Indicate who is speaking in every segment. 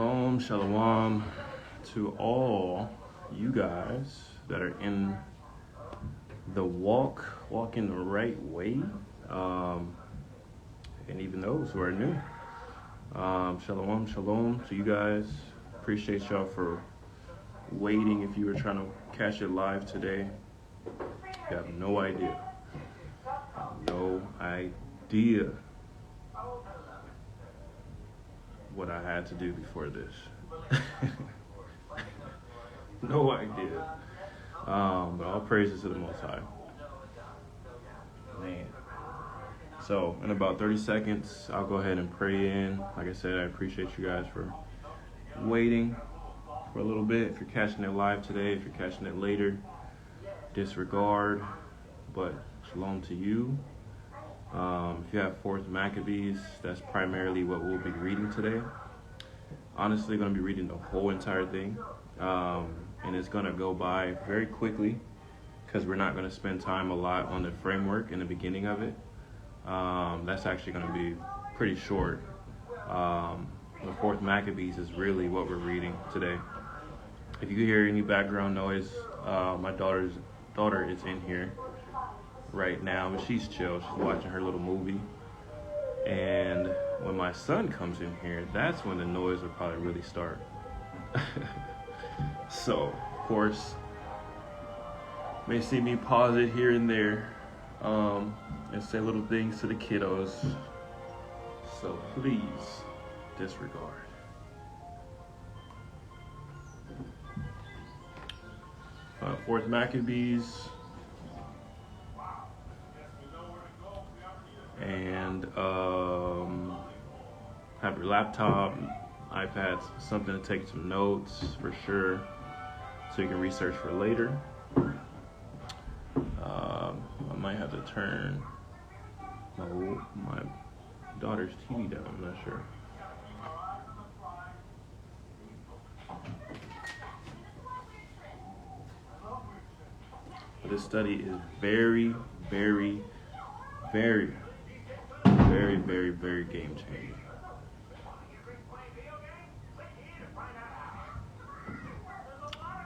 Speaker 1: Shalom, shalom to all you guys that are in the walking the right way, and even those who are new. Shalom, shalom to you guys. Appreciate y'all for waiting. If you were trying to catch it live today, you have no idea. No idea what I had to do before this. No idea. But all praises to the Most High. Man. So in about 30 seconds, I'll go ahead and pray in. Like I said, I appreciate you guys for waiting for a little bit. If you're catching it live today, if you're catching it later, disregard. But shalom to you. If you have 4th Maccabees, that's primarily what we'll be reading today. Honestly, going to be reading the whole entire thing. And it's going to go by very quickly because we're not going to spend time a lot on the framework in the beginning of it. That's actually going to be pretty short. The 4th Maccabees is really what we're reading today. If you hear any background noise, my daughter is in here right now, but she's chill. She's watching her little movie. And when my son comes in here, that's when the noise will probably really start. So, of course, may see me pause it here and there, and say little things to the kiddos. So please disregard. Fourth Maccabees. And have your laptop, iPad, something to take some notes for sure, so you can research for later. I might have to turn my daughter's TV down, I'm not sure. This study is very, very, very, very, very, very game changing.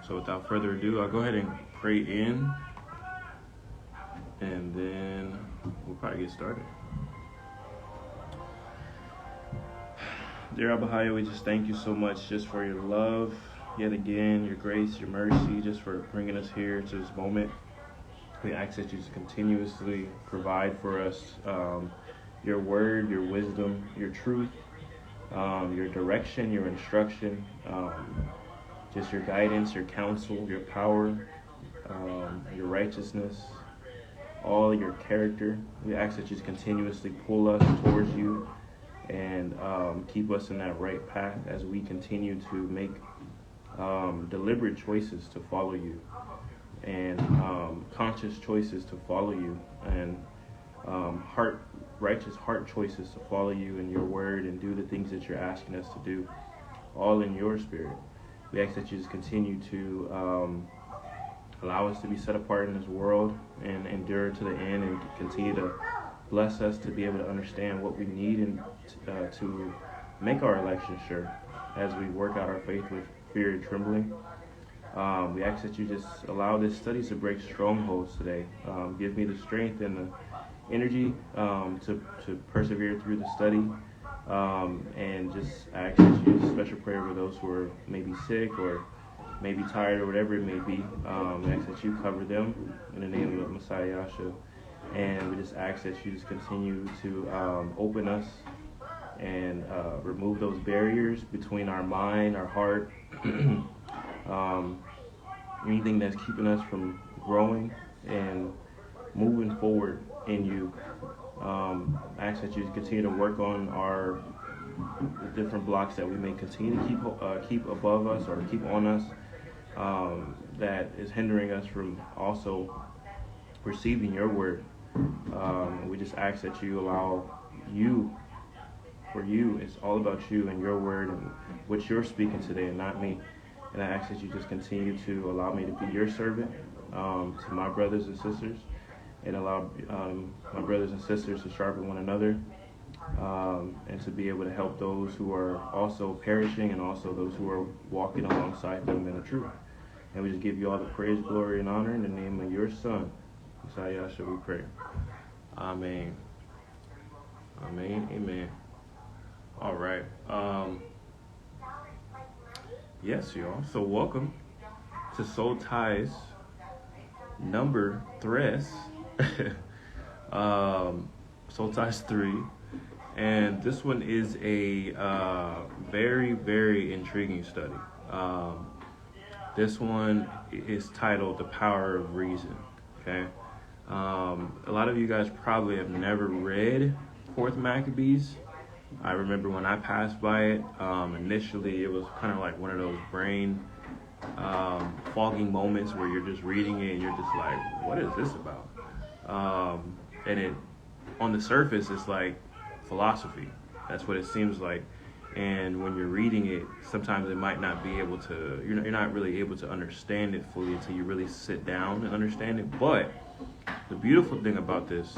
Speaker 1: So without further ado, I'll go ahead and pray in, and then we'll probably get started. Dear Abba Haya, we just thank you so much just for your love, yet again, your grace, your mercy, just for bringing us here to this moment. We ask that you just continuously provide for us your word, your wisdom, your truth, your direction, your instruction, just your guidance, your counsel, your power, your righteousness, all your character. We ask that you just continuously pull us towards you and keep us in that right path as we continue to make deliberate choices to follow you, and conscious choices to follow you, and righteous heart choices to follow you and your word and do the things that you're asking us to do, all in your spirit. We ask that you just continue to allow us to be set apart in this world and endure to the end, and continue to bless us to be able to understand what we need and to make our election sure as we work out our faith with fear and trembling. We ask that you just allow this study to break strongholds today. Give me the strength and the energy to persevere through the study, and just ask that you use a special prayer for those who are maybe sick or maybe tired or whatever it may be. We ask that you cover them in the name of Messiah Yahshua, and we just ask that you just continue to open us and remove those barriers between our mind, our heart, anything that's keeping us from growing and moving forward in you. I ask that you continue to work on the different blocks that we may continue to keep above us or keep on us, that is hindering us from also receiving your word. We just ask that you allow you, for you, it's all about you and your word and what you're speaking today, and not me. And I ask that you just continue to allow me to be your servant to my brothers and sisters, and allow my brothers and sisters to sharpen one another, and to be able to help those who are also perishing and also those who are walking alongside them in the truth. And we just give you all the praise, glory, and honor in the name of your Son, Messiah, shall we pray. Amen. Amen. Amen. All right. Yes, y'all. So welcome to Soul Ties number 3. Soul Ties 3. And this one is a very, very intriguing study. This one is titled The Power of Reason. Okay. A lot of you guys probably have never read 4th Maccabees. I remember when I passed by it, initially it was kind of like one of those brain fogging moments where you're just reading it and you're just like, what is this about? And it, on the surface, it's like philosophy. That's what it seems like. And when you're reading it, sometimes it might not be able to, you're not really able to understand it fully until you really sit down and understand it. But the beautiful thing about this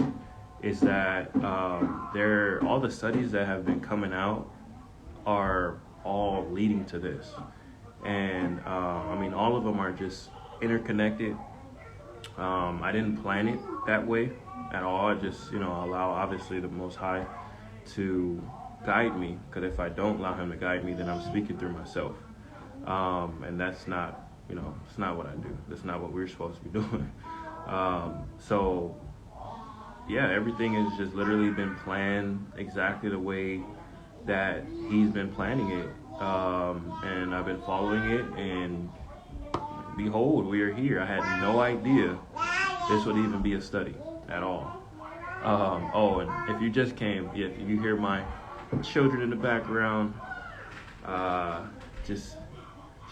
Speaker 1: is that all the studies that have been coming out are all leading to this. And all of them are just interconnected. I didn't plan it that way at all. I just, allow obviously the Most High to guide me, because if I don't allow him to guide me, then I'm speaking through myself. And that's not, it's not what I do. That's not what we're supposed to be doing. Everything has just literally been planned exactly the way that he's been planning it. And I've been following it, and behold, we are here. I had no idea this would even be a study at all. And if you just came, if you hear my children in the background, just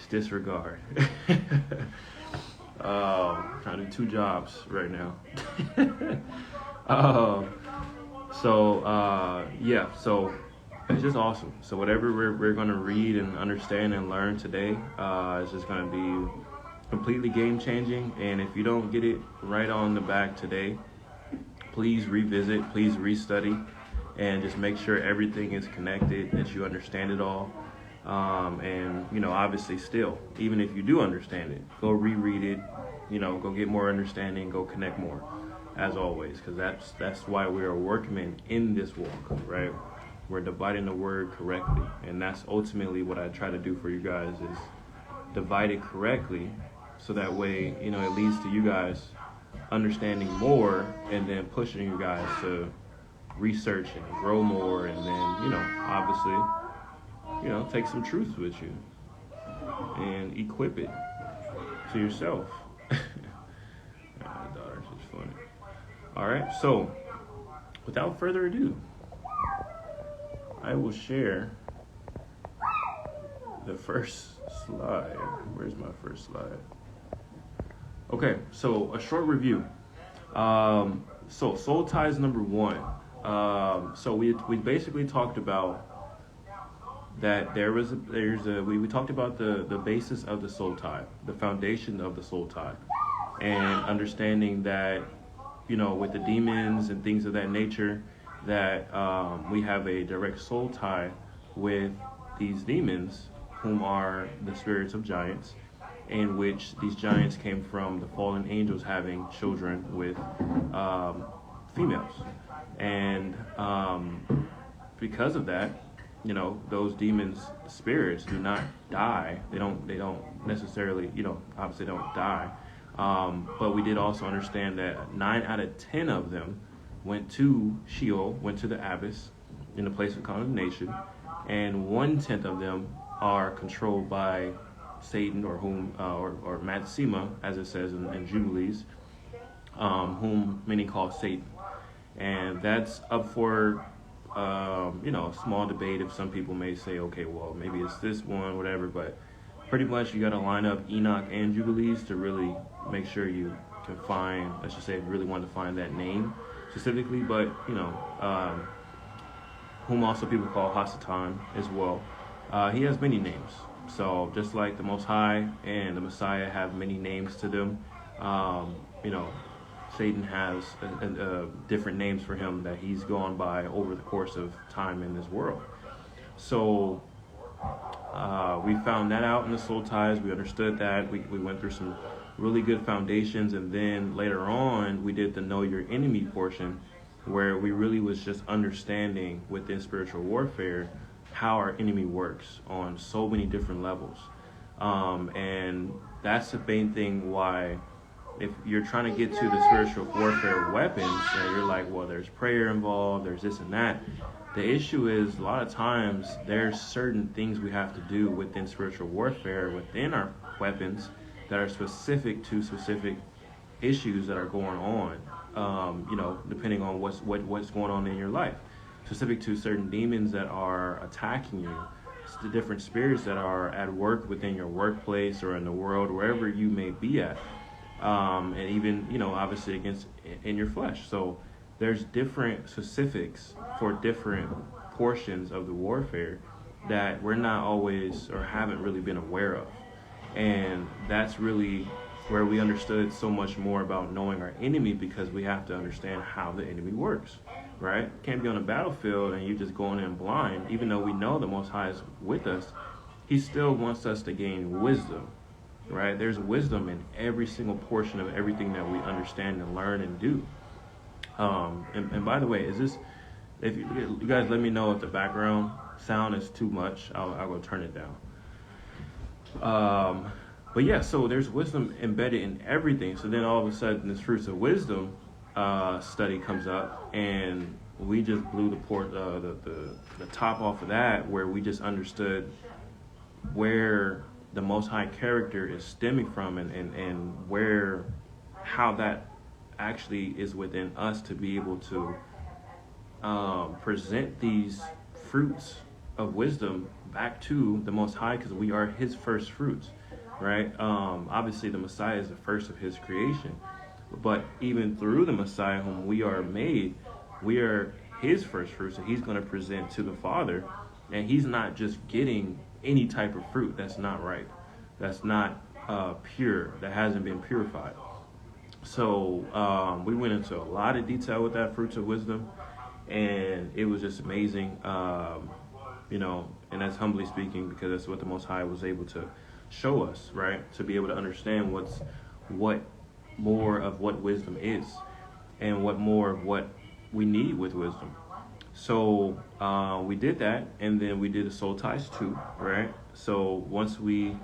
Speaker 1: disregard. Trying to do 2 jobs right now. So it's just awesome. So whatever we're going to read and understand and learn today is just going to be completely game changing. And if you don't get it right on the back today, please revisit, please restudy, and just make sure everything is connected, that you understand it all. Obviously still, even if you do understand it, go reread it, go get more understanding, go connect more, as always, because that's why we are workmen in this walk, right? We're dividing the word correctly, and that's ultimately what I try to do for you guys, is divide it correctly, so that way, it leads to you guys understanding more, and then pushing you guys to research and grow more, and then, obviously, take some truth with you and equip it to yourself. My daughter's just funny. All right, so without further ado, I will share the first slide. Where's my first slide? Okay, so a short review. So Soul Ties number 1. So we basically talked about that we talked about the basis of the soul tie, the foundation of the soul tie, and understanding that, with the demons and things of that nature, that we have a direct soul tie with these demons, whom are the spirits of giants, in which these giants came from the fallen angels having children with females. And because of that, those demons, spirits, do not die. They don't necessarily, obviously don't die. But we did also understand that 9 out of 10 of them went to Sheol, went to the abyss, in the place of condemnation, and 1/10 of them are controlled by Satan, or or Matsima, as it says in Jubilees, whom many call Satan. And that's up for a small debate. If some people may say, okay, well, maybe it's this one, whatever, but pretty much you got to line up Enoch and Jubilees to really make sure you can find, let's just say, really want to find that name specifically, but whom also people call Hasatan as well. He has many names. So just like the Most High and the Messiah have many names to them, Satan has different names for him that he's gone by over the course of time in this world. So we found that out in the soul ties. We understood that. We went through some really good foundations, and then later on we did the know your enemy portion, where we really was just understanding within spiritual warfare how our enemy works on so many different levels. And that's the main thing why, if you're trying to get to the spiritual warfare weapons and you're like, well, there's prayer involved, there's this and that. The issue is, a lot of times there's certain things we have to do within spiritual warfare, within our weapons, that are specific to specific issues that are going on, depending on what's going on in your life, specific to certain demons that are attacking you, the different spirits that are at work within your workplace or in the world, wherever you may be at, and even, obviously in your flesh. So there's different specifics for different portions of the warfare that we're not always, or haven't really been aware of. And that's really where we understood so much more about knowing our enemy, because we have to understand how the enemy works, right? Can't be on a battlefield and you just going in blind. Even though we know the Most High is with us, he still wants us to gain wisdom, right? There's wisdom in every single portion of everything that we understand and learn and do. And by the way, if you guys let me know if the background sound is too much, I'll go turn it down. But yeah, so there's wisdom embedded in everything. So then all of a sudden this fruits of wisdom study comes up, and we just blew the top off of that, where we just understood where the Most High character is stemming from, and how that actually is within us to be able to present these fruits of wisdom back to the Most High, because we are his first fruits, right? Obviously the Messiah is the first of his creation, but even through the Messiah whom we are made, we are his first fruits, and he's going to present to the Father. And he's not just getting any type of fruit that's not ripe, that's not pure, that hasn't been purified. So we went into a lot of detail with that fruits of wisdom, and it was just amazing. And that's humbly speaking, because that's what the Most High was able to show us, right? To be able to understand what more of what wisdom is, and what more of what we need with wisdom. So we did that, and then we did a Soul Ties 2, right? So once we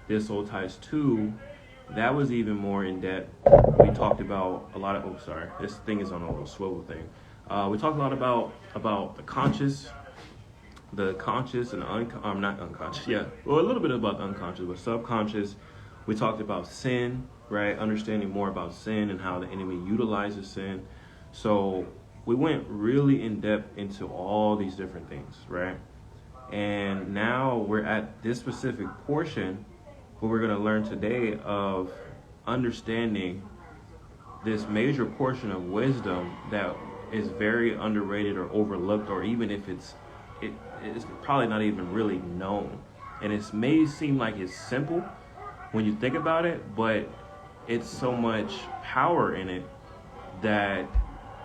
Speaker 1: did Soul Ties 2, that was even more in depth. We talked about a lot of, this thing is on a little swivel thing. We talked a lot about the conscious and the not unconscious, yeah. Well, a little bit about the unconscious, but subconscious. We talked about sin, right? Understanding more about sin and how the enemy utilizes sin. So we went really in depth into all these different things, right? And now we're at this specific portion where we're going to learn today of understanding this major portion of wisdom that is very underrated or overlooked, or even if it's probably not even really known. And it may seem like it's simple when you think about it, but it's so much power in it that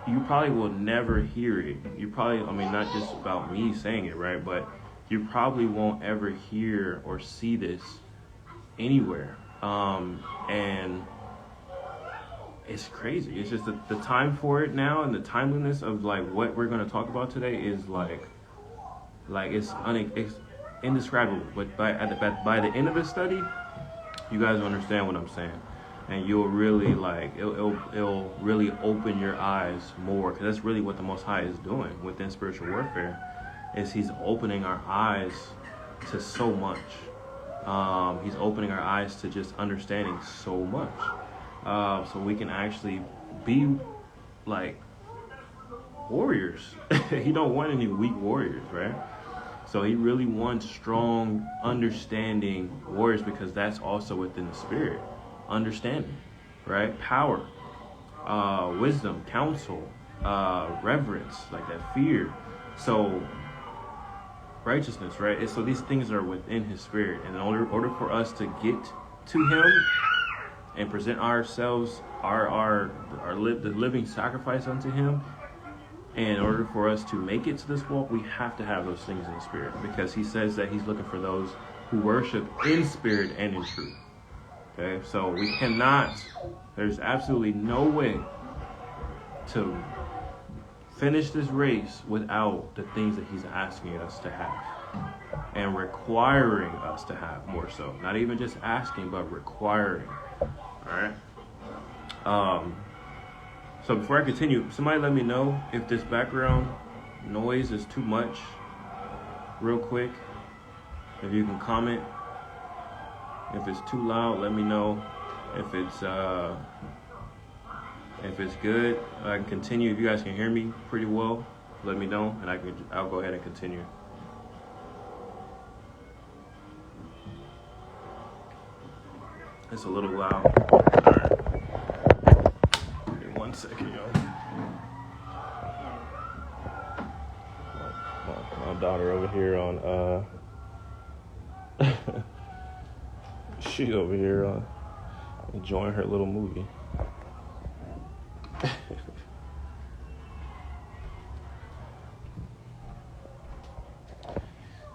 Speaker 1: you probably will never hear it. You probably, not just about me saying it, right? But you probably won't ever hear or see this anywhere. And it's crazy. It's just the time for it now, and the timeliness of what we're going to talk about today is it's indescribable. But by the end of the study, you guys will understand what I'm saying, and you'll really it'll really open your eyes more, because that's really what the Most High is doing within spiritual warfare, is he's opening our eyes to so much. He's opening our eyes to just understanding so much, so we can actually be like warriors. He don't want any weak warriors, right? So he really wants strong, understanding warriors, because that's also within the spirit. Understanding, right? Power, wisdom, counsel, reverence, like that fear. So righteousness, right? And so these things are within his spirit. And in order for us to get to him and present ourselves, the living sacrifice unto Him. And in order for us to make it to this walk, we have to have those things in the Spirit, because He says that He's looking for those who worship in spirit and in truth. Okay, so we cannot, there's absolutely no way to finish this race without the things that He's asking us to have and requiring us to have, more so. Not even just asking, but requiring. All right. So before I continue, somebody let me know if this background noise is too much, real quick. If you can comment. If it's too loud, let me know. If it's good, I can continue. If you guys can hear me pretty well, let me know, and I'll go ahead and continue. It's a little loud. All right. Give me 1 second, yo. My daughter over here on she's over here enjoying her little movie.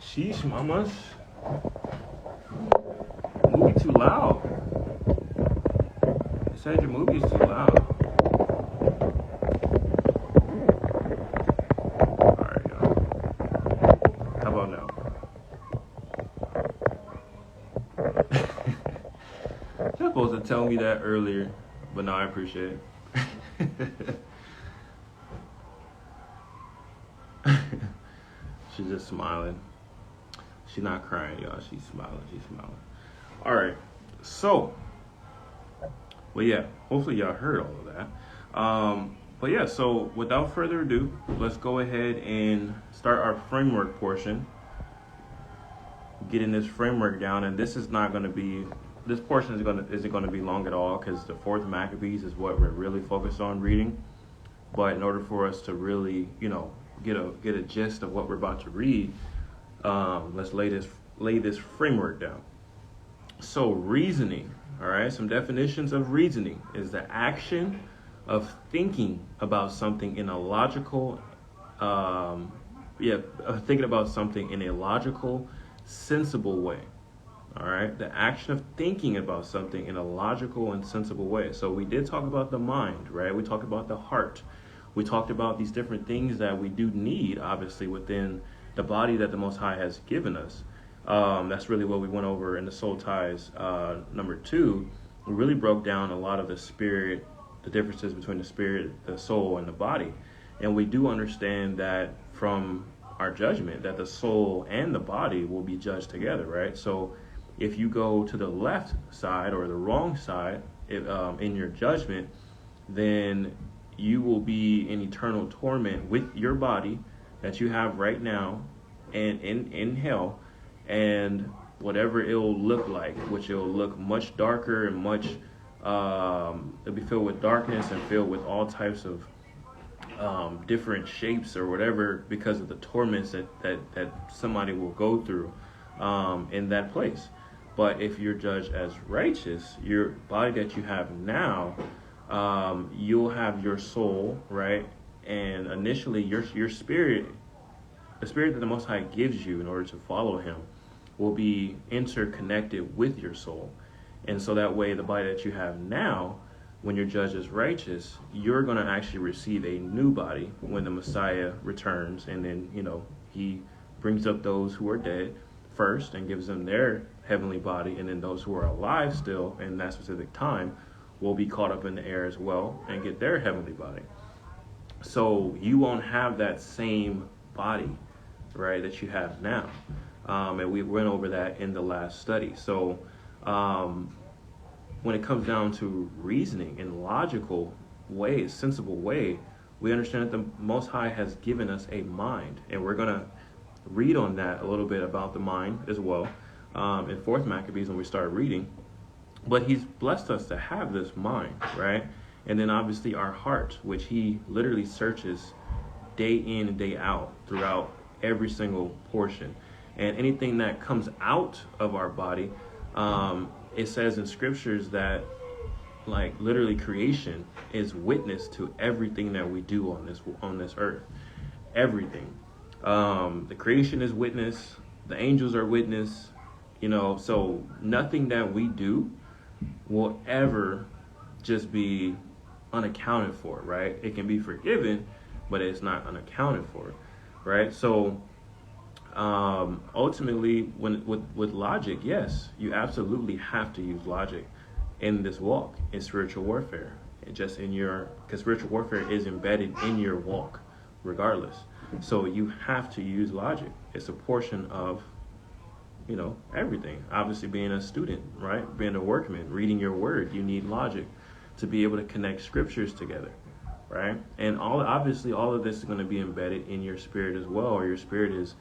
Speaker 1: Sheesh, mamas. Movie too loud. They said your movie's too loud. Alright, y'all. How about now? You're supposed to tell me that earlier, but no, I appreciate it. She's just smiling. She's not crying, y'all. She's smiling. All right. So, well, yeah. Hopefully, y'all heard all of that. But yeah. So, without further ado, let's go ahead and start our framework portion. Getting this framework down, and this is not going to be. This portion isn't going to be long at all, because the 4th Maccabees is what we're really focused on reading. But in order for us to really, get a gist of what we're about to read, let's lay this framework down. So reasoning, all right, some definitions of reasoning is the action of thinking about something in a logical, thinking about something in a logical, sensible way. All right, the action of thinking about something in a logical and sensible way. So we did talk about the mind, right? We talked about the heart. We talked about these different things that we do need, obviously, within the body that the Most High has given us. That's really what we went over in the Soul Ties number 2. We really broke down a lot of the spirit, the differences between the spirit, the soul, and the body. And we do understand that from our judgment, that the soul and the body will be judged together, right? So if you go to the left side or the wrong side in your judgment, then you will be in eternal torment with your body that you have right now and in hell, and whatever it'll look like, which it'll look much darker and much it'll be filled with darkness and filled with all types of different shapes or whatever, because of the torments that somebody will go through in that place. But if you're judged as righteous, your body that you have now, you'll have your soul, right? And initially your spirit, the spirit that the Most High gives you in order to follow Him, will be interconnected with your soul. And so that way, the body that you have now, when you're judged as righteous, you're going to actually receive a new body when the Messiah returns. And then, He brings up those who are dead first and gives them their heavenly body. And then those who are alive still in that specific time will be caught up in the air as well and get their heavenly body. So you won't have that same body, right, that you have now. And we went over that in the last study. So when it comes down to reasoning in logical way, sensible way, we understand that the Most High has given us a mind. And we're going to read on that a little bit about the mind as well in 4th Maccabees when we start reading. But He's blessed us to have this mind, right? And then obviously our heart, which He literally searches day in and day out throughout every single portion. And anything that comes out of our body, it says in scriptures that like literally creation is witness to everything that we do on this earth. Everything. The creation is witness. The angels are witness. So nothing that we do will ever just be unaccounted for, right? It can be forgiven, but it's not unaccounted for, right? So ultimately, with logic, yes, you absolutely have to use logic in this walk, in spiritual warfare, because spiritual warfare is embedded in your walk, regardless. So you have to use logic. It's a portion of, everything. Obviously, being a student, right? Being a workman, reading your word, you need logic to be able to connect scriptures together, right? And all of this is going to be embedded in your spirit as well, or your spirit is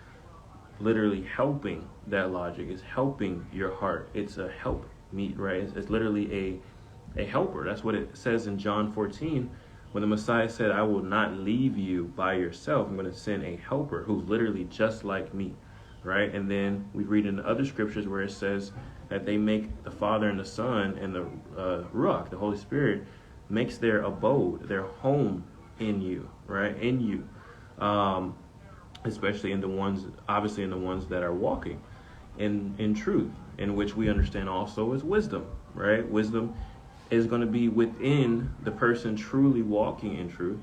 Speaker 1: literally helping that logic. It's helping your heart. It's a help meet, right? It's literally a helper. That's what it says in John 14 when the Messiah said, I will not leave you by yourself. I'm going to send a helper who's literally just like me, right? And then we read in the other scriptures where it says that they make the Father and the Son and the Ruach, the Holy Spirit, makes their abode, their home in you, right? In you. Especially in the ones that are walking in truth, in which we understand also as wisdom, right? Wisdom is going to be within the person truly walking in truth,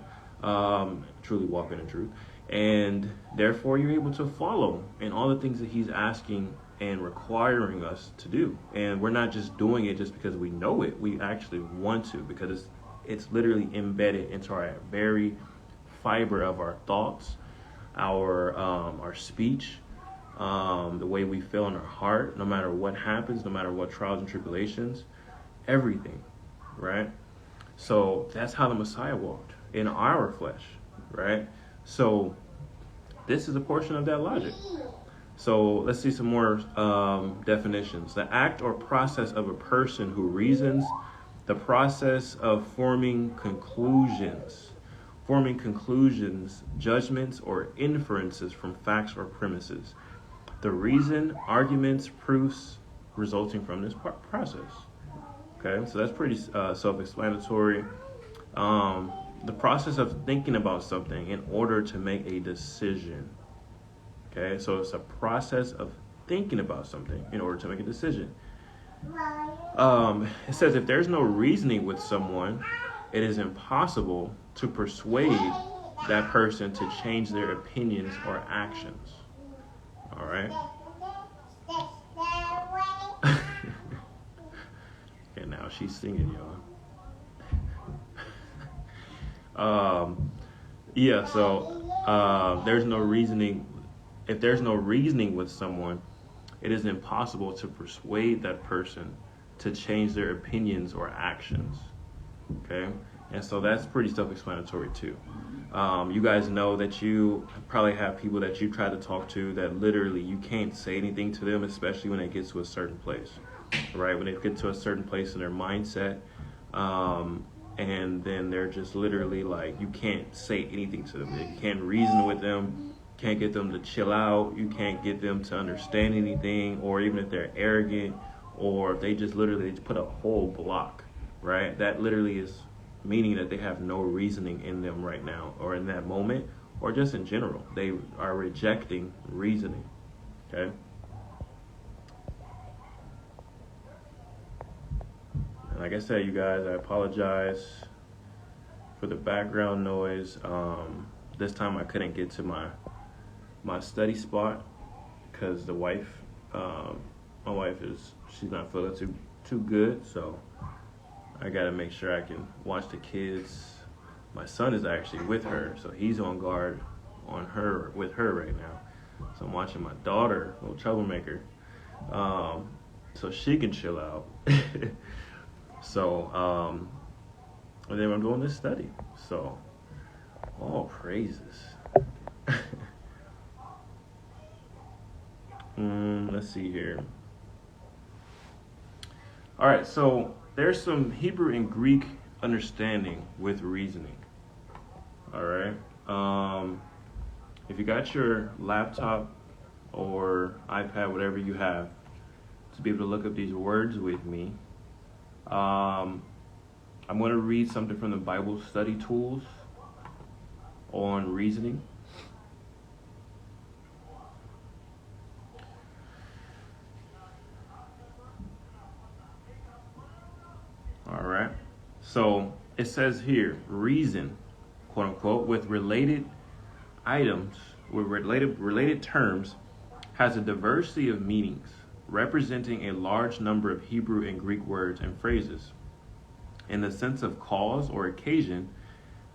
Speaker 1: and therefore you're able to follow in all the things that he's asking and requiring us to do. And we're not just doing it just because we know it. We actually want to, because it's literally embedded into our very fiber of our thoughts, our speech, the way we feel in our heart, no matter what happens, no matter what trials and tribulations, everything, right? So that's how the Messiah walked, in our flesh, right? So this is a portion of that logic. So let's see some more definitions. The act or process of a person who reasons, the process of forming conclusions, judgments, or inferences from facts or premises. The reason, arguments, proofs resulting from this process. Okay, so that's pretty self-explanatory. The process of thinking about something in order to make a decision. Okay, so it's a process of thinking about something in order to make a decision. It says if there's no reasoning with someone, it is impossible to persuade that person to change their opinions or actions. All right? Okay, now she's singing, y'all. There's no reasoning. If there's no reasoning with someone, it is impossible to persuade that person to change their opinions or actions. Okay? And so that's pretty self-explanatory too. You guys know that you probably have people that you try to talk to that literally you can't say anything to them, especially when they get to a certain place, right? When they get to a certain place in their mindset, and then they're just literally like, you can't say anything to them. You can't reason with them, can't get them to chill out, you can't get them to understand anything, or even if they're arrogant, or if they just literally put a whole block, right? That literally is meaning that they have no reasoning in them right now, or in that moment, or just in general. They are rejecting reasoning, okay? And like I said, you guys, I apologize for the background noise. This time I couldn't get to my study spot because my wife she's not feeling too good, so I gotta make sure I can watch the kids. My son is actually with her, so he's on guard with her right now. So I'm watching my daughter, little troublemaker, so she can chill out. So, and then I'm doing this study. So, all praises. Let's see here. All right, so there's some Hebrew and Greek understanding with reasoning. All right. If you got your laptop or iPad, whatever you have, to be able to look up these words with me, I'm going to read something from the Bible study tools on reasoning. All right. So it says here, reason, quote unquote, with related items, with related terms, has a diversity of meanings, representing a large number of Hebrew and Greek words and phrases. In the sense of cause or occasion,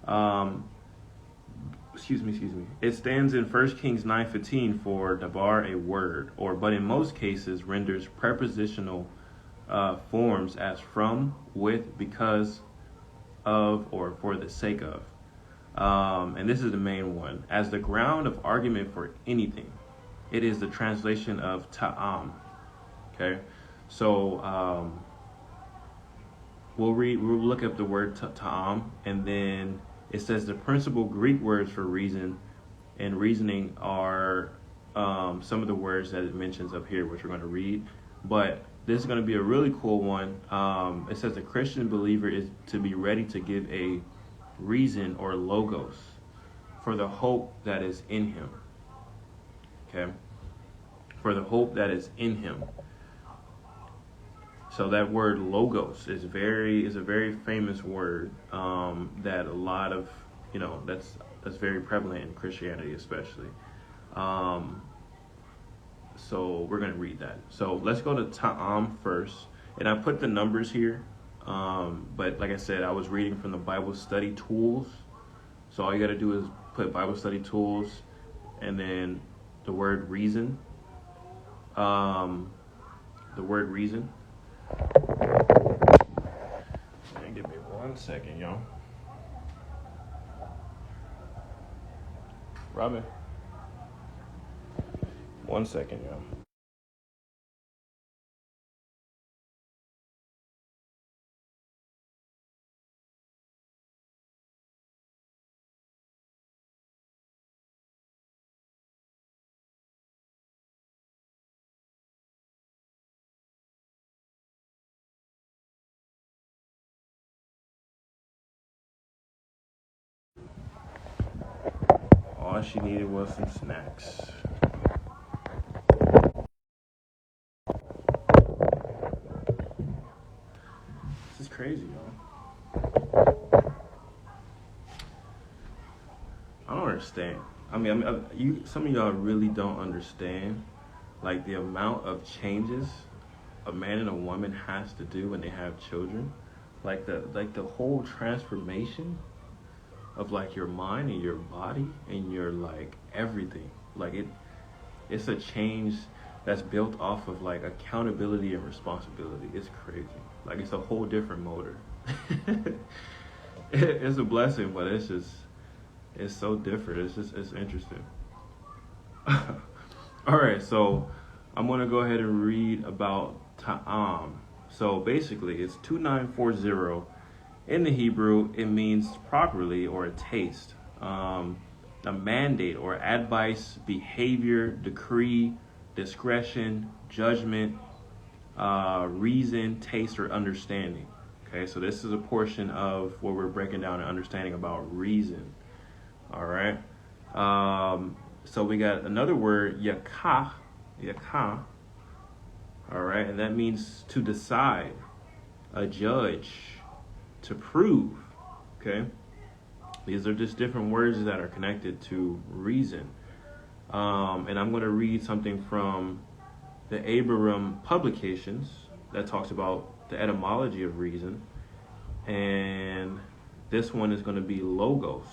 Speaker 1: it stands in 1 Kings 9:15 for dabar, a word, but in most cases renders prepositional forms as from, with, because of, or for the sake of. And this is the main one. As the ground of argument for anything, it is the translation of ta'am. Okay, so we'll look up the word ta'am, and then it says the principal Greek words for reason and reasoning are some of the words that it mentions up here, which we're going to read. But this is going to be a really cool one. It says the Christian believer is to be ready to give a reason or logos for the hope that is in him. Okay? For the hope that is in him. So that word logos is a very famous word that a lot of, that's very prevalent in Christianity especially. So we're going to read that. So let's go to ta'am first. And I put the numbers here. But like I said, I was reading from the Bible study tools. So all you got to do is put Bible study tools and then the word reason. The word reason. Give me 1 second, y'all. Robin. 1 second, y'all. All she needed was some snacks. This is crazy, y'all. I don't understand. Some of y'all really don't understand, like, the amount of changes a man and a woman has to do when they have children. Like the whole transformation of like your mind and your body and your like everything. Like it's a change that's built off of like accountability and responsibility. It's crazy. Like it's a whole different motor. It's a blessing, but it's so different. It's interesting. All right, so I'm gonna go ahead and read about ta'am. So basically, it's 2940. In the Hebrew, it means properly or a taste, a mandate or advice, behavior, decree, discretion, judgment, reason, taste, or understanding. Okay, so this is a portion of what we're breaking down and understanding about reason. All right. So we got another word, yakah. All right, and that means to decide, a judge, to prove. Okay, these are just different words that are connected to reason. And I'm going to read something from the Abraham Publications that talks about the etymology of reason, and this one is going to be logos.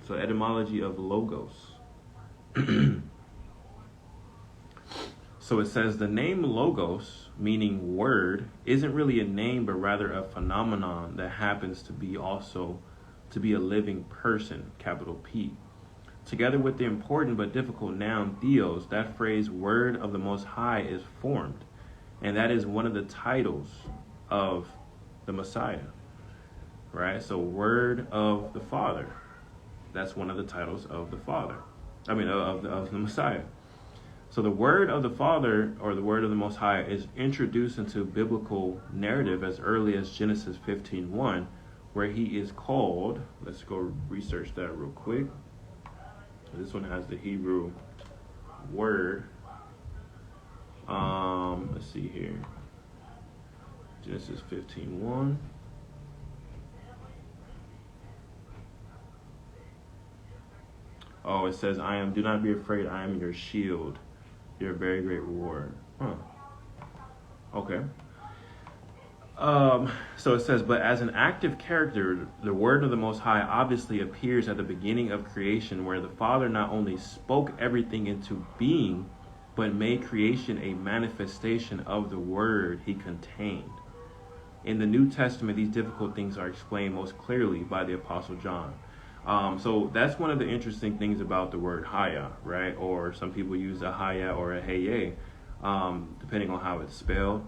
Speaker 1: So etymology of logos. So it says the name logos, meaning word, isn't really a name, but rather a phenomenon that happens to be a living person, capital P. Together with the important but difficult noun theos, that phrase word of the Most High is formed. And that is one of the titles of the Messiah. Right? So word of the Father. That's one of the titles of the Father. Of the Messiah. So the word of the Father, or the word of the Most High, is introduced into biblical narrative as early as Genesis 15:1, where he is called, let's go research that real quick. This one has the Hebrew word. Let's see here. Genesis 15:1. Oh, it says, do not be afraid, I am your shield, your very great reward. Okay. So it says, but as an active character, the word of the Most High obviously appears at the beginning of creation, where the Father not only spoke everything into being, but made creation a manifestation of the word he contained. In the New Testament, these difficult things are explained most clearly by the Apostle John. So that's one of the interesting things about the word haya, right? Or some people use a haya or a heye, depending on how it's spelled.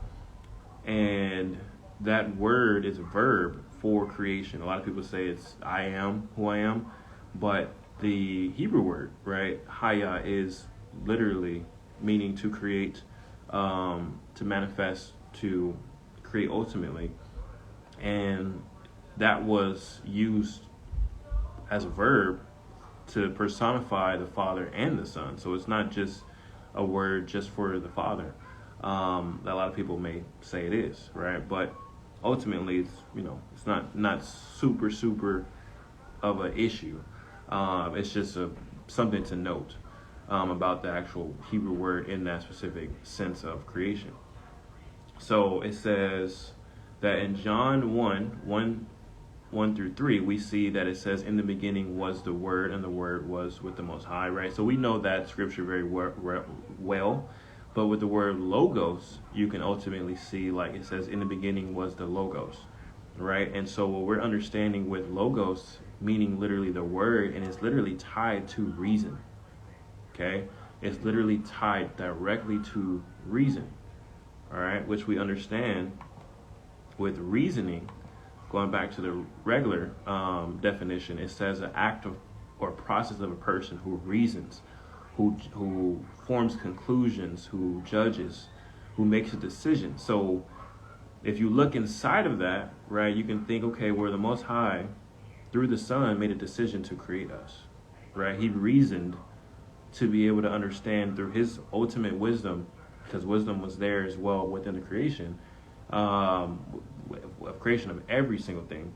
Speaker 1: And that word is a verb for creation. A lot of people say it's I am who I am, but the Hebrew word, right, haya, is literally meaning to create, to manifest, to create ultimately. And that was used as a verb to personify the Father and the Son. So it's not just a word just for the Father. A lot of people may say it is, right? But ultimately, it's not super of an issue. It's just something to note about the actual Hebrew word in that specific sense of creation. So it says that in John 1 through 3, we see that it says, in the beginning was the Word, and the Word was with the Most High, right? So we know that scripture very well. But with the word logos, you can ultimately see, like it says, in the beginning was the logos, right? And so what we're understanding with logos, meaning literally the word, and it's literally tied to reason, okay? It's literally tied directly to reason, all right? Which we understand with reasoning, going back to the regular definition, it says an act of or process of a person who reasons, who forms conclusions, who judges, who makes a decision. So if you look inside of that, right, you can think, okay, where the Most High, through the Son, made a decision to create us, right? He reasoned to be able to understand through his ultimate wisdom, because wisdom was there as well within the creation, of creation of every single thing,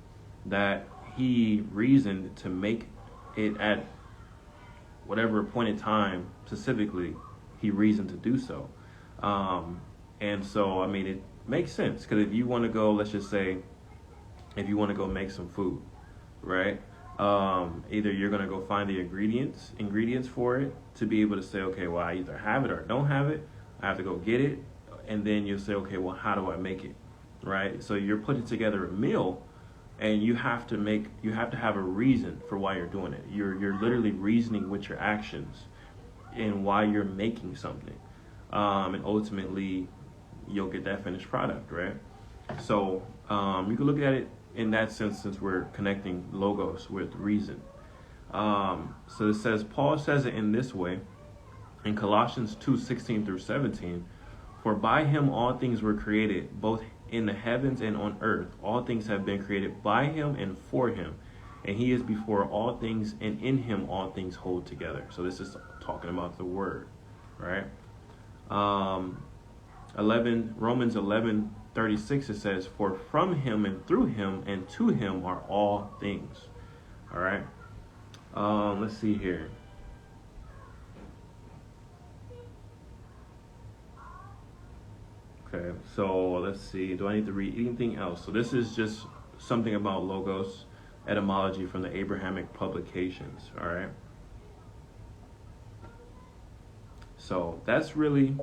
Speaker 1: that he reasoned to make it at whatever appointed time specifically he reasoned to do so. And so, I mean, it makes sense, because if you want to go, let's just say, if you want to go make some food, right? Either you're going to go find the ingredients for it to be able to say, okay, well, I either have it or don't have it. I have to go get it. And then you'll say, okay, well, how do I make it? Right? So you're putting together a meal, and you have to have a reason for why you're doing it. You're literally reasoning with your actions and why you're making something. And ultimately you'll get that finished product, right? So you can look at it in that sense, since we're connecting logos with reason. So it says, Paul says it in this way in Colossians 2:16 through 17, for by him all things were created, both in the heavens and on earth. All things have been created by him and for him. And he is before all things, and in him all things hold together. So this is talking about the word, right? Romans 11:36, it says, for from him and through him and to him are all things. All right. Let's see here. Okay, so let's see. Do I need to read anything else? So this is just something about logos, etymology from the Abrahamic publications. All right. So that's really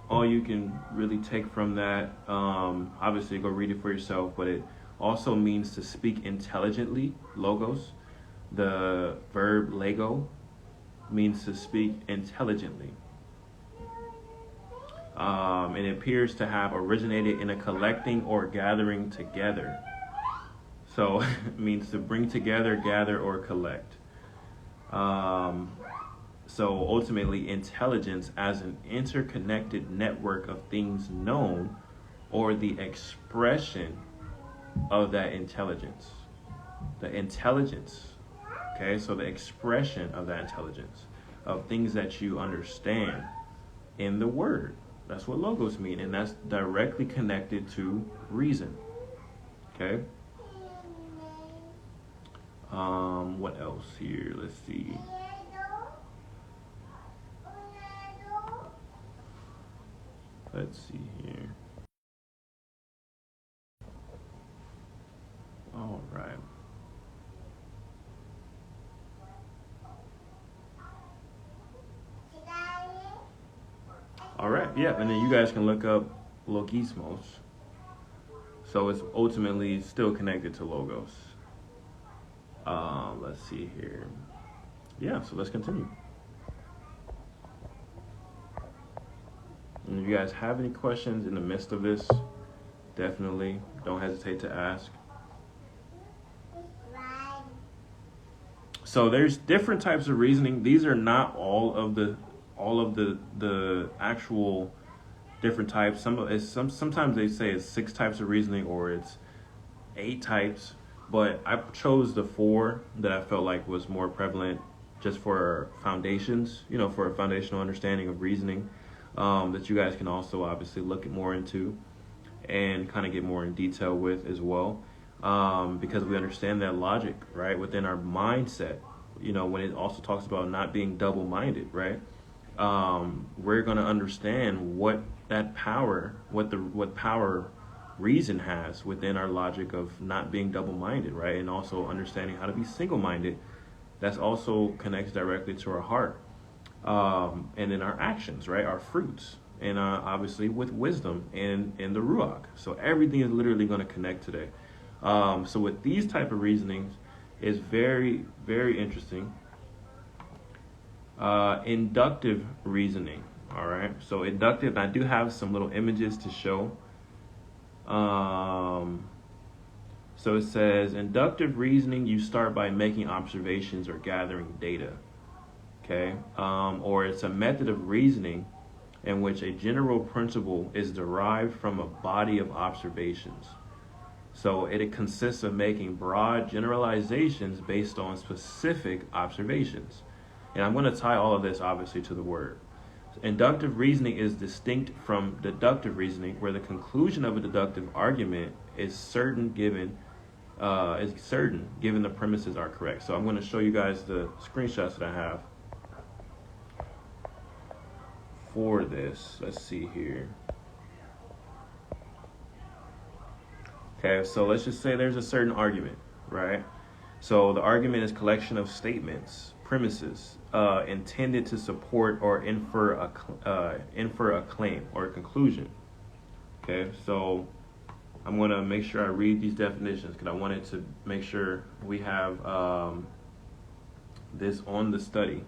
Speaker 1: all you can really take from that. Obviously, go read it for yourself, but it also means to speak intelligently, logos. The verb lego means to speak intelligently. And it appears to have originated in a collecting or gathering together. So it means to bring together, gather, or collect. So ultimately, intelligence as an interconnected network of things known, or the expression of that intelligence. The intelligence, okay? So the expression of that intelligence, of things that you understand in the word. That's what logos mean, and that's directly connected to reason, okay? What else here? Let's see. Let's see here. All right. All right, yeah, and then you guys can look up logismos. So it's ultimately still connected to logos. Let's see here. Yeah, so let's continue. And if you guys have any questions in the midst of this, definitely don't hesitate to ask. So there's different types of reasoning. These are not all of the actual different types. Sometimes they say it's 6 types of reasoning or it's 8 types, but I chose the 4 that I felt like was more prevalent just for foundations, for a foundational understanding of reasoning, that you guys can also obviously look at more into and kind of get more in detail with as well, because we understand that logic, right, within our mindset, when it also talks about not being double-minded, right, we're going to understand what power reason has within our logic of not being double-minded, right, and also understanding how to be single-minded. That's also connects directly to our heart, and then our actions, right, our fruits, and obviously with wisdom and the Ruach. So everything is literally going to connect today. So with these type of reasonings, is very, very interesting. Inductive reasoning. All right. So inductive, I do have some little images to show. So it says inductive reasoning, you start by making observations or gathering data. Okay. Or it's a method of reasoning in which a general principle is derived from a body of observations. So it consists of making broad generalizations based on specific observations. And I'm going to tie all of this obviously to the word. Inductive reasoning is distinct from deductive reasoning, where the conclusion of a deductive argument is certain given the premises are correct. So I'm going to show you guys the screenshots that I have for this. Let's see here. Okay, so let's just say there's a certain argument, right? So the argument is a collection of statements, premises, intended to support or infer a claim or a conclusion. Okay, so I'm going to make sure I read these definitions because I wanted to make sure we have this on the study.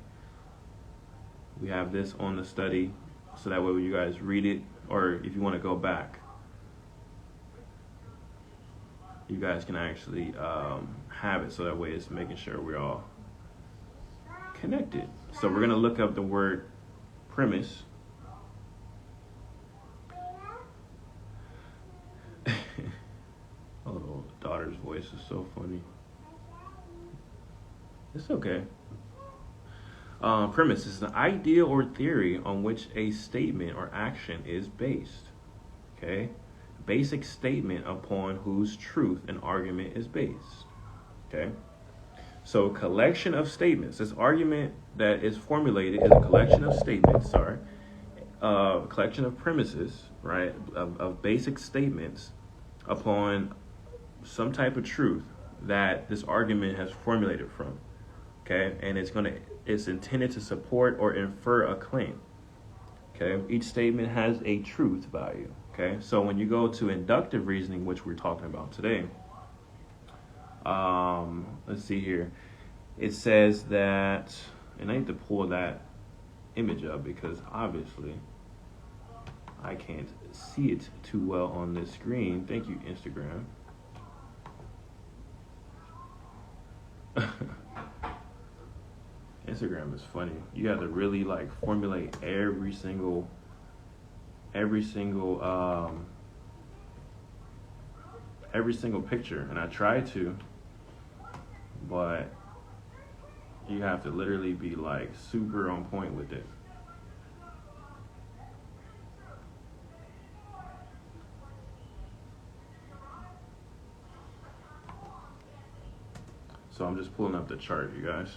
Speaker 1: We have this on the study, so that way when you guys read it, or if you want to go back, you guys can actually have it, so that way it's making sure we're all connected. So we're going to look up the word premise. Oh, daughter's voice is so funny. It's okay. Premise is an idea or theory on which a statement or action is based. Okay? Basic statement upon whose truth an argument is based. Okay? So collection of statements. This argument that is formulated is a collection of statements, a collection of premises, right, of basic statements upon some type of truth that this argument has formulated from. Okay? And it's intended to support or infer a claim. Okay? Each statement has a truth value. Okay? So when you go to inductive reasoning, which we're talking about today, let's see here. It says that, and I need to pull that image up because obviously I can't see it too well on this screen. Thank you, Instagram. Instagram is funny. You got to really formulate every single every single picture, and I try to, but you have to literally be like super on point with it. So I'm just pulling up the chart, you guys,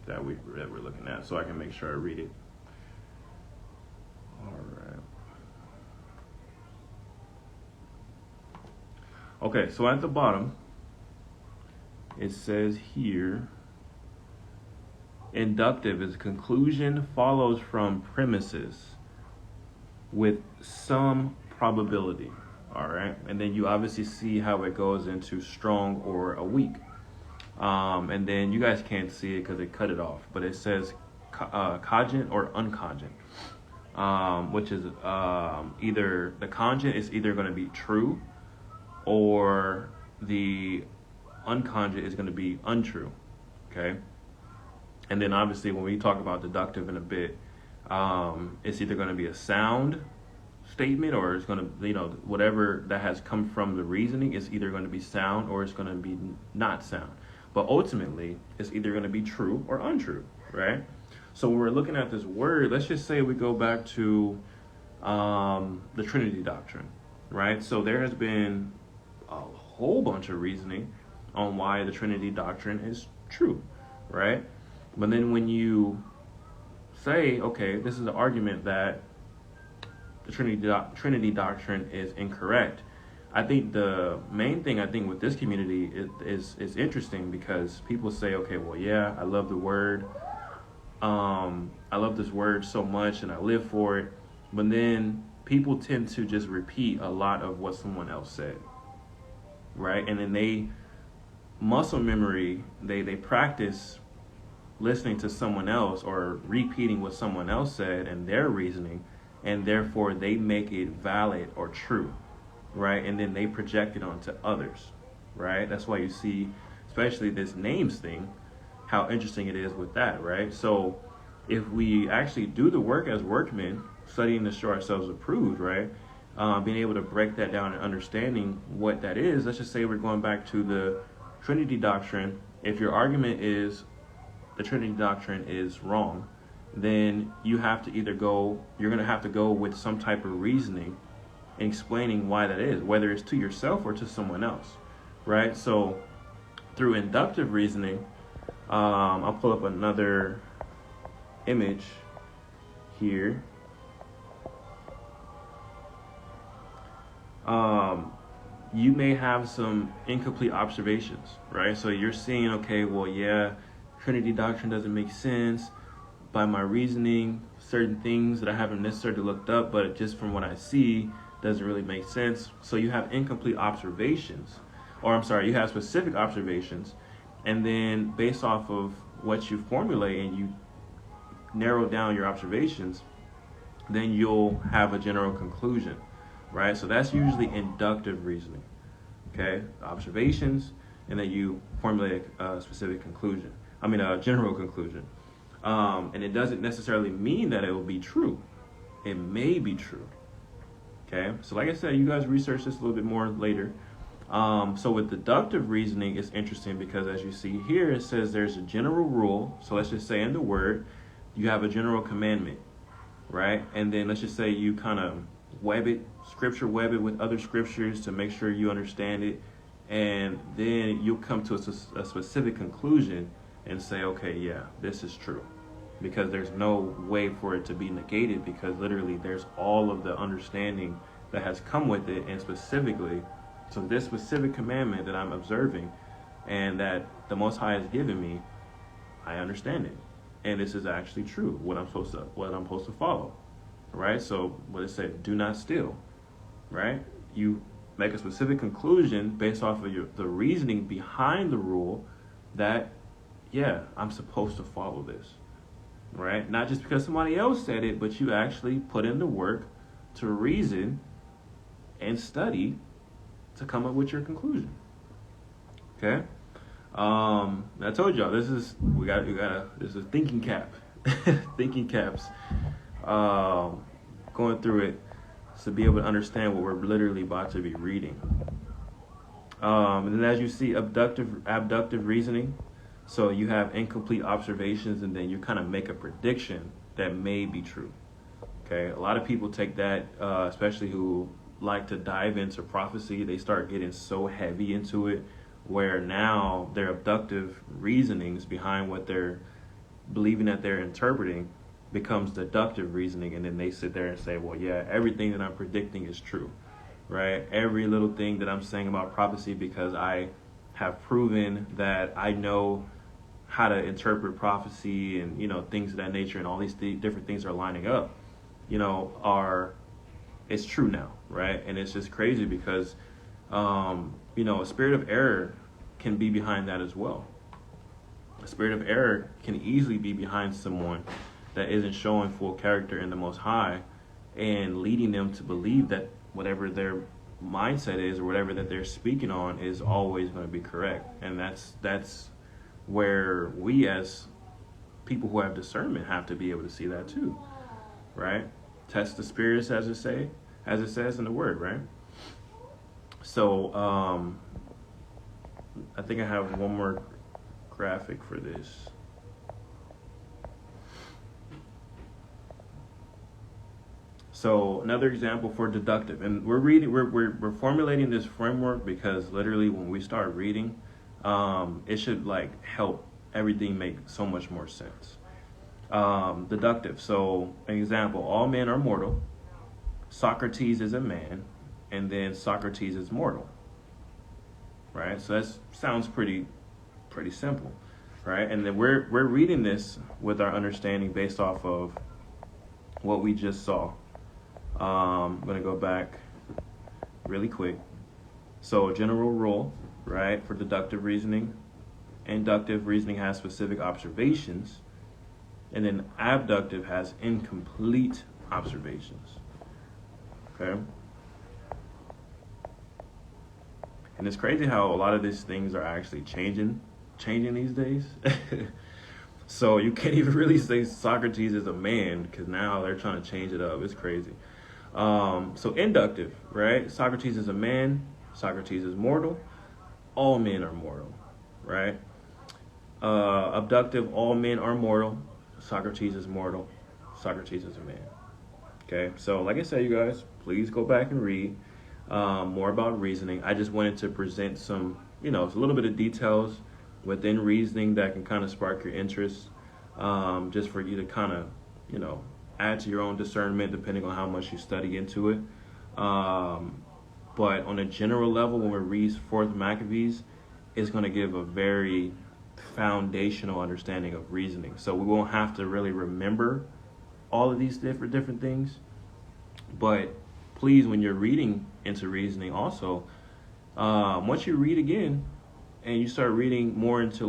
Speaker 1: that we're looking at, so I can make sure I read it. All right. Okay, so at the bottom, it says here, inductive is conclusion follows from premises with some probability. All right, and then you obviously see how it goes into strong or a weak. And then you guys can't see it because it cut it off, but it says cogent or uncogent, which is either the cogent is either going to be true or the uncogent is going to be untrue. Okay, and then obviously when we talk about deductive in a bit, it's either going to be a sound statement or it's going to, you know, whatever that has come from the reasoning is either going to be sound or it's going to be not sound. But ultimately, it's either going to be true or untrue, right? So when we're looking at this word, let's just say we go back to the Trinity doctrine, right? So there has been a whole bunch of reasoning on why the Trinity doctrine is true, right? But then when you say, okay, this is an argument that the Trinity doctrine is incorrect, I think the main thing with this community is interesting because people say, okay, well, yeah, I love the word. I love this word so much and I live for it. But then people tend to just repeat a lot of what someone else said, right? And then they muscle memory, they practice listening to someone else or repeating what someone else said and their reasoning, and therefore they make it valid or true, right? And then they project it onto others, right? That's why you see, especially this names thing, how interesting it is with that, right? So if we actually do the work as workmen, studying to show ourselves approved, right? Being able to break that down and understanding what that is, let's just say we're going back to the Trinity doctrine. If your argument is the Trinity doctrine is wrong, then you have to either you're going to have to go with some type of reasoning and explaining why that is, whether it's to yourself or to someone else, right? So through inductive reasoning, I'll pull up another image here. You may have some incomplete observations, right? So you're seeing, okay, well, yeah, Trinity doctrine doesn't make sense. By my reasoning, certain things that I haven't necessarily looked up, but just from what I see, doesn't really make sense. So you have incomplete observations, you have specific observations, and then based off of what you formulate and you narrow down your observations, then you'll have a general conclusion, right? So that's usually inductive reasoning, okay? Observations, and then you formulate a specific conclusion. A general conclusion. And it doesn't necessarily mean that it will be true. It may be true. Okay, so like I said, you guys research this a little bit more later. So with deductive reasoning, it's interesting because as you see here, it says there's a general rule. So let's just say in the word, you have a general commandment, right? And then let's just say you kind of web it with other scriptures to make sure you understand it. And then you'll come to a specific conclusion and say, okay, yeah, this is true. Because there's no way for it to be negated, because literally there's all of the understanding that has come with it, and specifically, so this specific commandment that I'm observing and that the Most High has given me, I understand it. And this is actually true, what I'm supposed to follow. Right? So what it said, do not steal. Right? You make a specific conclusion based off of the reasoning behind the rule that, yeah, I'm supposed to follow this, right? Not just because somebody else said it, but you actually put in the work to reason and study to come up with your conclusion. Okay? I told y'all this is thinking cap, thinking caps, going through it. to be able to understand what we're literally about to be reading. And then as you see, abductive reasoning. So you have incomplete observations, and then you kind of make a prediction that may be true. Okay, a lot of people take that, especially who like to dive into prophecy. They start getting so heavy into it, where now their abductive reasonings behind what they're believing that they're interpreting becomes deductive reasoning, and then they sit there and say, well, yeah, everything that I'm predicting is true, right? Every little thing that I'm saying about prophecy, because I have proven that I know how to interpret prophecy and, things of that nature, and all these different things are lining up, it's true now, right? And it's just crazy because, a spirit of error can be behind that as well. A spirit of error can easily be behind someone that isn't showing full character in the Most High, and leading them to believe that whatever their mindset is or whatever that they're speaking on is always going to be correct. And that's where we as people who have discernment have to be able to see that too, right? Test the spirits, as it says in the word, right? So I think I have one more graphic for this. So another example for deductive, and we're formulating this framework because literally when we start reading, it should help everything make so much more sense. Deductive. So an example: all men are mortal. Socrates is a man, and then Socrates is mortal. Right. So that sounds pretty simple, right? And then we're reading this with our understanding based off of what we just saw. I'm going to go back really quick. So general rule, right, for deductive reasoning. Inductive reasoning has specific observations. And then abductive has incomplete observations. Okay? And it's crazy how a lot of these things are actually changing these days. So you can't even really say Socrates is a man because now they're trying to change it up. It's crazy. So inductive, right? Socrates is a man. Socrates is mortal. All men are mortal, right? Abductive, all men are mortal. Socrates is mortal. Socrates is a man. Okay, so like I said, you guys, please go back and read more about reasoning. I just wanted to present some, it's a little bit of details within reasoning that can kind of spark your interest, just for you to kind of, add to your own discernment depending on how much you study into it. But on a general level, when we read 4th Maccabees, it's going to give a very foundational understanding of reasoning. So we won't have to really remember all of these different things. But please, when you're reading into reasoning also, once you read again and you start reading more into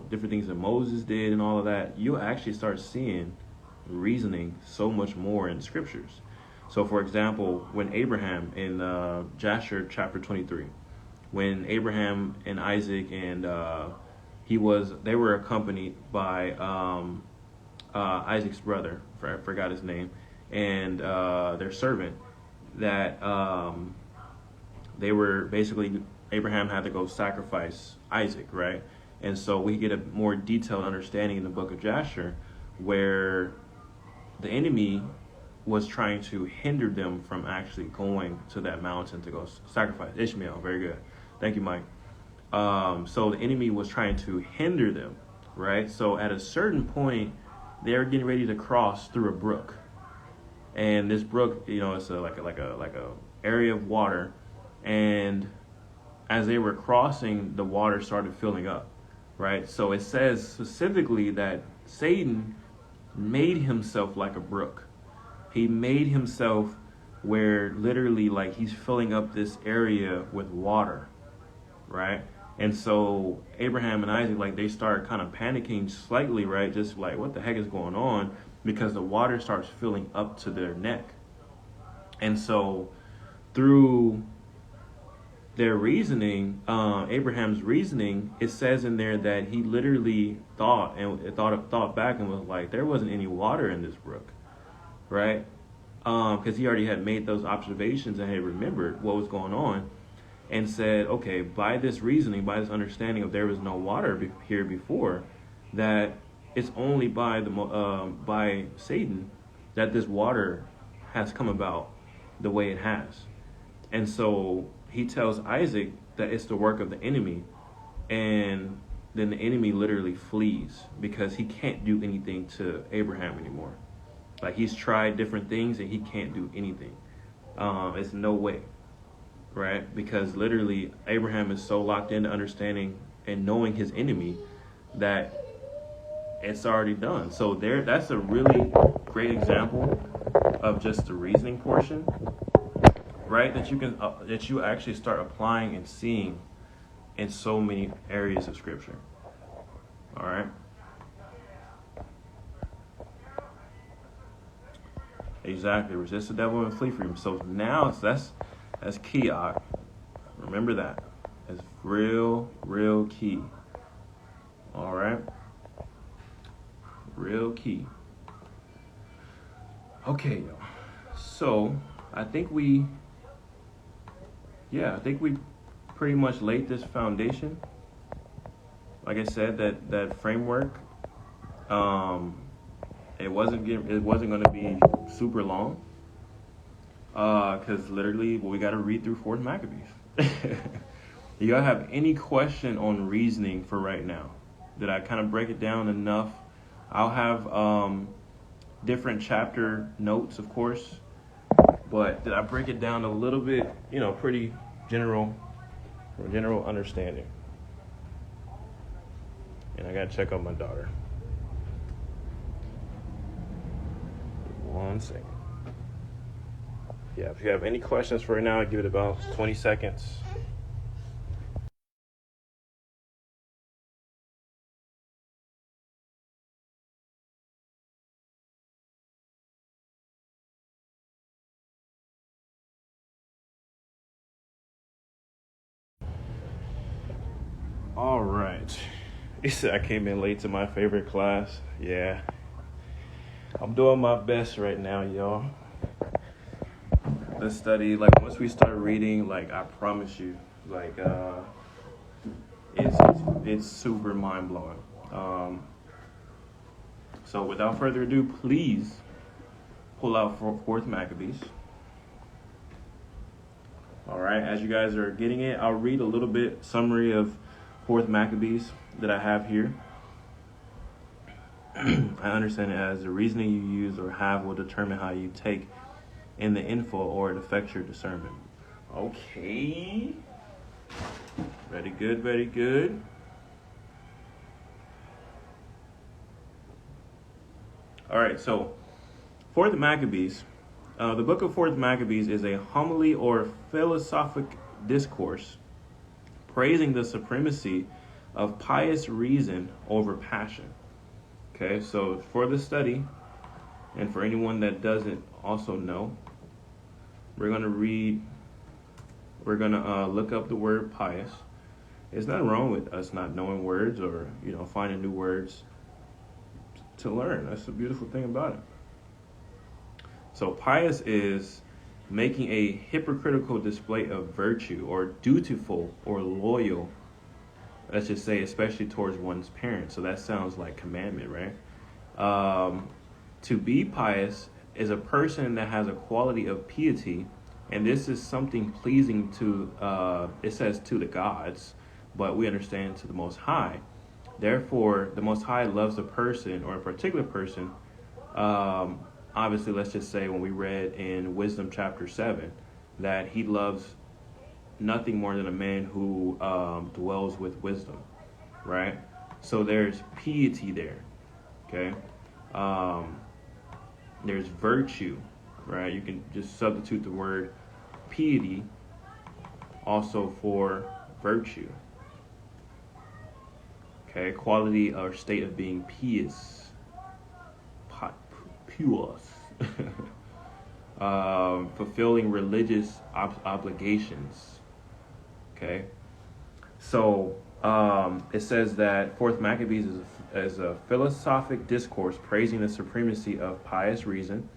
Speaker 1: different things that Moses did and all of that, you'll actually start seeing reasoning so much more in scriptures. So for example, when Abraham in Jasher chapter 23, when Abraham and Isaac and they were accompanied by Isaac's brother, I forgot his name, and their servant, that they were basically, Abraham had to go sacrifice Isaac, right? And so we get a more detailed understanding in the book of Jasher, where the enemy was trying to hinder them from actually going to that mountain to go sacrifice Ishmael. Very good. Thank you, Mike. So the enemy was trying to hinder them, right? So at a certain point, they're getting ready to cross through a brook. And this brook, it's like a area of water. And as they were crossing, the water started filling up, right? So it says specifically that Satan made himself like a brook. He made himself where literally he's filling up this area with water, right? And so Abraham and Isaac, they start kind of panicking slightly, right? Just what the heck is going on? Because the water starts filling up to their neck. And so through their reasoning, Abraham's reasoning, it says in there that he literally thought back and was like, there wasn't any water in this brook, right? because he already had made those observations and had remembered what was going on, and said, okay, by this reasoning, by this understanding of there was no water here before, that it's only by Satan that this water has come about the way it has. And so he tells Isaac that it's the work of the enemy, and then the enemy literally flees because he can't do anything to Abraham anymore. Like, he's tried different things and he can't do anything. It's no way, right? Because literally Abraham is so locked into understanding and knowing his enemy that it's already done. So that's a really great example of just the reasoning portion, right? That you actually start applying and seeing in so many areas of Scripture. All right. Exactly. Resist the devil and flee from him. So now that's key. Remember that. It's real key. All right. Real key. Okay, y'all. So I think we pretty much laid this foundation. Like I said, that framework. It wasn't going to be super long, because literally, we got to read through 4th Maccabees. You all have any question on reasoning for right now? Did I kind of break it down enough? I'll have different chapter notes, of course, but did I break it down a little bit? Pretty general, for general understanding. And I got to check on my daughter. 1 second. Yeah, if you have any questions for right now, I'll give it about 20 seconds. All right. He said I came in late to my favorite class. Yeah. I'm doing my best right now, y'all. Let's study. Like, once we start reading, like, I promise you, like, it's super mind-blowing. So without further ado, please pull out 4th Maccabees. All right, as you guys are getting it, I'll read a little bit summary of 4th Maccabees that I have here. I understand it as the reasoning you use or have will determine how you take in the info, or it affects your discernment. Okay. Very good, very good. All right, so 4th Maccabees. The book of 4th Maccabees is a homily or philosophic discourse praising the supremacy of pious reason over passion. Okay, so for the study, and for anyone that doesn't also know, we're going to look up the word pious. There's nothing wrong with us not knowing words or, finding new words to learn. That's the beautiful thing about it. So pious is making a hypocritical display of virtue, or dutiful or loyal, let's just say, especially towards one's parents. So that sounds like commandment, right? To be pious is a person that has a quality of piety, and this is something pleasing to, it says to the gods, but we understand to the Most High. Therefore, the Most High loves a person, or a particular person. Obviously, let's just say when we read in Wisdom chapter 7, that he loves nothing more than a man who dwells with wisdom, right? So there's piety there, okay? There's virtue, right? You can just substitute the word piety also for virtue, okay? Quality or state of being pious, fulfilling religious obligations. Okay, so it says that 4th Maccabees is a philosophic discourse praising the supremacy of pious reason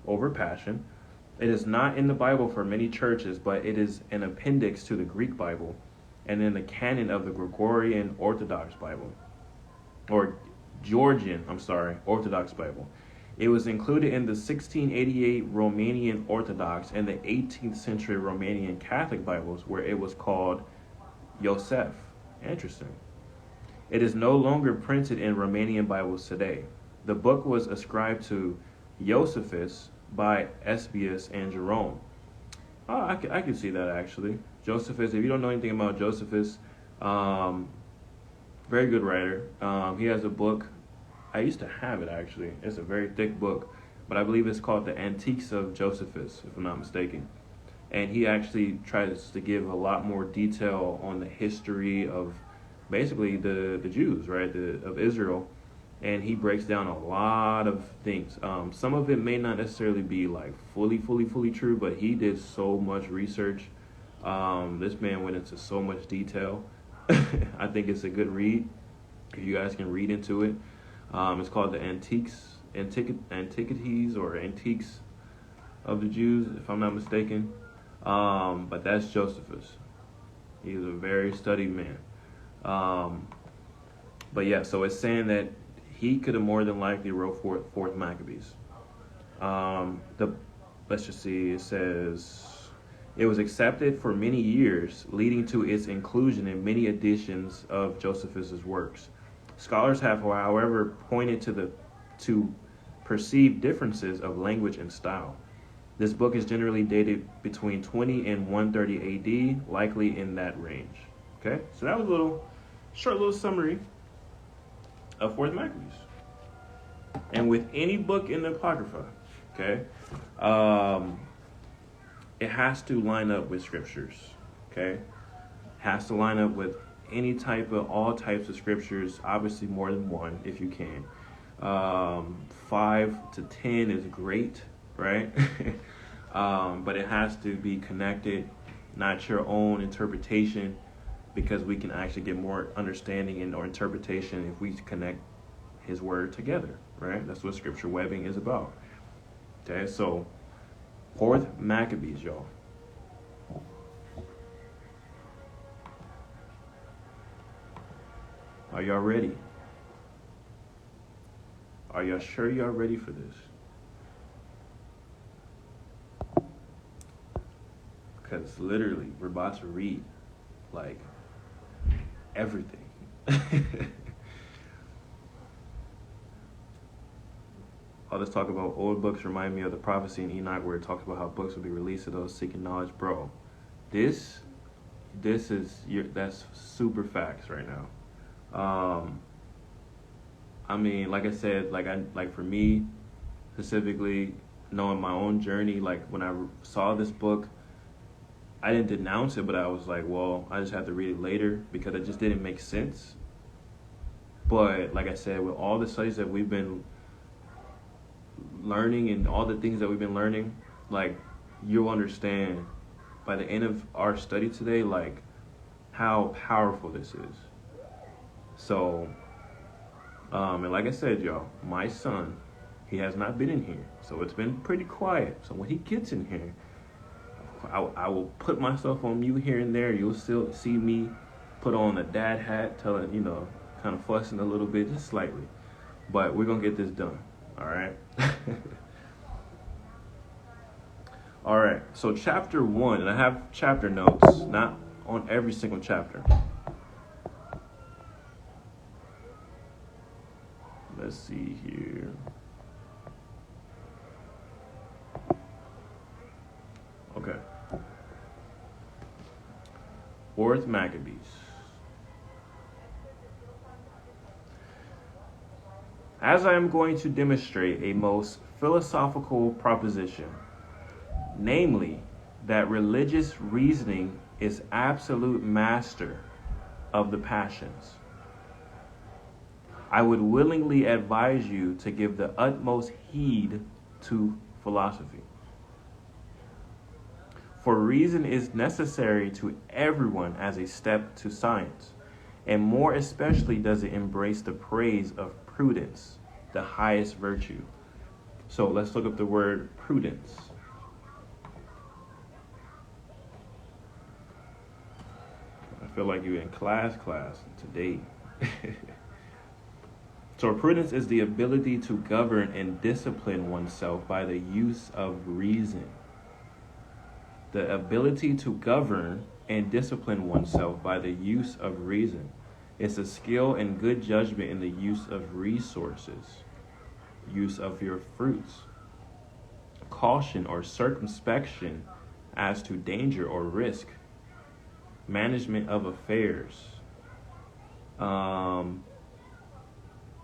Speaker 1: over passion, It is not in the Bible for many churches, but it is an appendix to the Greek Bible and in the canon of the Gregorian Orthodox Bible, or Georgian, Orthodox Bible. It was included in the 1688 Romanian Orthodox and the 18th century Romanian Catholic Bibles, where it was called Iosef. Interesting. It is no longer printed in Romanian Bibles today. The book was ascribed to Josephus by Eusebius and Jerome. Oh, I can see that actually. Josephus, if you don't know anything about Josephus, very good writer. He has a book. I used to have it actually. It's a very thick book, but I believe it's called The Antiques of Josephus, if I'm not mistaken. And he actually tries to give a lot more detail on the history of basically the Jews, right, of Israel. And he breaks down a lot of things. Some of it may not necessarily be like fully true, but he did so much research. This man went into so much detail. I think it's a good read if you guys can read into it. It's called the Antiquities or Antiques of the Jews, if I'm not mistaken. But that's Josephus. He's a very studied man. But yeah, so it's saying that he could have more than likely wrote Fourth Maccabees. Let's just see. It says it was accepted for many years, leading to its inclusion in many editions of Josephus's works. Scholars have, however, pointed to perceived differences of language and style. This book is generally dated between 20 and 130 AD, likely in that range. Okay, so that was a short little summary of Fourth Maccabees. And with any book in the Apocrypha, okay, it has to line up with scriptures, okay? Has to line up with all types of scriptures, obviously more than one if you can. 5 to 10 is great, right? But it has to be connected, not your own interpretation, because we can actually get more understanding and or interpretation if we connect his word together, right? That's what scripture webbing is about. Okay, so Fourth Maccabees, y'all. Are y'all ready? Are y'all sure y'all ready for this? Because literally, we're about to read, like, everything. All this talk about old books remind me of the prophecy in Enoch where it talks about how books will be released to those seeking knowledge. Bro, that's super facts right now. I mean, like I said, like for me specifically, knowing my own journey, like when I saw this book, I didn't denounce it, but I was like, well, I just have to read it later because it just didn't make sense. But like I said, with all the studies that we've been learning and all the things that we've been learning, like, you'll understand by the end of our study today, like, how powerful this is. So, and like I said, y'all, my son, he has not been in here, so it's been pretty quiet. So when he gets in here, I will put myself on mute here and there. You'll still see me put on a dad hat, telling, kind of fussing a little bit, just slightly. But we're going to get this done, all right? All right, so chapter 1, and I have chapter notes, not on every single chapter. Let's see here. Okay. Fourth Maccabees. As I am going to demonstrate a most philosophical proposition, namely that religious reasoning is absolute master of the passions, I would willingly advise you to give the utmost heed to philosophy. For reason is necessary to everyone as a step to science, and more especially does it embrace the praise of prudence, the highest virtue. So let's look up the word prudence. feel like you're in class today. So prudence is the ability to govern and discipline oneself by the use of reason. The ability to govern and discipline oneself by the use of reason. It's a skill and good judgment in the use of resources, use of your fruits, caution or circumspection as to danger or risk, management of affairs,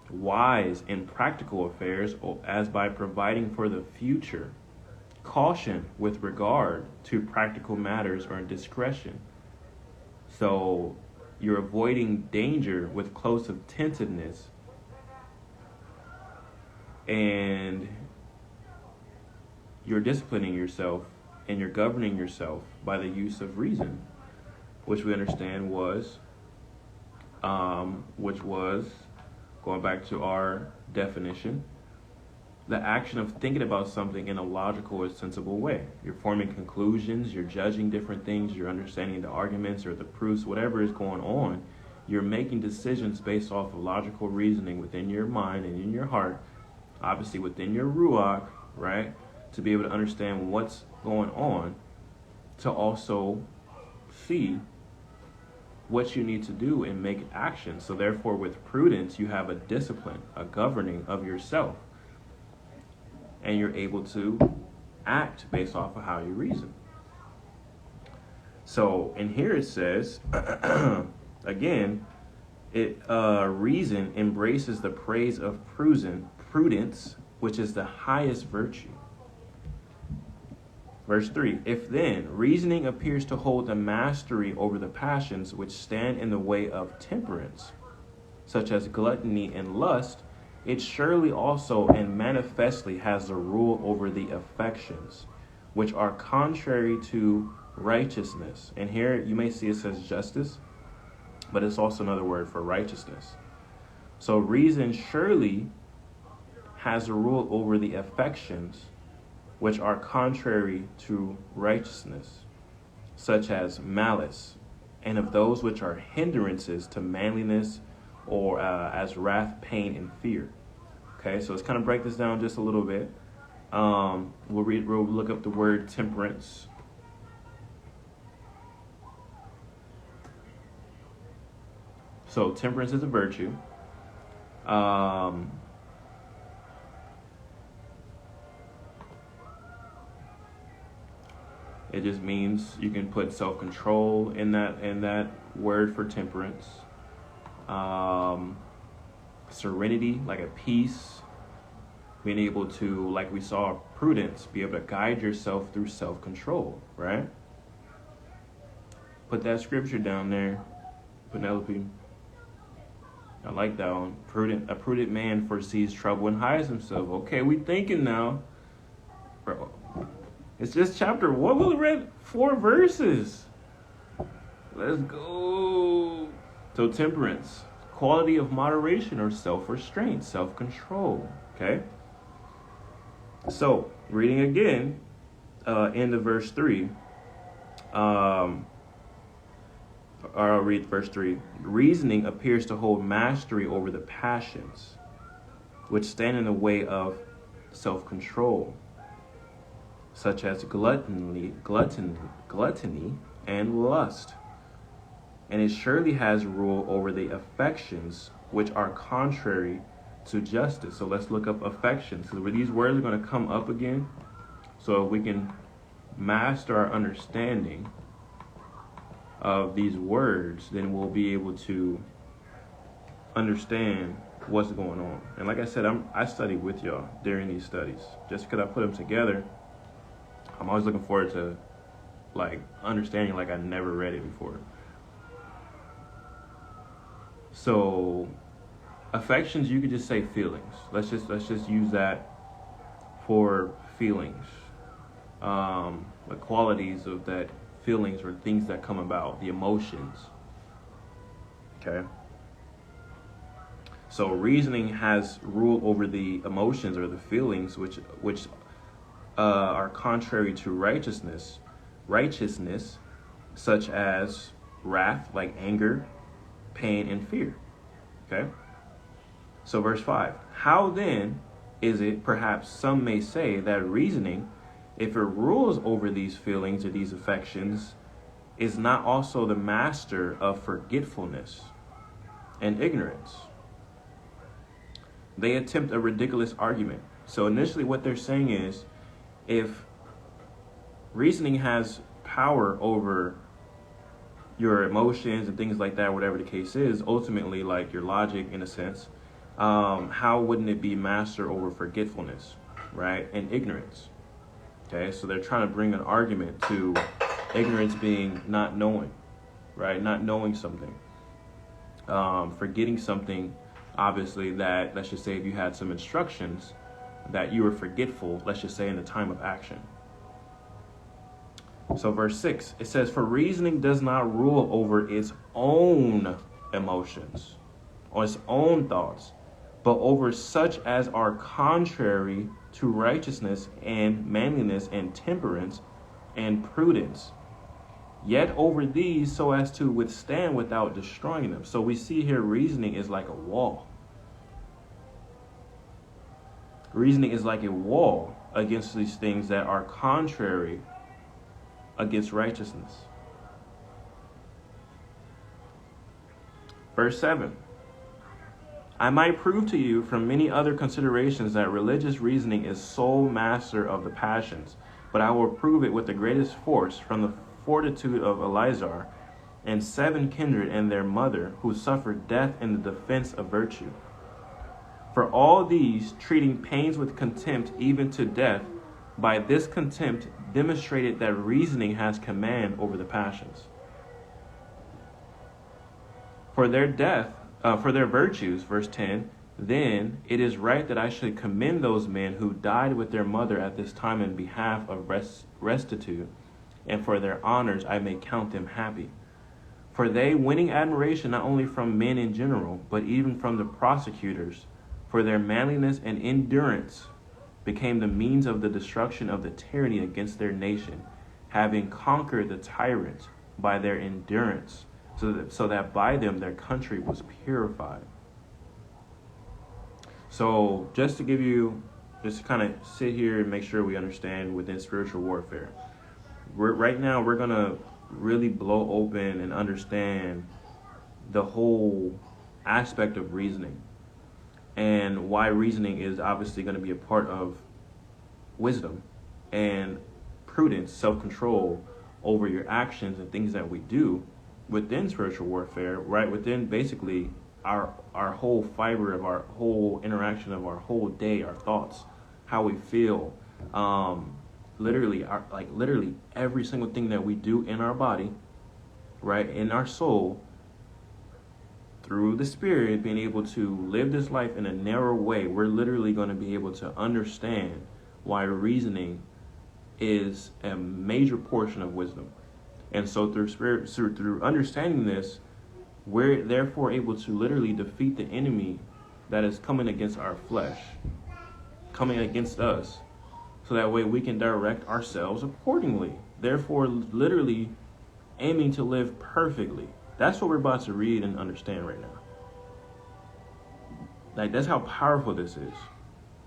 Speaker 1: wise in practical affairs as by providing for the future, caution with regard to practical matters or discretion. So you're avoiding danger with close attentiveness, and you're disciplining yourself and you're governing yourself by the use of reason, which we understand was, going back to our definition, the action of thinking about something in a logical or sensible way. You're forming conclusions, you're judging different things, you're understanding the arguments or the proofs, whatever is going on. You're making decisions based off of logical reasoning within your mind and in your heart, obviously within your ruach, right? To be able to understand what's going on, to also see what you need to do and make action. So therefore, with prudence, you have a discipline, a governing of yourself. And you're able to act based off of how you reason. So in here it says, again, reason embraces the praise of prudence, which is the highest virtue. Verse 3, if then reasoning appears to hold the mastery over the passions which stand in the way of temperance, such as gluttony and lust, it surely also and manifestly has the rule over the affections, which are contrary to righteousness. And here you may see it says justice, but it's also another word for righteousness. So reason surely has a rule over the affections, which are contrary to righteousness, such as malice, and of those which are hindrances to manliness, or as wrath, pain, and fear. Okay, so let's kind of break this down just a little bit. We'll look up the word temperance. So temperance is a virtue. It just means you can put self-control in that word for temperance. Serenity, like a peace. Being able to, like we saw, prudence, be able to guide yourself through self-control, right? Put that scripture down there, Penelope. I like that one. A prudent man foresees trouble and hides himself. Okay, we thinking now. Bro, it's just chapter 1. We read 4 verses. Let's go. So temperance, quality of moderation or self-restraint, self-control. Okay. So reading again, end of verse 3. Or I'll read verse 3. Reasoning appears to hold mastery over the passions, which stand in the way of self-control, such as gluttony, and lust. And it surely has rule over the affections, which are contrary to justice. So let's look up affections. So these words are going to come up again. So if we can master our understanding of these words, then we'll be able to understand what's going on. And like I said, I study with y'all during these studies. Just because I put them together, I'm always looking forward to like understanding like I never read it before. So affections, you could just say feelings. Let's just use that for feelings. The qualities of that feelings or things that come about, the emotions. Okay. So reasoning has rule over the emotions or the feelings which are contrary to righteousness, such as wrath, like anger, pain, and fear. Okay? So verse 5. How then is it, perhaps some may say, that reasoning, if it rules over these feelings or these affections, is not also the master of forgetfulness and ignorance? They attempt a ridiculous argument. So initially what they're saying is, if reasoning has power over your emotions and things like that, whatever the case is, ultimately like your logic in a sense, how wouldn't it be master over forgetfulness, right? And ignorance. Okay, so they're trying to bring an argument to ignorance being not knowing, right? Not knowing something. Forgetting something, obviously, that, let's just say if you had some instructions that you were forgetful, let's just say in the time of action. So verse 6, it says, for reasoning does not rule over its own emotions or its own thoughts, but over such as are contrary to righteousness and manliness and temperance and prudence. Yet over these so as to withstand without destroying them. So we see here reasoning is like a wall. Reasoning is like a wall against these things that are contrary against righteousness. Verse 7. I might prove to you from many other considerations that religious reasoning is sole master of the passions, but I will prove it with the greatest force from the fortitude of Eleazar and 7 kindred and their mother, who suffered death in the defense of virtue. For all these, treating pains with contempt even to death, by this contempt demonstrated that reasoning has command over the passions. For their virtues, verse 10, then it is right that I should commend those men who died with their mother at this time in behalf of restitude, and for their honors I may count them happy. For they, winning admiration not only from men in general, but even from the prosecutors, for their manliness and endurance, became the means of the destruction of the tyranny against their nation, having conquered the tyrant by their endurance, so that by them their country was purified. So just to kind of sit here and make sure we understand within spiritual warfare. Right now we're going to really blow open and understand the whole aspect of reasoning and why reasoning is obviously going to be a part of wisdom and prudence, self-control over your actions and things that we do within spiritual warfare, right? Within basically our whole fiber of our whole interaction of our whole day, our thoughts, how we feel, literally every single thing that we do in our body, right, in our soul, through the Spirit, being able to live this life in a narrow way. We're literally going to be able to understand why reasoning is a major portion of wisdom. And so through understanding this, we're therefore able to literally defeat the enemy that is coming against our flesh, coming against us, so that way we can direct ourselves accordingly. Therefore, literally aiming to live perfectly. That's what we're about to read and understand right now. Like, that's how powerful this is.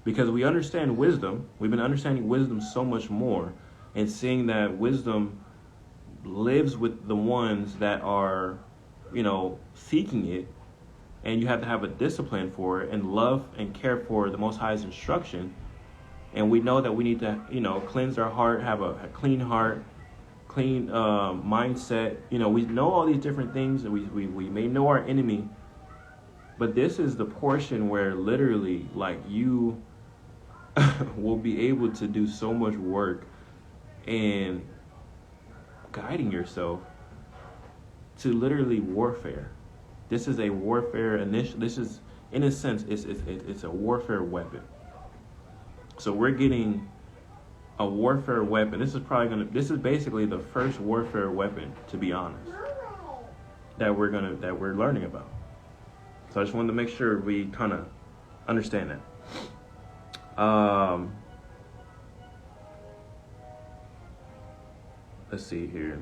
Speaker 1: Because we understand wisdom. We've been understanding wisdom so much more, and seeing that wisdom lives with the ones that are, seeking it, and you have to have a discipline for it and love and care for the Most High's instruction. And we know that we need to, cleanse our heart, have a clean heart, clean mindset. We know all these different things, and we may know our enemy, but this is the portion where literally, like, you will be able to do so much work in guiding yourself to literally warfare. This is a warfare this is, in a sense, it's a warfare weapon. So we're getting a warfare weapon. This is basically the first warfare weapon, to be honest, that we're learning about. So I just wanted to make sure we kind of understand that. Let's see here.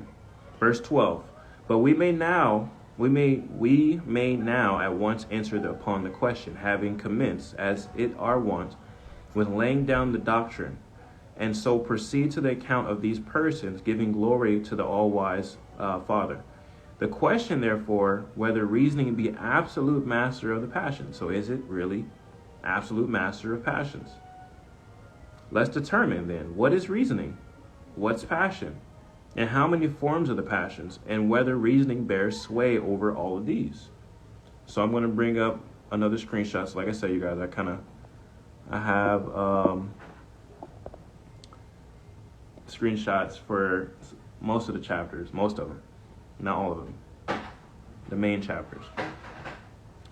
Speaker 1: Verse 12. But we may now at once answer upon the question, having commenced, as it our wont, with laying down the doctrine, and so proceed to the account of these persons, giving glory to the all-wise Father. The question, therefore, whether reasoning be absolute master of the passions. So is it really absolute master of passions? Let's determine then, what is reasoning? What's passion? And how many forms of the passions? And whether reasoning bears sway over all of these. So I'm going to bring up another screenshot. So like I said, you guys, I have screenshots for most of the chapters, most of them. Not all of them. The main chapters.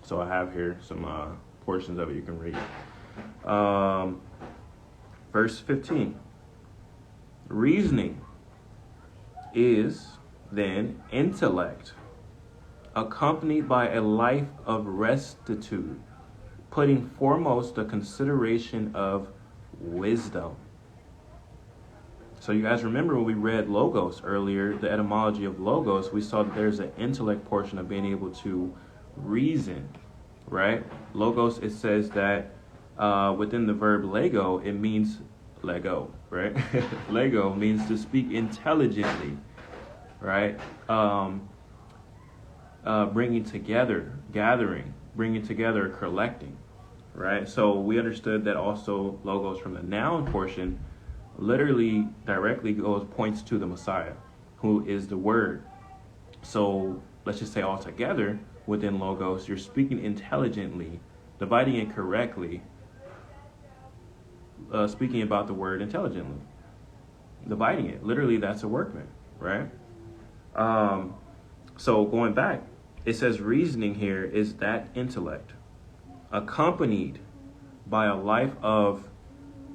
Speaker 1: So I have here some portions of it you can read. Verse 15. Reasoning is then intellect, accompanied by a life of rectitude, putting foremost the consideration of wisdom. So you guys remember when we read logos earlier, the etymology of logos, we saw that there's an intellect portion of being able to reason, right? Logos, it says that within the verb lego, it means Lego, right? Lego means to speak intelligently, right? Bringing together, gathering, bringing together, collecting, right? So we understood that also logos from the noun portion literally directly points to the Messiah, who is the Word. So let's just say all together within logos, you're speaking intelligently, dividing it correctly, speaking about the Word intelligently, dividing it. Literally, that's a workman, right? So going back, it says reasoning here is that intellect, accompanied by a life of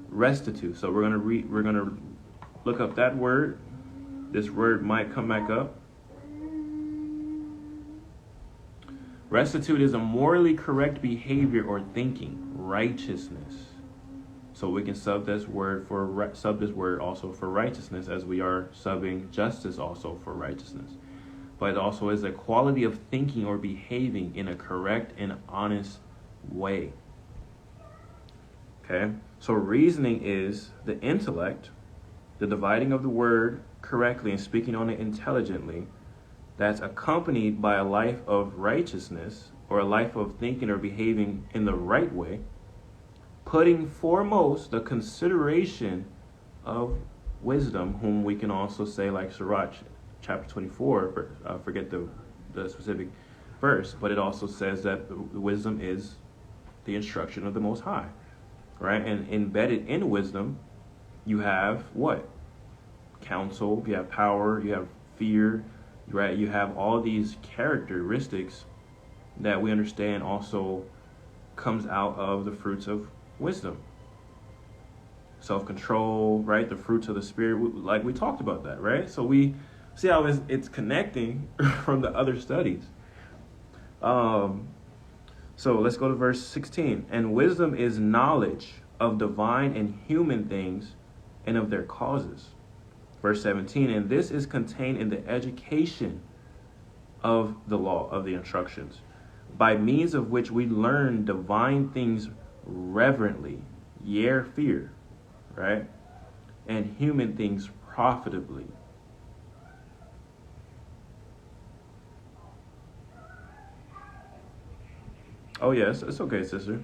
Speaker 1: rectitude. So we're gonna look up that word. This word might come back up. Rectitude is a morally correct behavior or thinking, righteousness. So we can sub this word also for righteousness, as we are subbing justice also for righteousness. But it also is a quality of thinking or behaving in a correct and honest way. Okay, so reasoning is the intellect, the dividing of the word correctly and speaking on it intelligently, that's accompanied by a life of righteousness or a life of thinking or behaving in the right way, putting foremost the consideration of wisdom, whom we can also say, like Sirach chapter 24, I forget the specific verse, but it also says that wisdom is the instruction of the Most High. Right? And embedded in wisdom, you have what? Counsel, you have power, you have fear, right? You have all these characteristics that we understand also comes out of the fruits of wisdom. Self-control, right? The fruits of the Spirit, like we talked about that, right? So we see how it's connecting from the other studies. So let's go to verse 16. And wisdom is knowledge of divine and human things and of their causes. Verse 17. And this is contained in the education of the law, of the instructions, by means of which we learn divine things reverently, fear, right? And human things profitably. Oh, yes, it's okay, sister.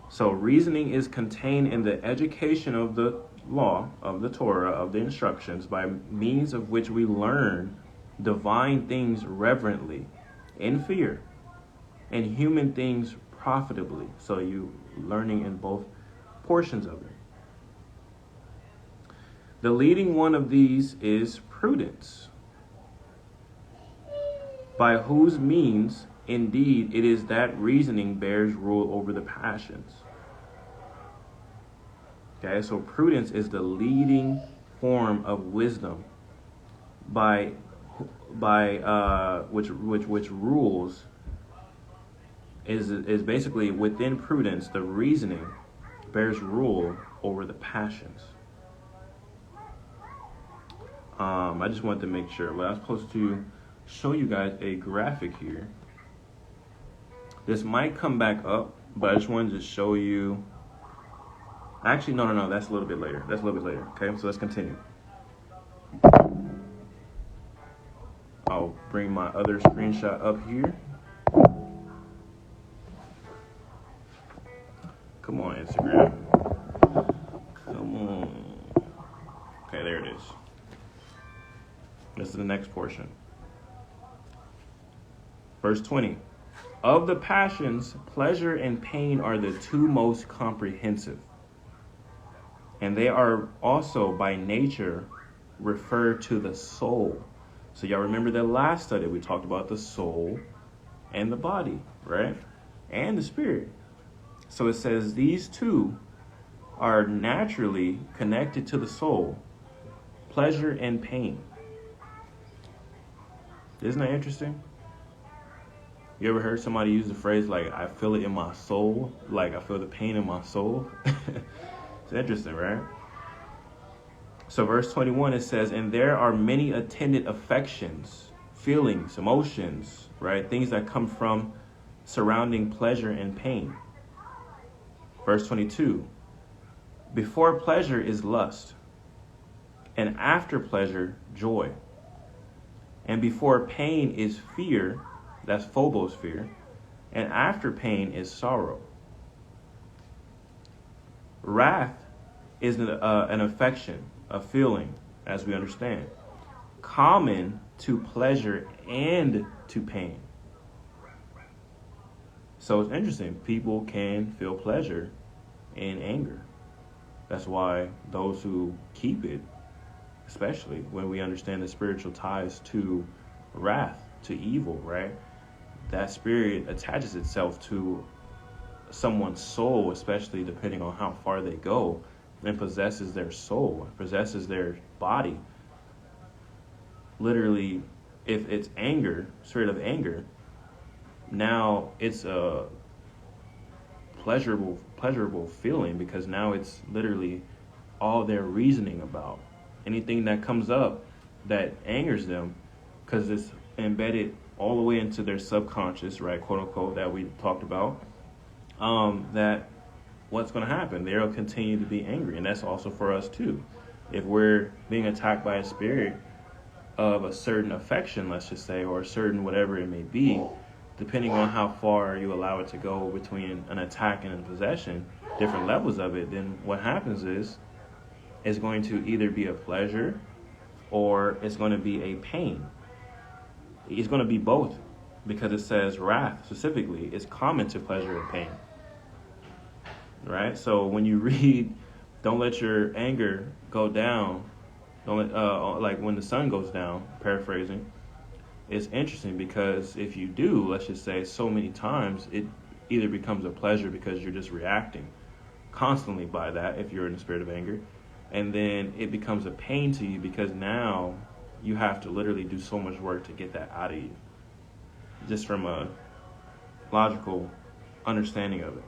Speaker 1: So reasoning is contained in the education of the law, of the Torah, of the instructions, by means of which we learn divine things reverently, in fear, and human things profitably. So you learning in both portions of it. The leading one of these is prudence, by whose means, indeed, it is that reasoning bears rule over the passions. Okay, so prudence is the leading form of wisdom, by which rules is basically within prudence, the reasoning bears rule over the passions. I just wanted to make sure. But I was supposed to show you guys a graphic here. This might come back up, but I just wanted to show you. Actually, no. That's a little bit later. Okay, so let's continue. I'll bring my other screenshot up here. Come on, Instagram. Come on. Okay, there it is. This is the next portion. Verse 20. Of the passions, pleasure and pain are the two most comprehensive, and they are also by nature referred to the soul. So y'all remember that last study we talked about the soul and the body, right? And the spirit. So it says these two are naturally connected to the soul, pleasure and pain. Isn't that interesting? You ever heard somebody use the phrase like, I feel it in my soul? Like, I feel the pain in my soul? It's interesting, right? So verse 21, it says, and there are many attendant affections, feelings, emotions, right? Things that come from surrounding pleasure and pain. Verse 22, before pleasure is lust, and after pleasure, joy. And before pain is fear, that's phobos, fear, and after pain is sorrow. Wrath is an affection, a feeling, as we understand, common to pleasure and to pain. So it's interesting. People can feel pleasure in anger. That's why those who keep it, especially when we understand the spiritual ties to wrath, to evil, right? That spirit attaches itself to someone's soul, especially depending on how far they go, and possesses their soul, possesses their body. Literally, if it's anger, spirit of anger, now it's a pleasurable feeling, because now it's literally all their reasoning about anything that comes up that angers them, because it's embedded all the way into their subconscious, right, quote unquote, that we talked about, that what's going to happen? They'll continue to be angry. And that's also for us too. If we're being attacked by a spirit of a certain affection, let's just say, or a certain whatever it may be, depending on how far you allow it to go between an attack and a possession, different levels of it, then what happens is it's going to either be a pleasure or it's going to be a pain. It's going to be both, because it says wrath specifically is common to pleasure and pain. Right? So when you read, don't let your anger go down, don't let, like when the sun goes down, paraphrasing, it's interesting because if you do, let's just say so many times, it either becomes a pleasure because you're just reacting constantly by that if you're in the spirit of anger, and then it becomes a pain to you because now you have to literally do so much work to get that out of you, just from a logical understanding of it.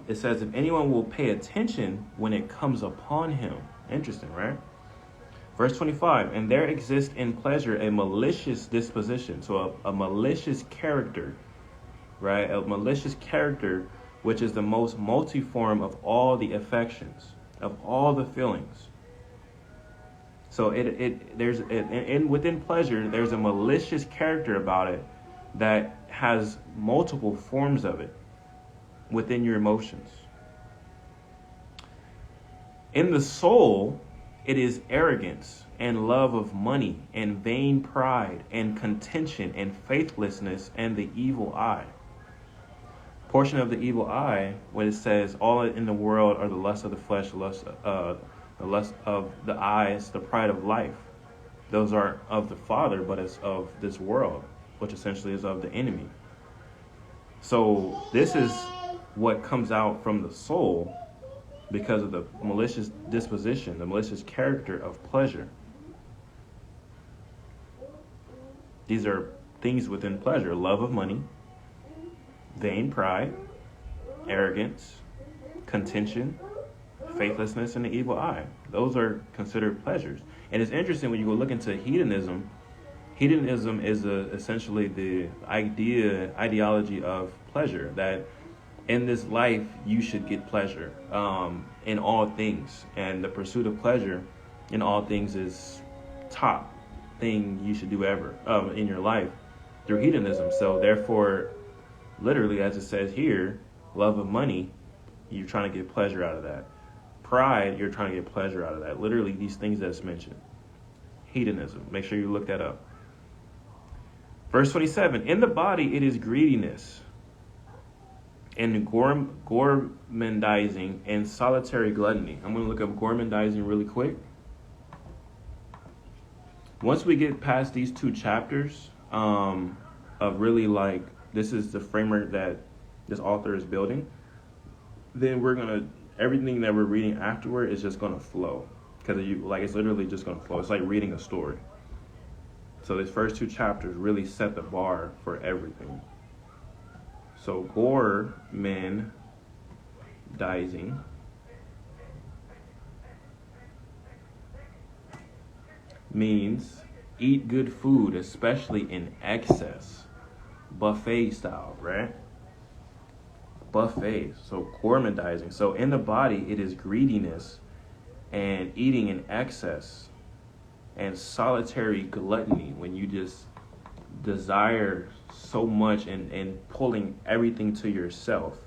Speaker 1: It says, if anyone will pay attention when it comes upon him. Interesting, right? Verse 25, and there exists in pleasure a malicious disposition. So a malicious character, right? A malicious character, which is the most multiform of all the affections, of all the feelings. So within pleasure, there's a malicious character about it that has multiple forms of it within your emotions. In the soul, it is arrogance and love of money and vain pride and contention and faithlessness and the evil eye. Portion of the evil eye, when it says all in the world are the lust of the flesh, the lust of the eyes, the pride of life. Those are of the Father, but it's of this world, which essentially is of the enemy. So this is what comes out from the soul because of the malicious disposition, the malicious character of pleasure. These are things within pleasure: love of money, vain pride, arrogance, contention, faithlessness, and the evil eye. Those are considered pleasures. And it's interesting when you go look into hedonism. Hedonism is essentially the ideology of pleasure, that in this life you should get pleasure in all things, and the pursuit of pleasure in all things is top thing you should do ever in your life through hedonism. So therefore, literally, as it says here, love of money, you're trying to get pleasure out of that. Pride, you're trying to get pleasure out of that. Literally, these things that's mentioned. Hedonism. Make sure you look that up. Verse 27, in the body it is greediness and gormandizing and solitary gluttony. I'm going to look up gormandizing really quick. Once we get past these two chapters of really like, this is the framework that this author is building, then we're going to, everything that we're reading afterward is just going to flow. Because it's literally just going to flow. It's like reading a story. So these first two chapters really set the bar for everything. So gormandizing means eat good food, especially in excess. Buffet style, right? Buffet. So gormandizing. So in the body, it is greediness and eating in excess, and solitary gluttony, when you just desire so much and pulling everything to yourself.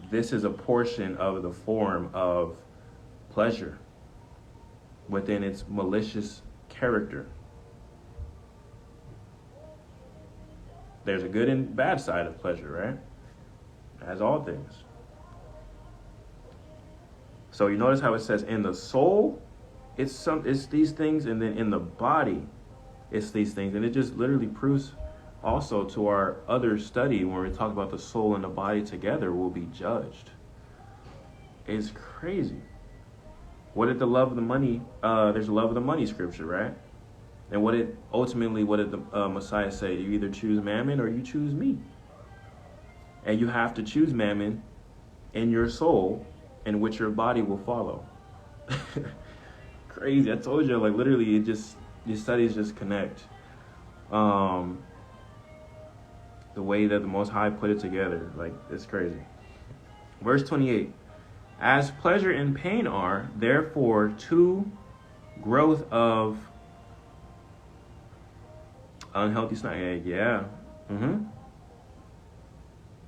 Speaker 1: This is a portion of the form of pleasure within its malicious character. There's a good and bad side of pleasure, right? As all things. So you notice how it says in the soul, it's these things, and then in the body, it's these things. And it just literally proves also to our other study when we talk about the soul and the body together will be judged. It's crazy. What did the love of the money, there's a love of the money scripture, right? And what did the Messiah say? You either choose mammon or you choose me. And you have to choose mammon in your soul, in which your body will follow. Crazy. I told you, like literally, these studies just connect. The way that the Most High put it together, like it's crazy. Verse 28, as pleasure and pain are, therefore, two growth of unhealthy snack. Yeah.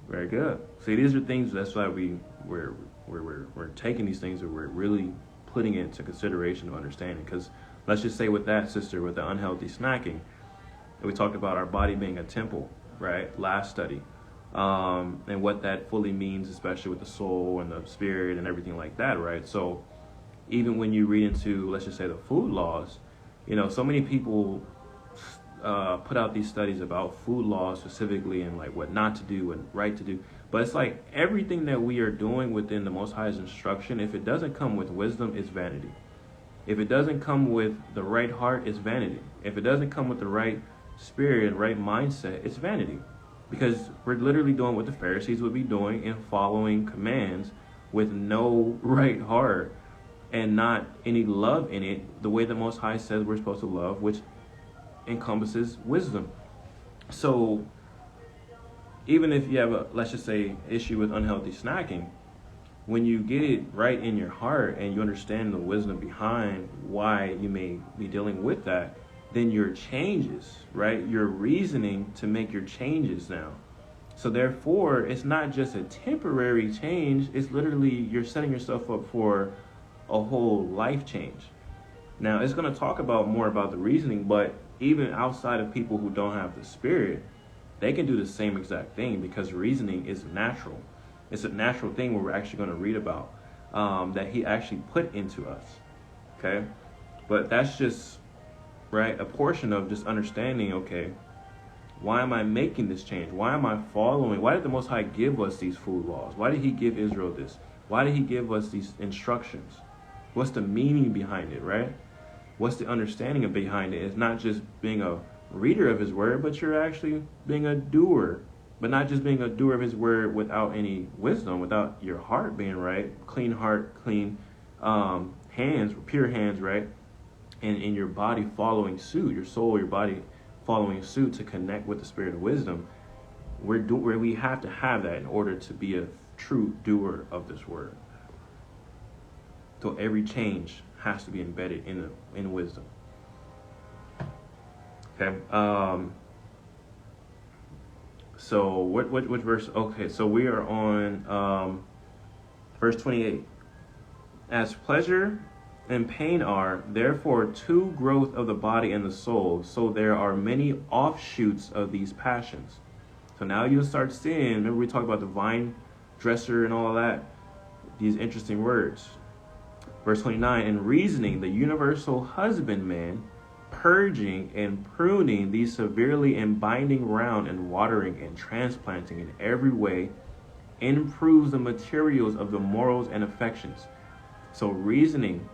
Speaker 1: Very good. See, these are things. That's why we're taking these things, and we're really putting it into consideration of understanding. Because let's just say with that, sister, with the unhealthy snacking, we talked about our body being a temple, right? Last study, and what that fully means, especially with the soul and the spirit and everything like that, right? So even when you read into, let's just say, the food laws, so many people put out these studies about food laws specifically, and like what not to do and right to do. But it's like everything that we are doing within the Most High's instruction, if it doesn't come with wisdom, it's vanity. If it doesn't come with the right heart, it's vanity. If it doesn't come with the right spirit and right mindset, it's vanity. Because we're literally doing what the Pharisees would be doing and following commands with no right heart and not any love in it, the way the Most High says we're supposed to love, which encompasses wisdom. So even if you have a, let's just say, issue with unhealthy snacking, when you get it right in your heart and you understand the wisdom behind why you may be dealing with that, then your changes, right? Your reasoning to make your changes now. So therefore, it's not just a temporary change. It's literally you're setting yourself up for a whole life change. Now, it's going to talk about more about the reasoning, but even outside of people who don't have the spirit, they can do the same exact thing, because reasoning is natural. It's a natural thing where we're actually going to read about that he actually put into us. Okay? But that's just, right, a portion of just understanding, okay, why am I making this change? Why am I following? Why did the Most High give us these food laws? Why did he give Israel this? Why did he give us these instructions? What's the meaning behind it, right? What's the understanding behind it? It's not just being a reader of his word, but you're actually being a doer But not just being a doer of his word without any wisdom, without your heart being right, clean heart, clean hands, pure hands, right? And in your body following suit, your soul, your body following suit to connect with the spirit of wisdom. Where we have to have that in order to be a true doer of this word. So every change has to be embedded in wisdom. Okay. So what verse? Okay, so we are on verse 28. As pleasure and pain are, therefore, two growth of the body and the soul, so there are many offshoots of these passions. So now you'll start seeing, remember we talked about the vine dresser and all of that, these interesting words. Verse 29, and reasoning, the universal husbandman, purging and pruning these severely and binding round and watering and transplanting in every way, improves the materials of the morals and affections. So reasoning,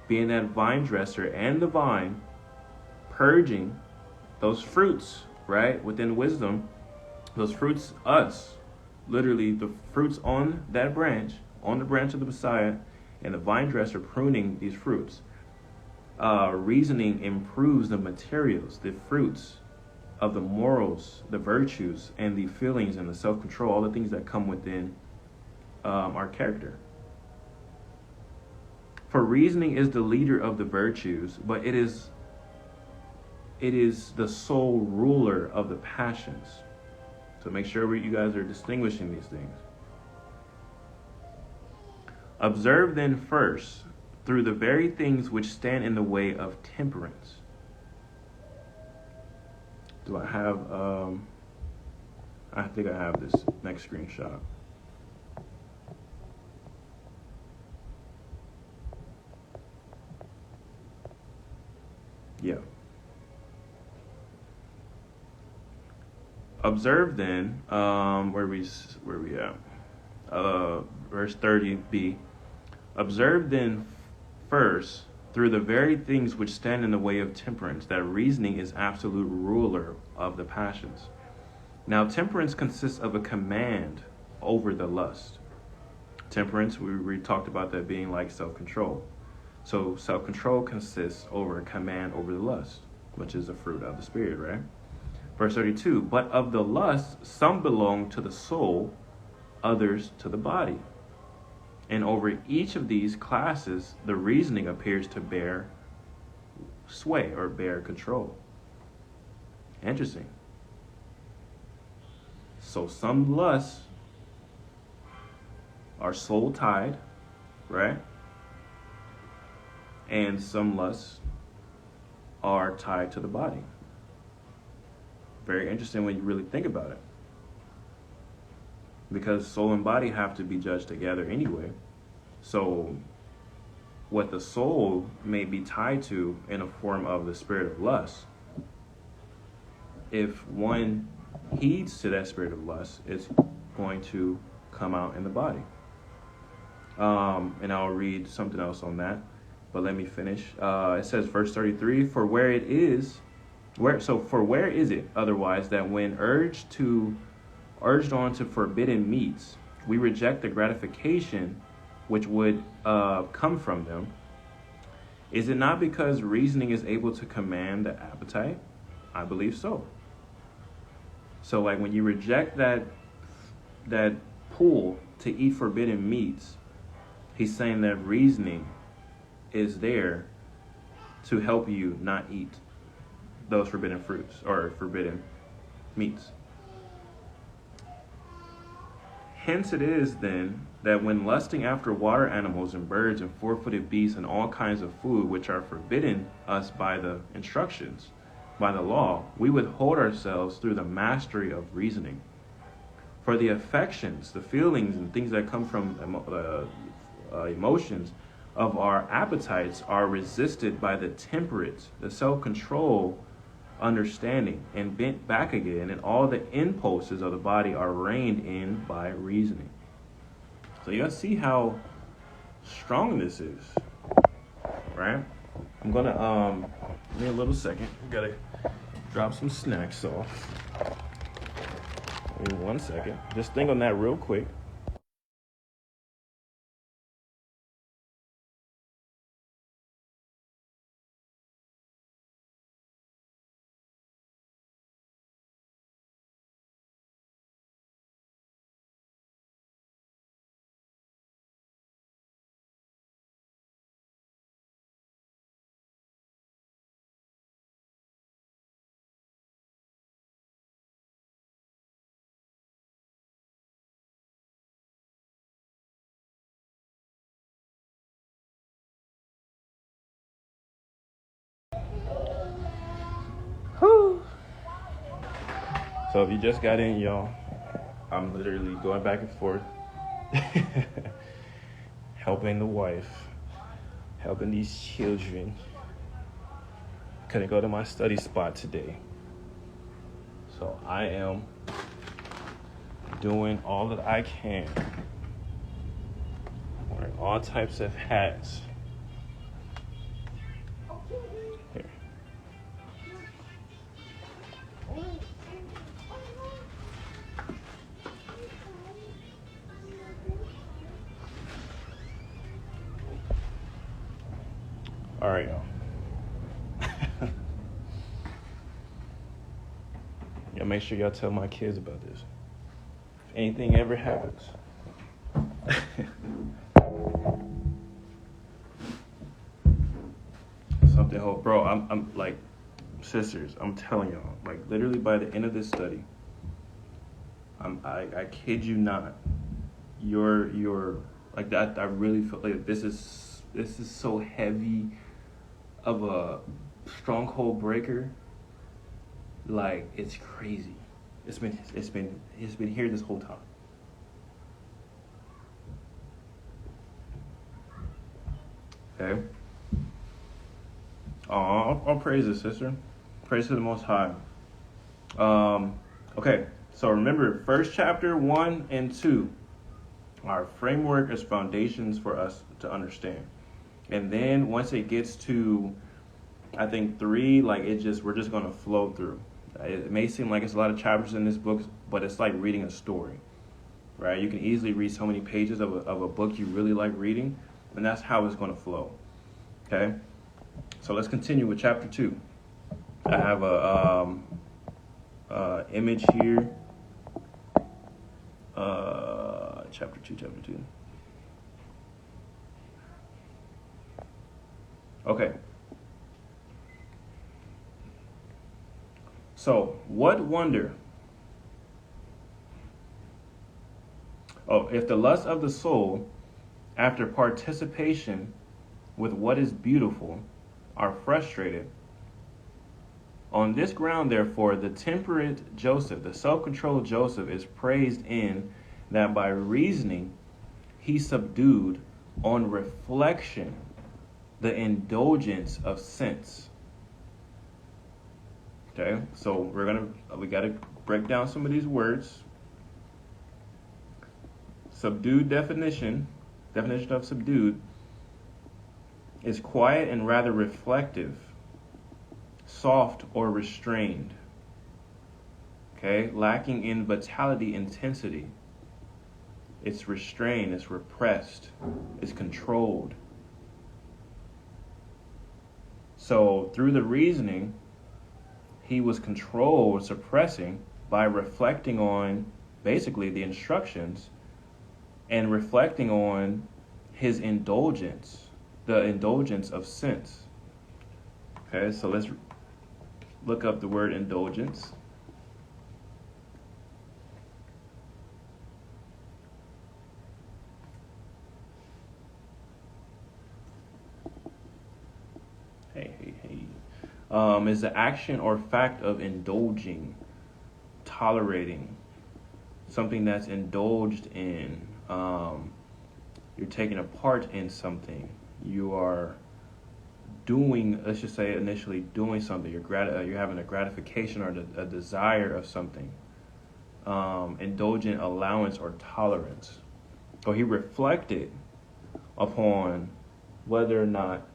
Speaker 1: being that vine dresser and the vine, purging those fruits, right, within wisdom, those fruits, us, literally the fruits on that branch, on the branch of the Messiah, and the vine dresser pruning these fruits. Reasoning improves the materials, the fruits of the morals, the virtues, and the feelings and the self-control, all the things that come within our character. For reasoning is the leader of the virtues, but it is the sole ruler of the passions. So make sure you guys are distinguishing these things. Observe then first, through the very things which stand in the way of temperance. Do I have, I think I have this next screenshot. Yeah. Observe then, where we at? Verse 30b. Observe then first, through the very things which stand in the way of temperance, that reasoning is absolute ruler of the passions. Now, temperance consists of a command over the lust. Temperance, we talked about that being like self-control. So self-control consists over a command over the lust, which is a fruit of the spirit, right? Verse 32, but of the lust, some belong to the soul, others to the body. And over each of these classes, the reasoning appears to bear sway or bear control. Interesting. So some lusts are soul tied, right? And some lusts are tied to the body. Very interesting when you really think about it. Because soul and body have to be judged together anyway. So what the soul may be tied to in a form of the spirit of lust, if one heeds to that spirit of lust, it's going to come out in the body. And I'll read something else on that, but let me finish. It says, verse 33, for where is it otherwise that when urged on to forbidden meats, we reject the gratification which would come from them? Is it not because reasoning is able to command the appetite? I believe so. So like when you reject that pull to eat forbidden meats, he's saying that reasoning is there to help you not eat those forbidden fruits or forbidden meats. Hence it is then that when lusting after water animals and birds and four-footed beasts and all kinds of food which are forbidden us by the instructions, by the law, we withhold ourselves through the mastery of reasoning. For the affections, the feelings and things that come from emotions of our appetites are resisted by the temperate, the self-control understanding, and bent back again, and all the impulses of the body are reined in by reasoning. So you guys see how strong this is, right? I'm gonna give me a little second. We gotta drop some snacks off. Give me 1 second. Just think on that real quick. Whew. So if you just got in, y'all, I'm literally going back and forth, helping the wife, helping these children. Couldn't go to my study spot today. So I am doing all that I can, wearing all types of hats. Here. All right, y'all. Y'all make sure y'all tell my kids about this. If anything ever happens. Something hope, bro. I'm like, sisters, I'm telling y'all, like literally by the end of this study, I kid you not, you're like that. I really feel like this is so heavy of a stronghold breaker. Like it's crazy. It's been here this whole time. Okay. I'll praise it, sister. Praise to the Most High. Okay. So remember, first chapter 1 and 2 are framework as foundations for us to understand, and then once it gets to, I think 3, like we're just gonna flow through. It may seem like it's a lot of chapters in this book, but it's like reading a story, right? You can easily read so many pages of a book you really like reading, and that's how it's going to flow, okay? So let's continue with chapter 2. I have a image here. Chapter 2. Okay. So, what wonder? If the lust of the soul, after participation with what is beautiful, are frustrated. On this ground, therefore, the temperate Joseph, the self-controlled Joseph, is praised in that by reasoning he subdued on reflection the indulgence of sense. Okay, so we got to break down some of these words. Subdued definition of subdued is quiet and rather reflective, soft or restrained. Okay, lacking in vitality, intensity. It's restrained, it's repressed, it's controlled. So through the reasoning, he was controlled, suppressing by reflecting on basically the instructions and reflecting on his indulgence, the indulgence of sense. Okay, so let's look up the word indulgence. Is the action or fact of indulging, tolerating, something that's indulged in. You're taking a part in something. You are doing, let's just say initially doing something. You're having a gratification or a desire of something. Indulgent allowance or tolerance. So he reflected upon whether or not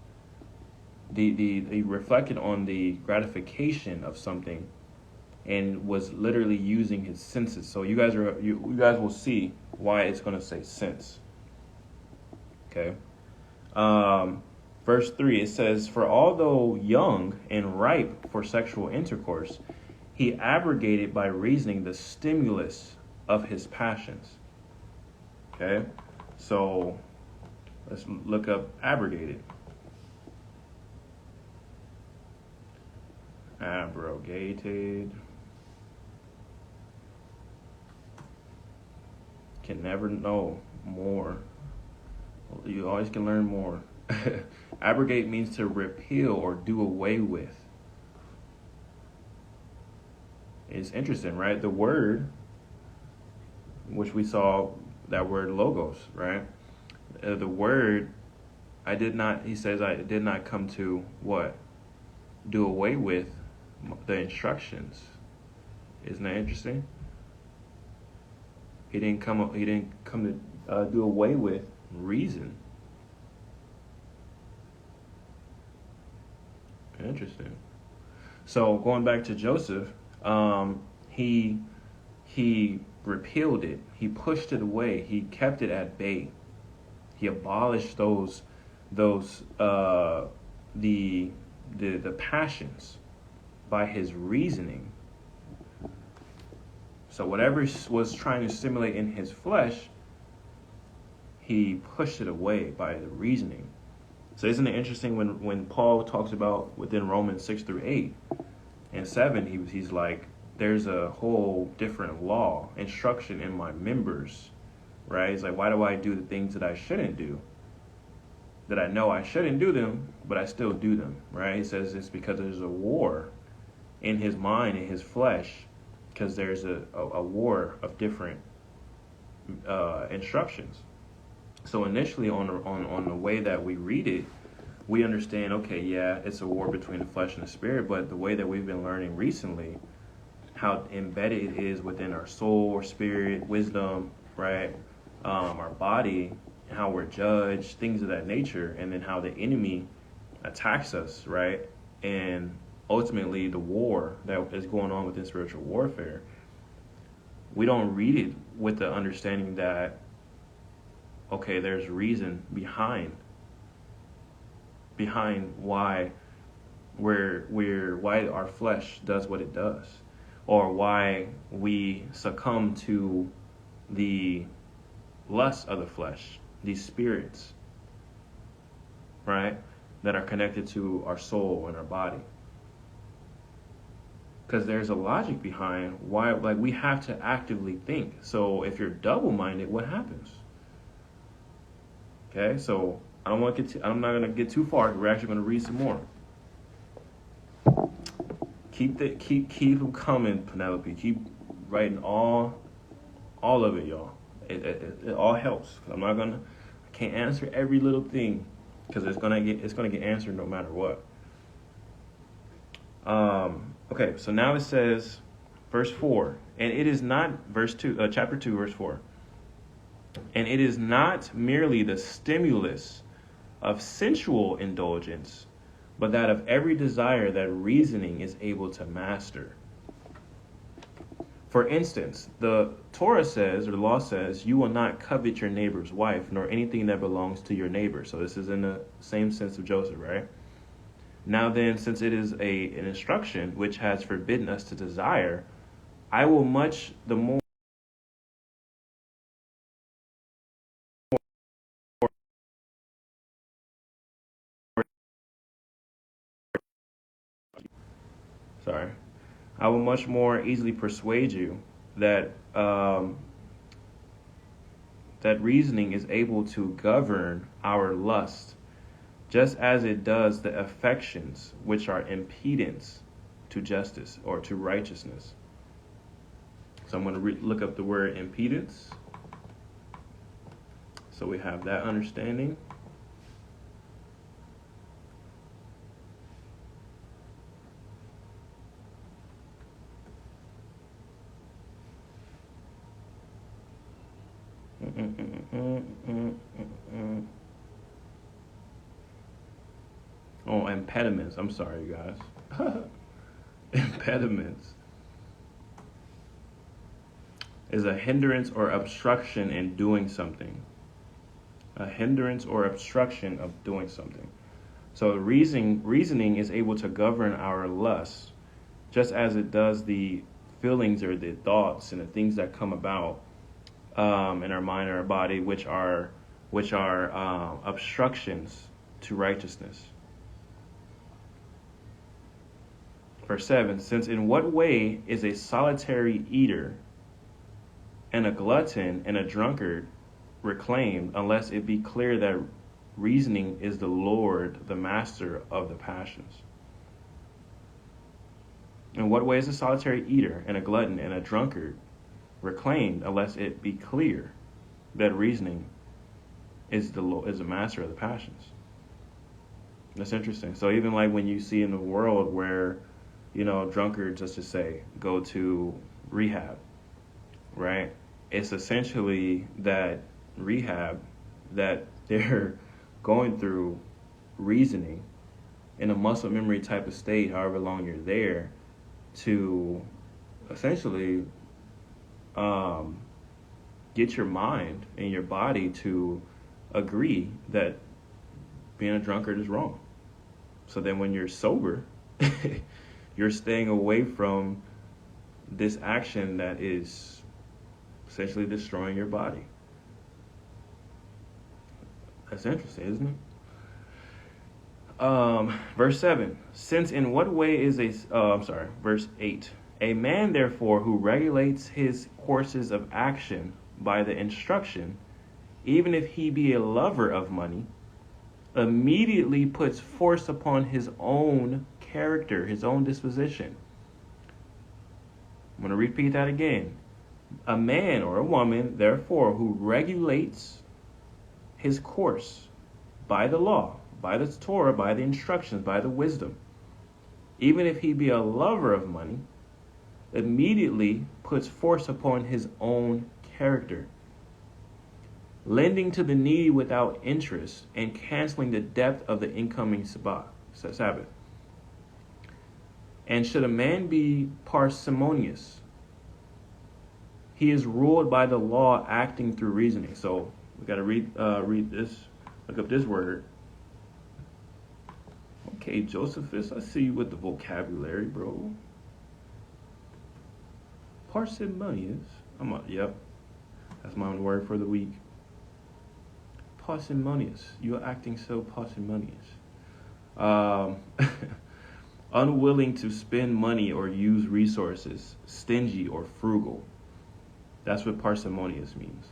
Speaker 1: he reflected on the gratification of something and was literally using his senses. So you guys will see why it's going to say sense. Okay. Verse 3, it says, "For although young and ripe for sexual intercourse, he abrogated by reasoning the stimulus of his passions." Okay, so let's look up abrogated. Abrogated. Can never know more. You always can learn more. Abrogate means to repeal or do away with. It's interesting, right? The word, which we saw, that word logos, right? The word, he says, I did not come to what? Do away with the instructions. Isn't that interesting? He didn't come to do away with reason. Interesting. So going back to Joseph, he repealed it. He pushed it away. He kept it at bay. He abolished the passions by his reasoning. So whatever was trying to stimulate in his flesh, he pushed it away by the reasoning. So isn't it interesting when Paul talks about within Romans 6-8 and 7, he's like, there's a whole different law, instruction in my members, right? He's like, why do I do the things that I shouldn't do? That I know I shouldn't do them, but I still do them, right? He says it's because there's a war in his mind, in his flesh, because there's a war of different instructions. So initially on the way that we read it, we understand, okay, yeah, it's a war between the flesh and the spirit, but the way that we've been learning recently, how embedded it is within our soul, our spirit, wisdom, right? Our body, how we're judged, things of that nature, and then how the enemy attacks us, right? And ultimately the war that is going on within spiritual warfare, we don't read it with the understanding that, okay, there's reason behind why why our flesh does what it does, or why we succumb to the lust of the flesh, these spirits, right, that are connected to our soul and our body. Because there's a logic behind why, like, we have to actively think. So if you're double-minded, what happens? Okay, so I'm not gonna get too far. We're actually gonna read some more. Keep them coming, Penelope. Keep writing all of it, y'all. It all helps. I can't answer every little thing because it's gonna get answered no matter what. Okay, so now it says, verse 4, and it is not chapter 2, verse 4. And it is not merely the stimulus of sensual indulgence, but that of every desire that reasoning is able to master. For instance, the Torah says, or the law says, you will not covet your neighbor's wife, nor anything that belongs to your neighbor. So this is in the same sense of Joseph, right? Now then, since it is an instruction which has forbidden us to desire, I will much the more I will much more easily persuade you that that reasoning is able to govern our lust, just as it does the affections, which are impedance to justice or to righteousness. So I'm going to look up the word impedance. So we have that understanding. Oh, impediments. I'm sorry, you guys. Impediments. is a hindrance or obstruction in doing something. A hindrance or obstruction of doing something. So reasoning is able to govern our lusts, just as it does the feelings or the thoughts and the things that come about in our mind or our body, which are obstructions to righteousness. Verse 7, since in what way is a solitary eater and a glutton and a drunkard reclaimed, unless it be clear that reasoning is the Lord, the master of the passions? In what way is a solitary eater and a glutton and a drunkard reclaimed, unless it be clear that reasoning is the master of the passions? That's interesting. So even like when you see in the world where, drunkards, let's just say, go to rehab, right? It's essentially that rehab that they're going through reasoning in a muscle memory type of state, however long you're there, to essentially get your mind and your body to agree that being a drunkard is wrong. So then when you're sober, you're staying away from this action that is essentially destroying your body. That's interesting, isn't it? Verse 7, since in what way is verse 8, a man therefore who regulates his courses of action by the instruction, even if he be a lover of money, immediately puts force upon his own character, his own disposition. I'm going to repeat that again. A man or a woman, therefore, who regulates his course by the law, by the Torah, by the instructions, by the wisdom, even if he be a lover of money, immediately puts force upon his own character, lending to the needy without interest and canceling the debt of the incoming Sabbath. And should a man be parsimonious, he is ruled by the law, acting through reasoning. So we got to read this, look up this word. Okay, Josephus, I see you with the vocabulary, bro. Parsimonious. Yep. That's my own word for the week. Parsimonious. You are acting so parsimonious. Unwilling to spend money or use resources, stingy or frugal. That's what parsimonious means.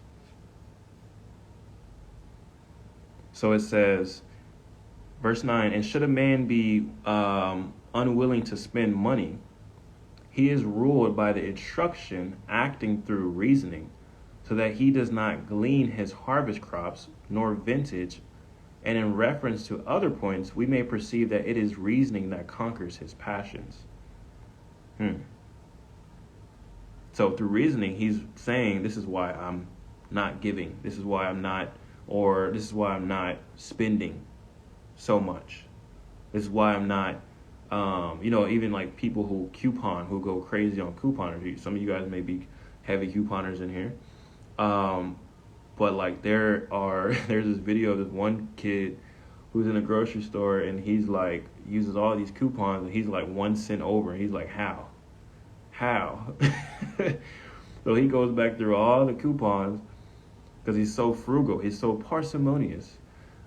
Speaker 1: So it says, verse 9, and should a man be unwilling to spend money, he is ruled by the instruction, acting through reasoning, so that he does not glean his harvest crops nor vintage. And in reference to other points, we may perceive that it is reasoning that conquers his passions. So through reasoning, he's saying, this is why I'm not giving. This is why I'm not spending so much. This is why I'm not, even like people who coupon, who go crazy on couponers. Some of you guys may be heavy couponers in here. But like there's this video of this one kid who's in a grocery store and he's like uses all these coupons and he's like 1 cent over and he's like, how? So he goes back through all the coupons because he's so frugal, he's so parsimonious,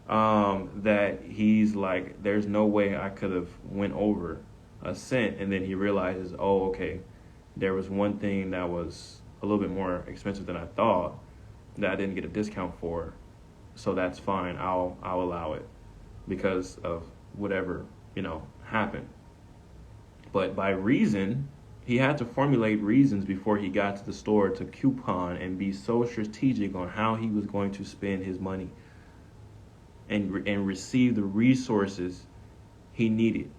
Speaker 1: that he's like, there's no way I could have went over 1 cent. And then he realizes, oh, okay, there was one thing that was a little bit more expensive than I thought that I didn't get a discount for, so that's fine. I'll allow it because of whatever happened. But by reason, he had to formulate reasons before he got to the store to coupon and be so strategic on how he was going to spend his money and receive the resources he needed.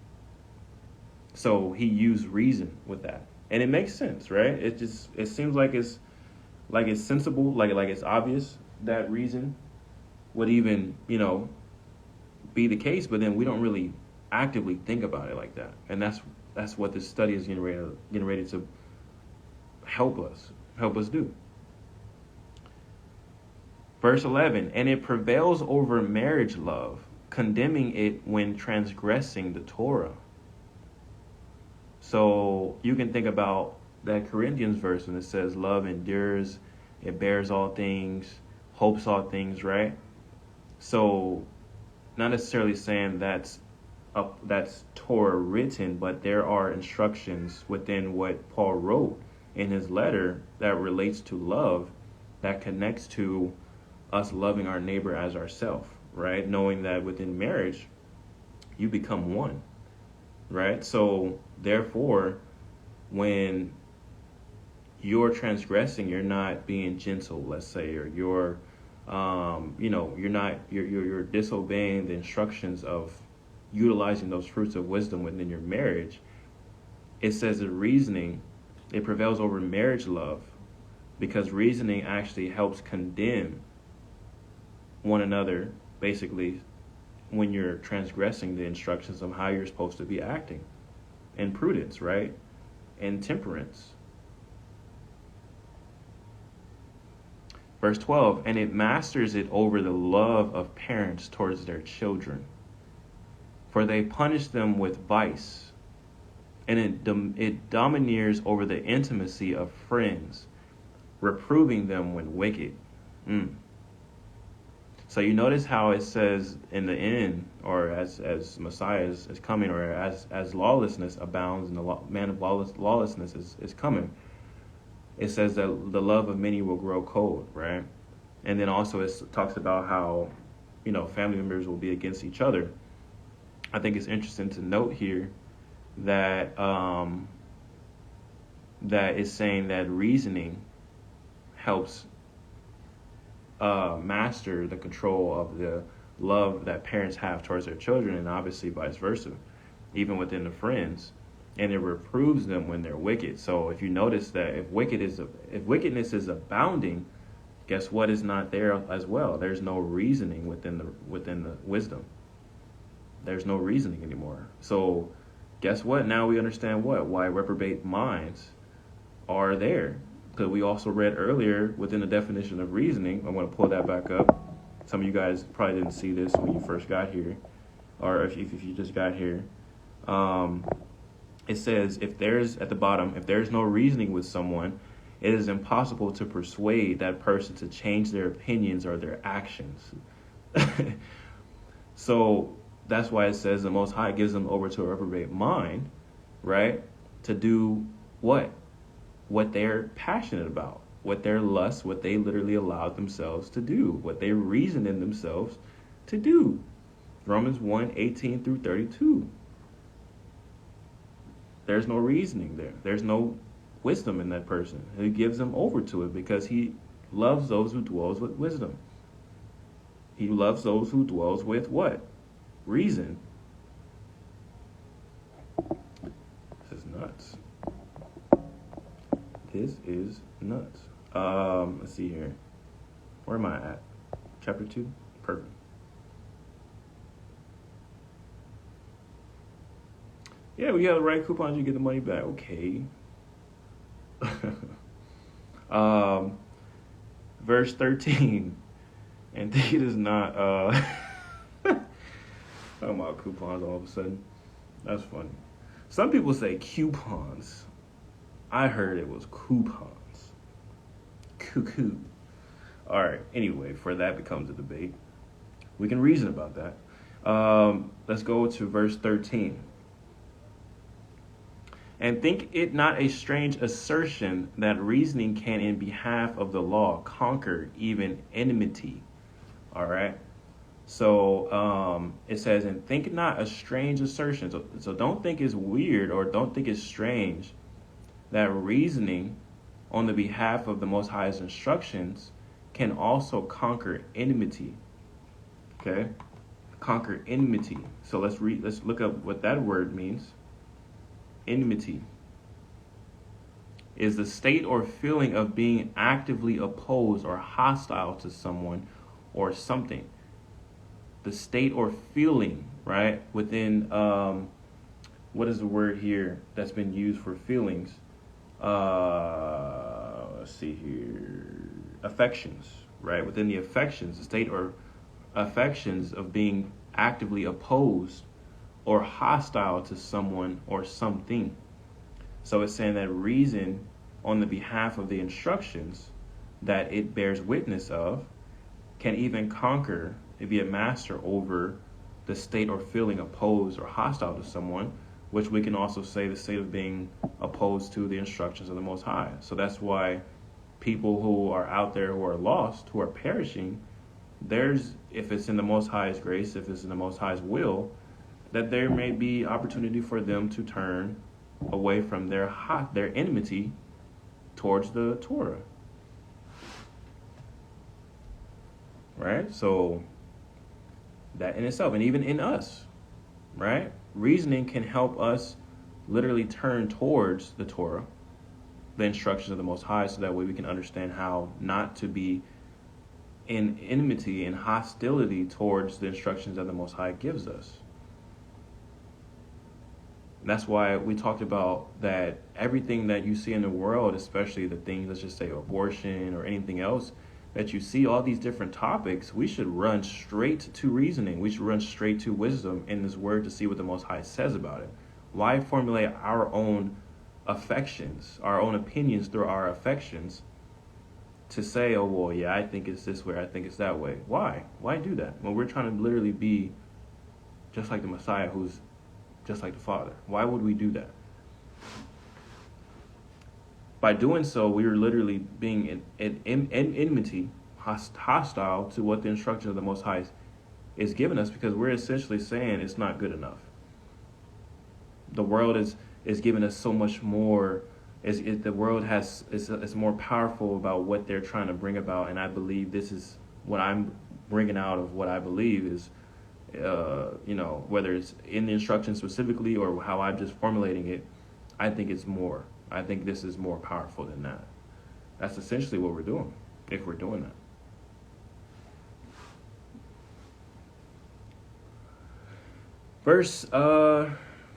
Speaker 1: So he used reason with that, and it makes sense, right? It seems like it's sensible, like it's obvious that reason would even, be the case, but then we don't really actively think about it like that. And that's what this study is getting ready to help help us do. Verse 11, and it prevails over marriage love, condemning it when transgressing the Torah. So you can think about that Corinthians verse when it says love endures, it bears all things, hopes all things, right? So not necessarily saying that's Torah written, but there are instructions within what Paul wrote in his letter that relates to love, that connects to us loving our neighbor as ourselves, right? Knowing that within marriage, you become one, right? So therefore, when you're transgressing, you're not being gentle, let's say, or you're you're disobeying the instructions of utilizing those fruits of wisdom within your marriage. It says that reasoning, it prevails over marriage love, because reasoning actually helps condemn one another, basically, when you're transgressing the instructions of how you're supposed to be acting. And prudence, right? And temperance. Verse 12, and it masters it over the love of parents towards their children, for they punish them with vice, and it domineers over the intimacy of friends, reproving them when wicked. So you notice how it says in the end, or as Messiah is coming, or as lawlessness abounds and the man of lawlessness is coming, it says that the love of many will grow cold, right? And then also it talks about how, family members will be against each other. I think it's interesting to note here that that is saying that reasoning helps master the control of the love that parents have towards their children, and obviously vice versa, even within the friends. And it reproves them when they're wicked. So if you notice that if wickedness is abounding, guess what is not there as well? There's no reasoning within the wisdom. There's no reasoning anymore. So guess what? Now we understand why reprobate minds are there. Because we also read earlier within the definition of reasoning. I'm going to pull that back up. Some of you guys probably didn't see this when you first got here, or if you just got here. It says, at the bottom, if there's no reasoning with someone, it is impossible to persuade that person to change their opinions or their actions. So that's why it says the Most High gives them over to a reprobate mind, right? To do what? What they're passionate about, what their lust, what they literally allowed themselves to do, what they reason in themselves to do. Romans 1:18 through 32. There's no reasoning there. There's no wisdom in that person. He gives them over to it because he loves those who dwells with wisdom. He loves those who dwells with what? Reason. This is nuts. This is nuts. Let's see here. Where am I at? Chapter 2? Perfect. Yeah, we got the right coupons, you get the money back. Okay. Verse 13. And it is not talking about coupons all of a sudden. That's funny. Some people say coupons. I heard it was coupons. Cuckoo. All right. Anyway, for that becomes a debate. We can reason about that. Let's go to verse 13. And think it not a strange assertion that reasoning can in behalf of the law conquer even enmity. All right. So it says, and think not a strange assertion. So don't think it's weird or don't think it's strange that reasoning on the behalf of the Most High's instructions can also conquer enmity. Okay? Conquer enmity. So let's look up what that word means. Enmity is the state or feeling of being actively opposed or hostile to someone or something. The state or feeling, right? Within, what is the word here that's been used for feelings? let's see here, affections, right? Within the affections, the state or affections of being actively opposed or hostile to someone or something. So it's saying that reason on the behalf of the instructions that it bears witness of can even conquer and be a master over the state or feeling opposed or hostile to someone, which we can also say the state of being opposed to the instructions of the Most High. So that's why people who are out there who are lost, who are perishing, if it's in the Most High's grace, if it's in the Most High's will, that there may be opportunity for them to turn away from their enmity towards the Torah. Right? So that in itself, and even in us, right? Reasoning can help us literally turn towards the Torah, the instructions of the Most High, so that way we can understand how not to be in enmity and hostility towards the instructions that the Most High gives us. That's why we talked about that everything that you see in the world, especially the things, let's just say abortion or anything else, that you see all these different topics, we should run straight to reasoning. We should run straight to wisdom in this word to see what the Most High says about it. Why formulate our own affections, our own opinions through our affections to say, oh, well, yeah, I think it's this way, I think it's that way. Why? Why do that? When we're trying to literally be just like the Messiah, who's just like the Father. Why would we do that? By doing so, we are literally being in enmity, hostile to what the instruction of the Most High is giving us, because we're essentially saying it's not good enough. The world is giving us so much more. The world is more powerful about what they're trying to bring about, and I believe this is what I'm bringing out of what I believe is, whether it's in the instruction specifically or how I'm just formulating it, I think it's more. I think this is more powerful than that. That's essentially what we're doing, if we're doing that. Verse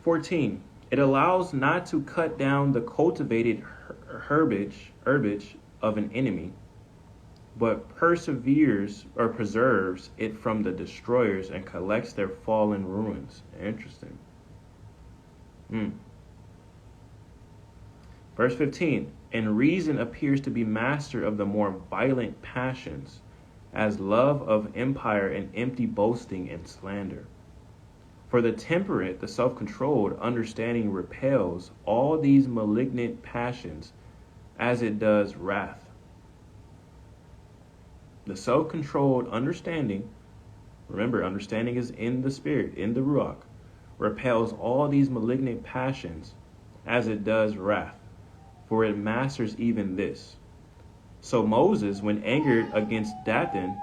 Speaker 1: 14. It allows not to cut down the cultivated herbage of an enemy, but perseveres or preserves it from the destroyers and collects their fallen ruins. Interesting. Verse 15. And reason appears to be master of the more violent passions, as love of empire and empty boasting and slander. For the temperate, the self-controlled understanding repels all these malignant passions, as it does wrath. The self-controlled understanding, remember, understanding is in the spirit, in the Ruach, repels all these malignant passions, as it does wrath, for it masters even this. So Moses, when angered against Dathan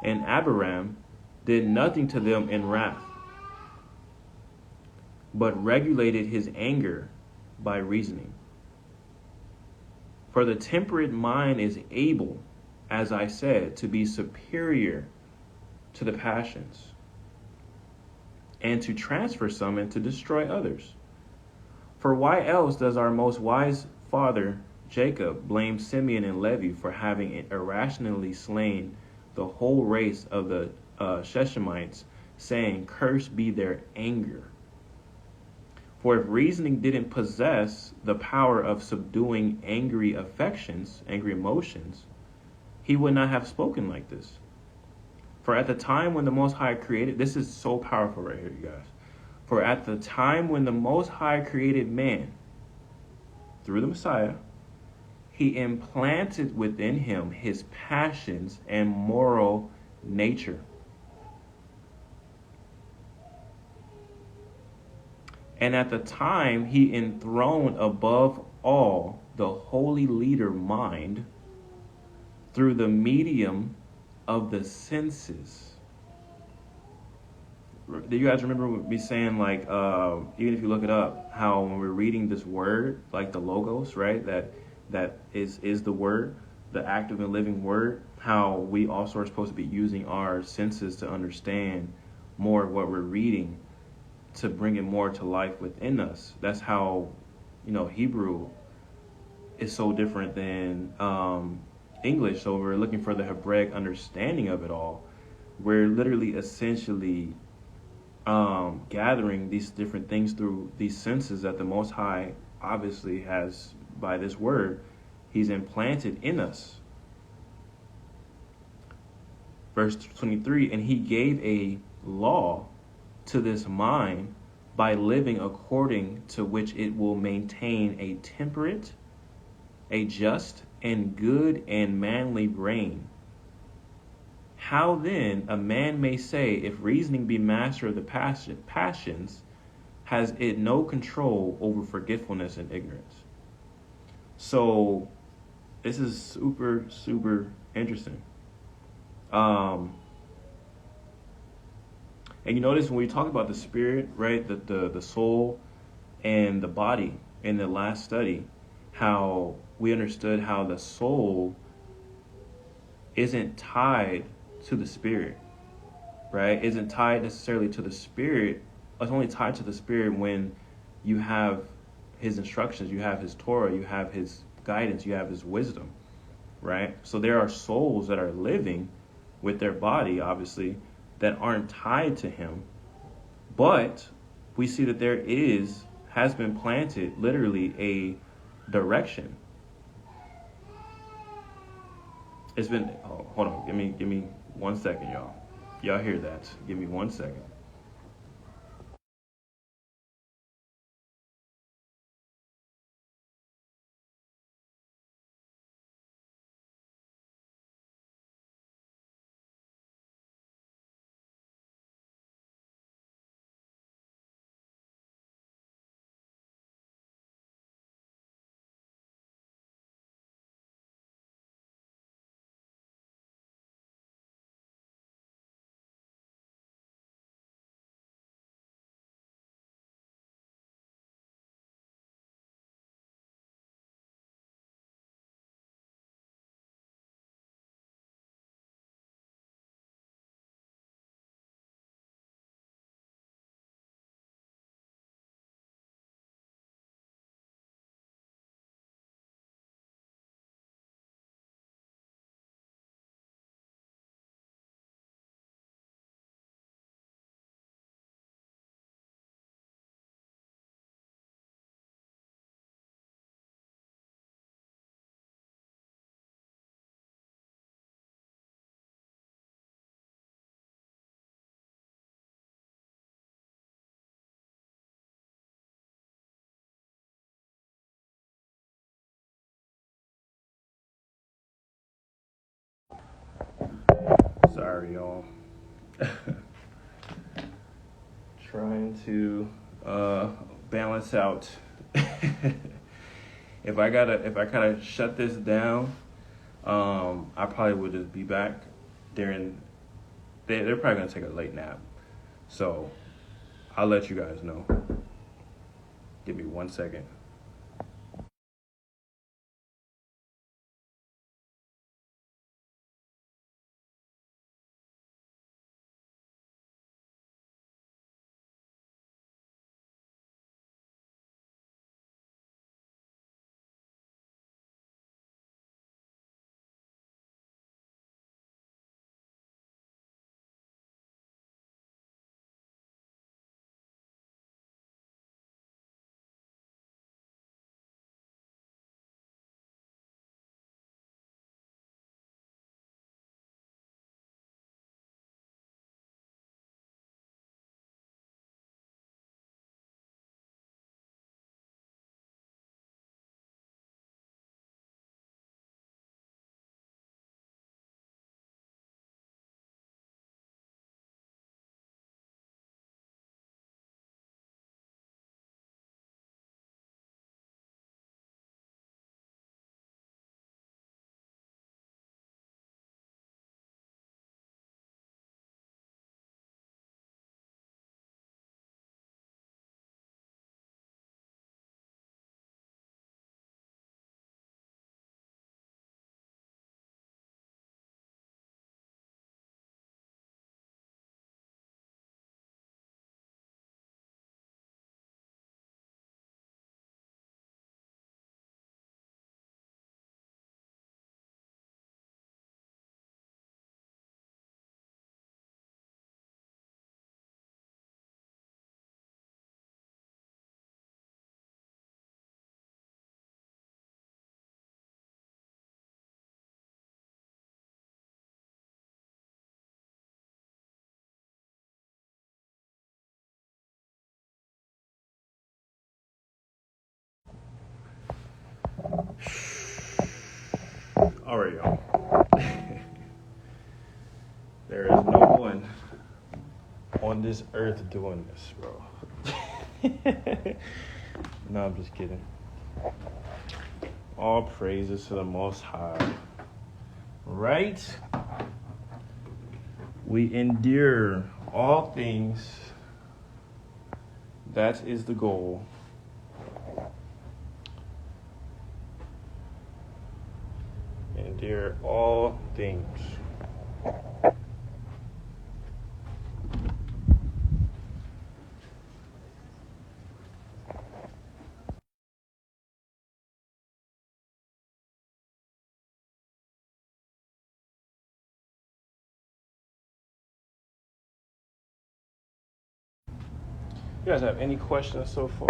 Speaker 1: and Abiram, did nothing to them in wrath, but regulated his anger by reasoning. For the temperate mind is able, as I said, to be superior to the passions, and to transfer some and to destroy others. For why else does our most wise father Jacob blame Simeon and Levi for having irrationally slain the whole race of the Shechemites, saying, "Cursed be their anger"? For if reasoning didn't possess the power of subduing angry affections, angry emotions, he would not have spoken like this. For at the time when the Most High created, this is so powerful right here, you guys. For at the time when the Most High created man, through the Messiah, he implanted within him his passions and moral nature. And at the time, he enthroned above all the holy leader mind through the medium of the senses. Do you guys remember me saying, like, even if you look it up, how when we're reading this word, like the logos, right, that is the word, the active and living word, how we also are supposed to be using our senses to understand more of what we're reading, to bring it more to life within us. That's how, Hebrew is so different than English. So we're looking for the Hebraic understanding of it all. We're literally essentially gathering these different things through these senses that the Most High obviously has, by this word, He's implanted in us. Verse 23, and He gave a law to this mind by living according to which it will maintain a temperate, a just, and good and manly brain. How then a man may say, if reasoning be master of the passions, has it no control over forgetfulness and ignorance? So this is super, super interesting. And you notice when we talk about the spirit, right, the soul and the body in the last study, how we understood how the soul isn't tied to the spirit, right? Isn't tied necessarily to the spirit. It's only tied to the spirit when you have His instructions, you have His Torah, you have His guidance, you have His wisdom, right? So there are souls that are living with their body, obviously, that aren't tied to Him, but we see that there has been planted literally a direction. It's been, oh, hold on, give me 1 second, y'all. Y'all hear that? Give me 1 second. Sorry, y'all. Trying to balance out. If I kind of shut this down, I probably would just be back during. They're probably gonna take a late nap, so I'll let you guys know. Give me 1 second. All right, y'all. There is no one on this earth doing this, bro. No, I'm just kidding. All praises to the Most High. Right? We endure all things. That is the goal. Endure all things. You guys have any questions so far?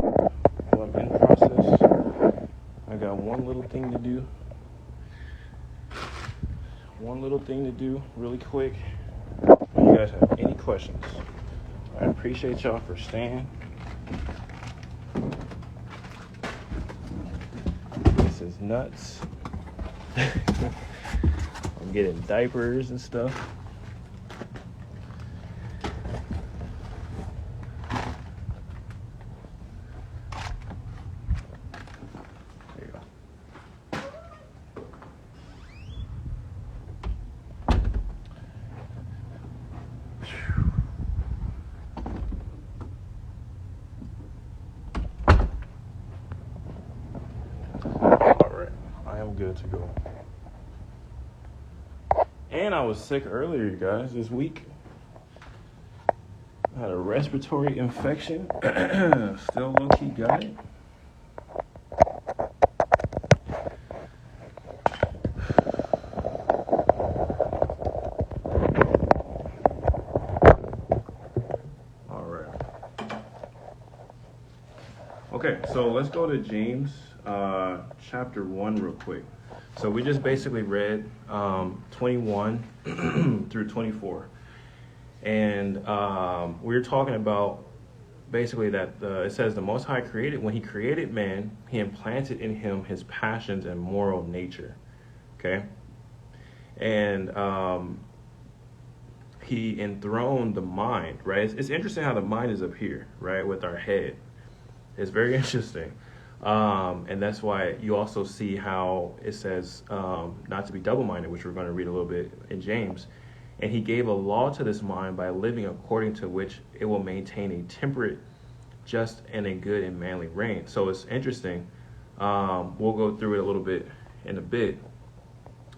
Speaker 1: Well, I'm in process. I got one little thing to do. Really quick. If you guys have any questions, I appreciate y'all for staying. This is nuts. I'm getting diapers and stuff. There you go. I'm good to go. And I was sick earlier, you guys, this week. I had a respiratory infection. Still low-key got it. All right. Okay, so let's go to James chapter 1 real quick. So we just basically read 21 through 24. And we were talking about basically that it says the Most High created, when he created man, he implanted in him his passions and moral nature. Okay? And he enthroned the mind, right? It's interesting how the mind is up here, right, with our head. It's very interesting. And that's why you also see how it says not to be double-minded, which we're going to read a little bit in James. And he gave a law to this mind by living according to which it will maintain a temperate, just, and a good and manly reign. So it's interesting. We'll go through it a little bit in a bit.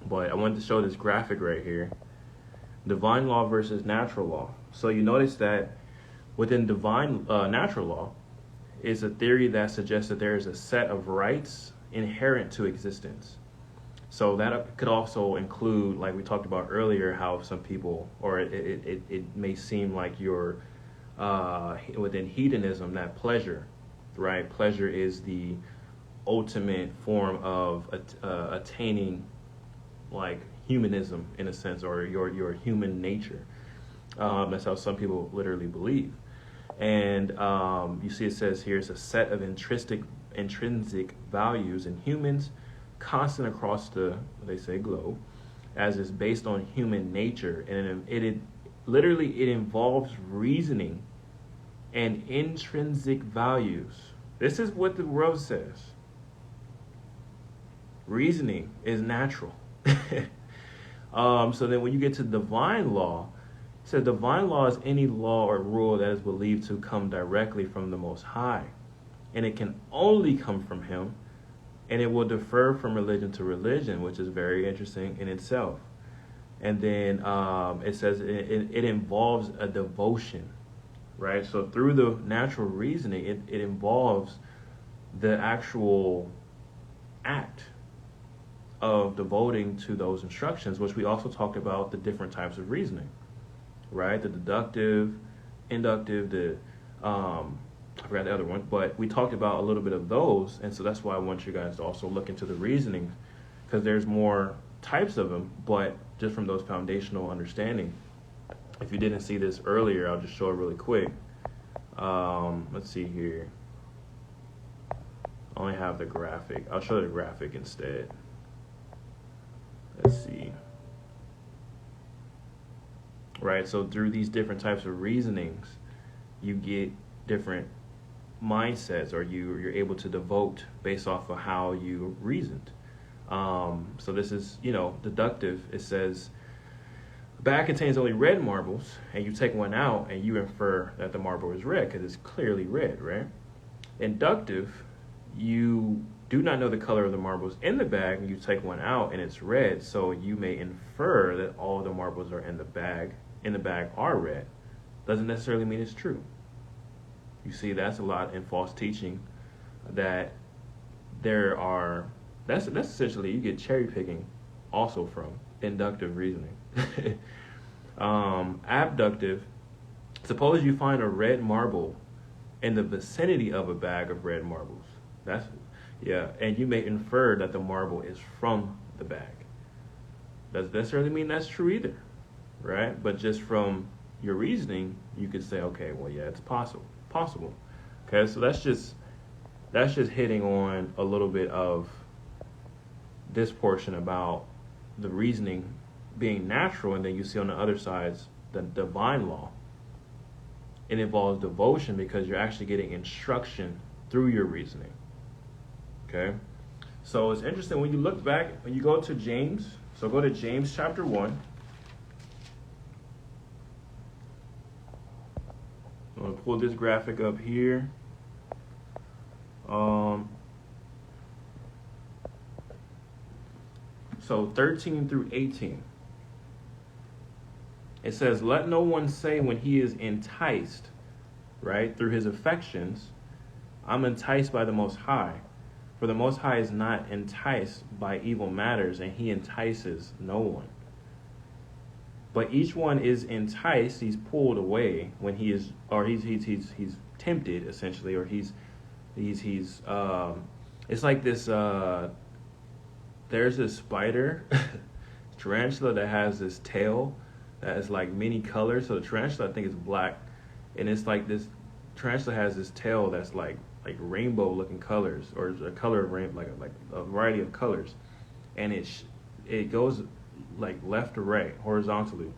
Speaker 1: But I wanted to show this graphic right here. Divine law versus natural law. So you notice that within divine natural law, is a theory that suggests that there is a set of rights inherent to existence. So that could also include, like we talked about earlier, how some people, or it may seem like you're within hedonism, that pleasure, right? Pleasure is the ultimate form of attaining, like, humanism in a sense, or your human nature. That's how some people literally believe. And you see it says here it's a set of intrinsic values in humans, constant across the, they say, globe, as is based on human nature. And it literally involves reasoning and intrinsic values. This is what the world says. Reasoning is natural. So then when you get to divine law, it says divine law is any law or rule that is believed to come directly from the Most High. And it can only come from him, and it will differ from religion to religion, which is very interesting in itself. And then it says it involves a devotion, right? So through the natural reasoning, it involves the actual act of devoting to those instructions, which we also talked about the different types of reasoning, right? The deductive, inductive, I forgot the other one, but we talked about a little bit of those, and so that's why I want you guys to also look into the reasoning, because there's more types of them, but just from those foundational understanding. If you didn't see this earlier, I'll just show it really quick. Let's see here. I only have the graphic. I'll show the graphic instead. let's see. Right, so through these different types of reasonings, you get different mindsets, or you're able to devote based off of how you reasoned. So this is, deductive. It says the bag contains only red marbles, and you take one out and you infer that the marble is red because it's clearly red, right? Inductive, you do not know the color of the marbles in the bag, and you take one out and it's red, so you may infer that all the marbles are in the bag are red. Doesn't necessarily mean it's true. You see, that's a lot in false teaching, that that's essentially, you get cherry picking also from inductive reasoning. Abductive, suppose you find a red marble in the vicinity of a bag of red marbles. And you may infer that the marble is from the bag. Doesn't necessarily mean that's true either, right? But just from your reasoning, you could say, okay, well, yeah, it's possible. Okay, so that's just hitting on a little bit of this portion about the reasoning being natural, and then you see on the other sides the divine law. It involves devotion because you're actually getting instruction through your reasoning. Okay, so it's interesting when you look back, when you go to James. So go to James chapter 1. I'm going to pull this graphic up here. So 13 through 18. It says, let no one say when he is enticed, right, through his affections, I'm enticed by the Most High. For the Most High is not enticed by evil matters, and he entices no one. But each one is enticed, he's pulled away when he is, or he's tempted, essentially, or he's it's like this, there's this spider, tarantula, that has this tail that is like many colors. So the tarantula, I think, is black, and it's like this tarantula has this tail that's like rainbow looking colors, or a color of like a variety of colors, and it goes like left to right horizontally,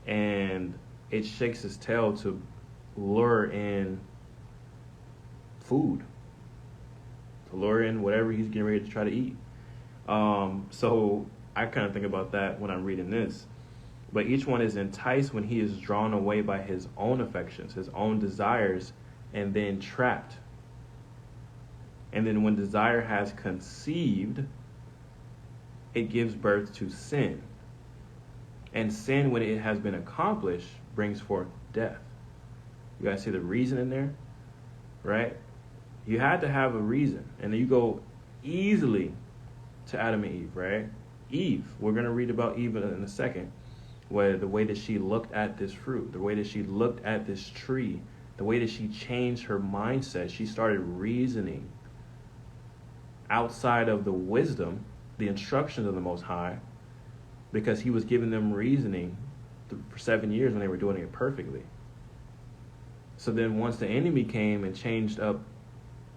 Speaker 1: and it shakes its tail to lure in food, to lure in whatever he's getting ready to try to eat. So I kind of think about that when I'm reading this. But each one is enticed when he is drawn away by his own affections, his own desires, and then trapped. And then when desire has conceived, it gives birth to sin. And sin, when it has been accomplished, brings forth death. You guys see the reason in there? Right? You had to have a reason. And then you go easily to Adam and Eve, right? Eve, we're going to read about Eve in a second, where the way that she looked at this fruit, the way that she looked at this tree, the way that she changed her mindset, she started reasoning outside of the wisdom, the instructions of the Most High, because he was giving them reasoning for 7 years when they were doing it perfectly. So then once the enemy came and changed up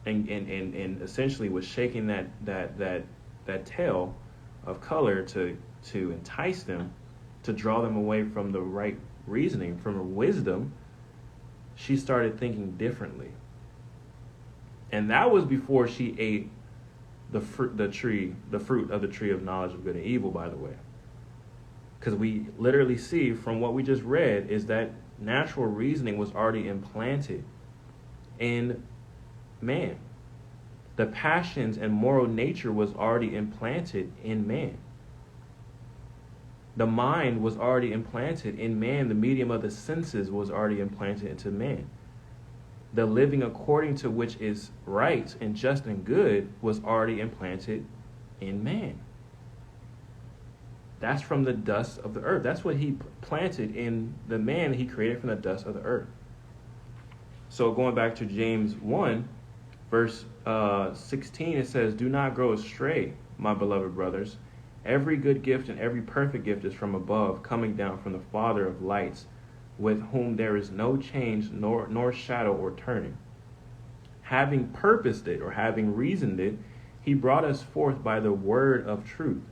Speaker 1: and essentially was shaking that tail of color to entice them, to draw them away from the right reasoning, from her wisdom, she started thinking differently. And that was before she ate the fruit of the tree of knowledge of good and evil, by the way. Because we literally see from what we just read is that natural reasoning was already implanted in man. The passions and moral nature was already implanted in man. The mind was already implanted in man. The medium of the senses was already implanted into man. The living according to which is right and just and good was already implanted in man. That's from the dust of the earth. That's what he planted in the man he created from the dust of the earth. So going back to James 1, verse 16, it says, do not grow astray, my beloved brothers. Every good gift and every perfect gift is from above, coming down from the Father of lights, with whom there is no change nor shadow or turning. Having purposed it, or having reasoned it, he brought us forth by the word of truth,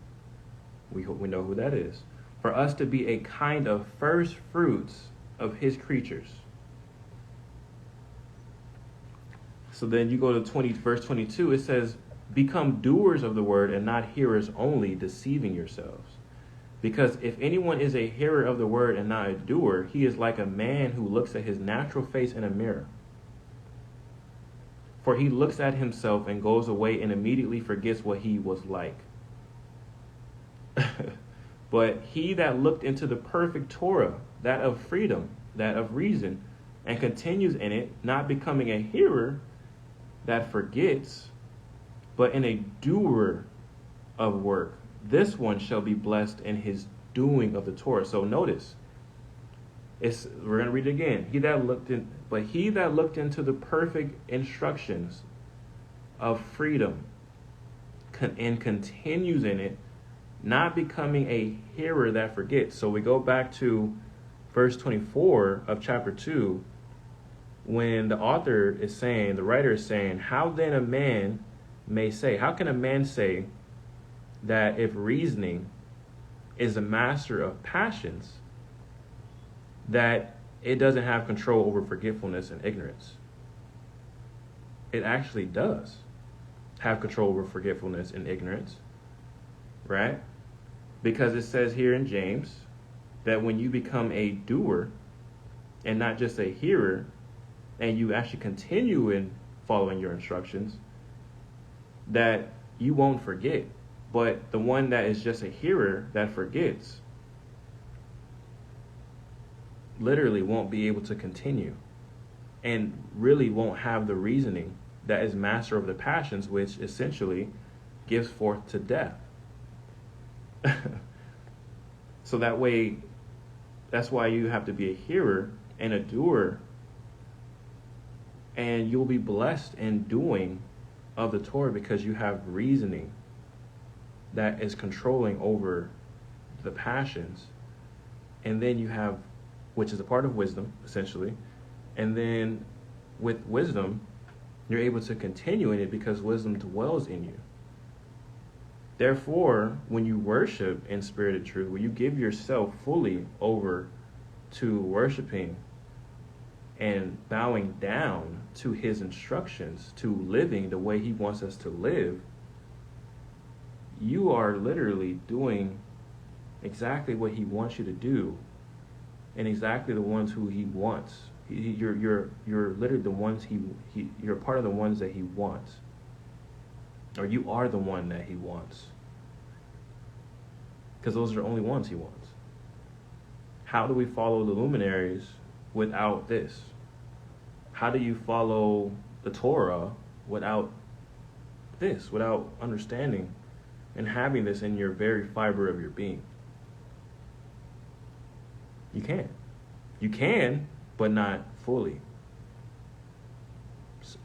Speaker 1: We know who that is. For us to be a kind of first fruits of his creatures. So then you go to verse 22, it says, become doers of the word and not hearers only, deceiving yourselves. Because if anyone is a hearer of the word and not a doer, he is like a man who looks at his natural face in a mirror. For he looks at himself and goes away and immediately forgets what he was like. But he that looked into the perfect Torah, that of freedom, that of reason, and continues in it, not becoming a hearer that forgets, but in a doer of work, this one shall be blessed in his doing of the Torah. So notice, we're going to read it again. He that looked into the perfect instructions of freedom and continues in it, not becoming a hearer that forgets. So we go back to verse 24 of chapter 2, when the writer is saying, how then a man may say, how can a man say that if reasoning is a master of passions, that it doesn't have control over forgetfulness and ignorance? It actually does have control over forgetfulness and ignorance, right? Because it says here in James that when you become a doer and not just a hearer, and you actually continue in following your instructions, that you won't forget. But the one that is just a hearer that forgets literally won't be able to continue and really won't have the reasoning that is master of the passions, which essentially gives forth to death. So that way, that's why you have to be a hearer and a doer, and you'll be blessed in doing of the Torah because you have reasoning that is controlling over the passions. And then you have, which is a part of wisdom, essentially. And then with wisdom, you're able to continue in it because wisdom dwells in you. Therefore, when you worship in spirit and truth, when you give yourself fully over to worshiping and bowing down to his instructions, to living the way he wants us to live, you are literally doing exactly what he wants you to do, and exactly the ones who he wants. You're literally the ones you're part of the ones that he wants, or you are the one that he wants, because those are the only ones he wants. How do we follow the luminaries without this? How do you follow the Torah without this, without understanding and having this in your very fiber of your being? You can't. You can, but not fully.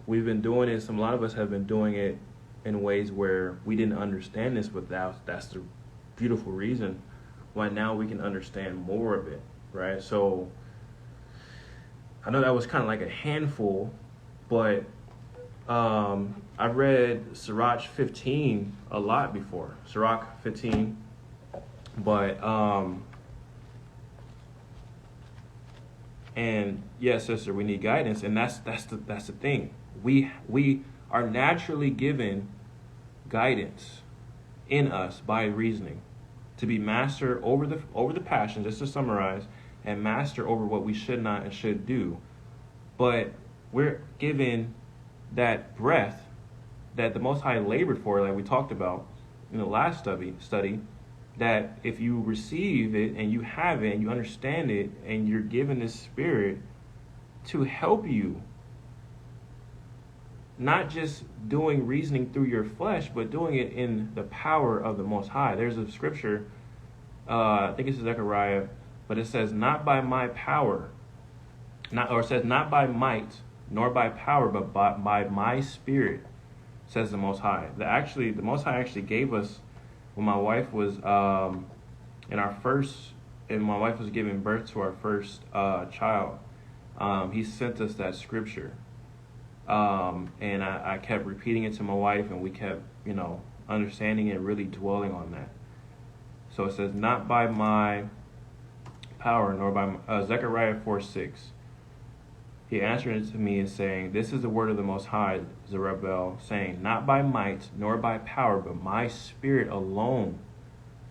Speaker 1: We've been doing it, a lot of us have been doing it in ways where we didn't understand this, but that's the beautiful reason why now we can understand more of it, right? So I know that was kind of like a handful, but I've read Sirach 15 a lot before, Sirach 15, but and yes, sister, we need guidance, and that's the thing. We are naturally given guidance in us by reasoning to be master over the passions, just to summarize, and master over what we should not and should do. But we're given that breath that the Most High labored for, like we talked about in the last study, that if you receive it and you have it and you understand it and you're given this spirit to help you, not just doing reasoning through your flesh, but doing it in the power of the Most High. There's a scripture, I think it's Zechariah, but it says, not by my power, it says, not by might, nor by power, but by my spirit, says the Most High. The Most High actually gave us, when my wife was my wife was giving birth to our first child, he sent us that scripture. And I kept repeating it to my wife, and we kept, understanding it and really dwelling on that. So it says, not by my power, nor by Zechariah 4:6. He answered to me and saying, this is the word of the Most High, Zerubbabel, saying, not by might, nor by power, but my spirit alone,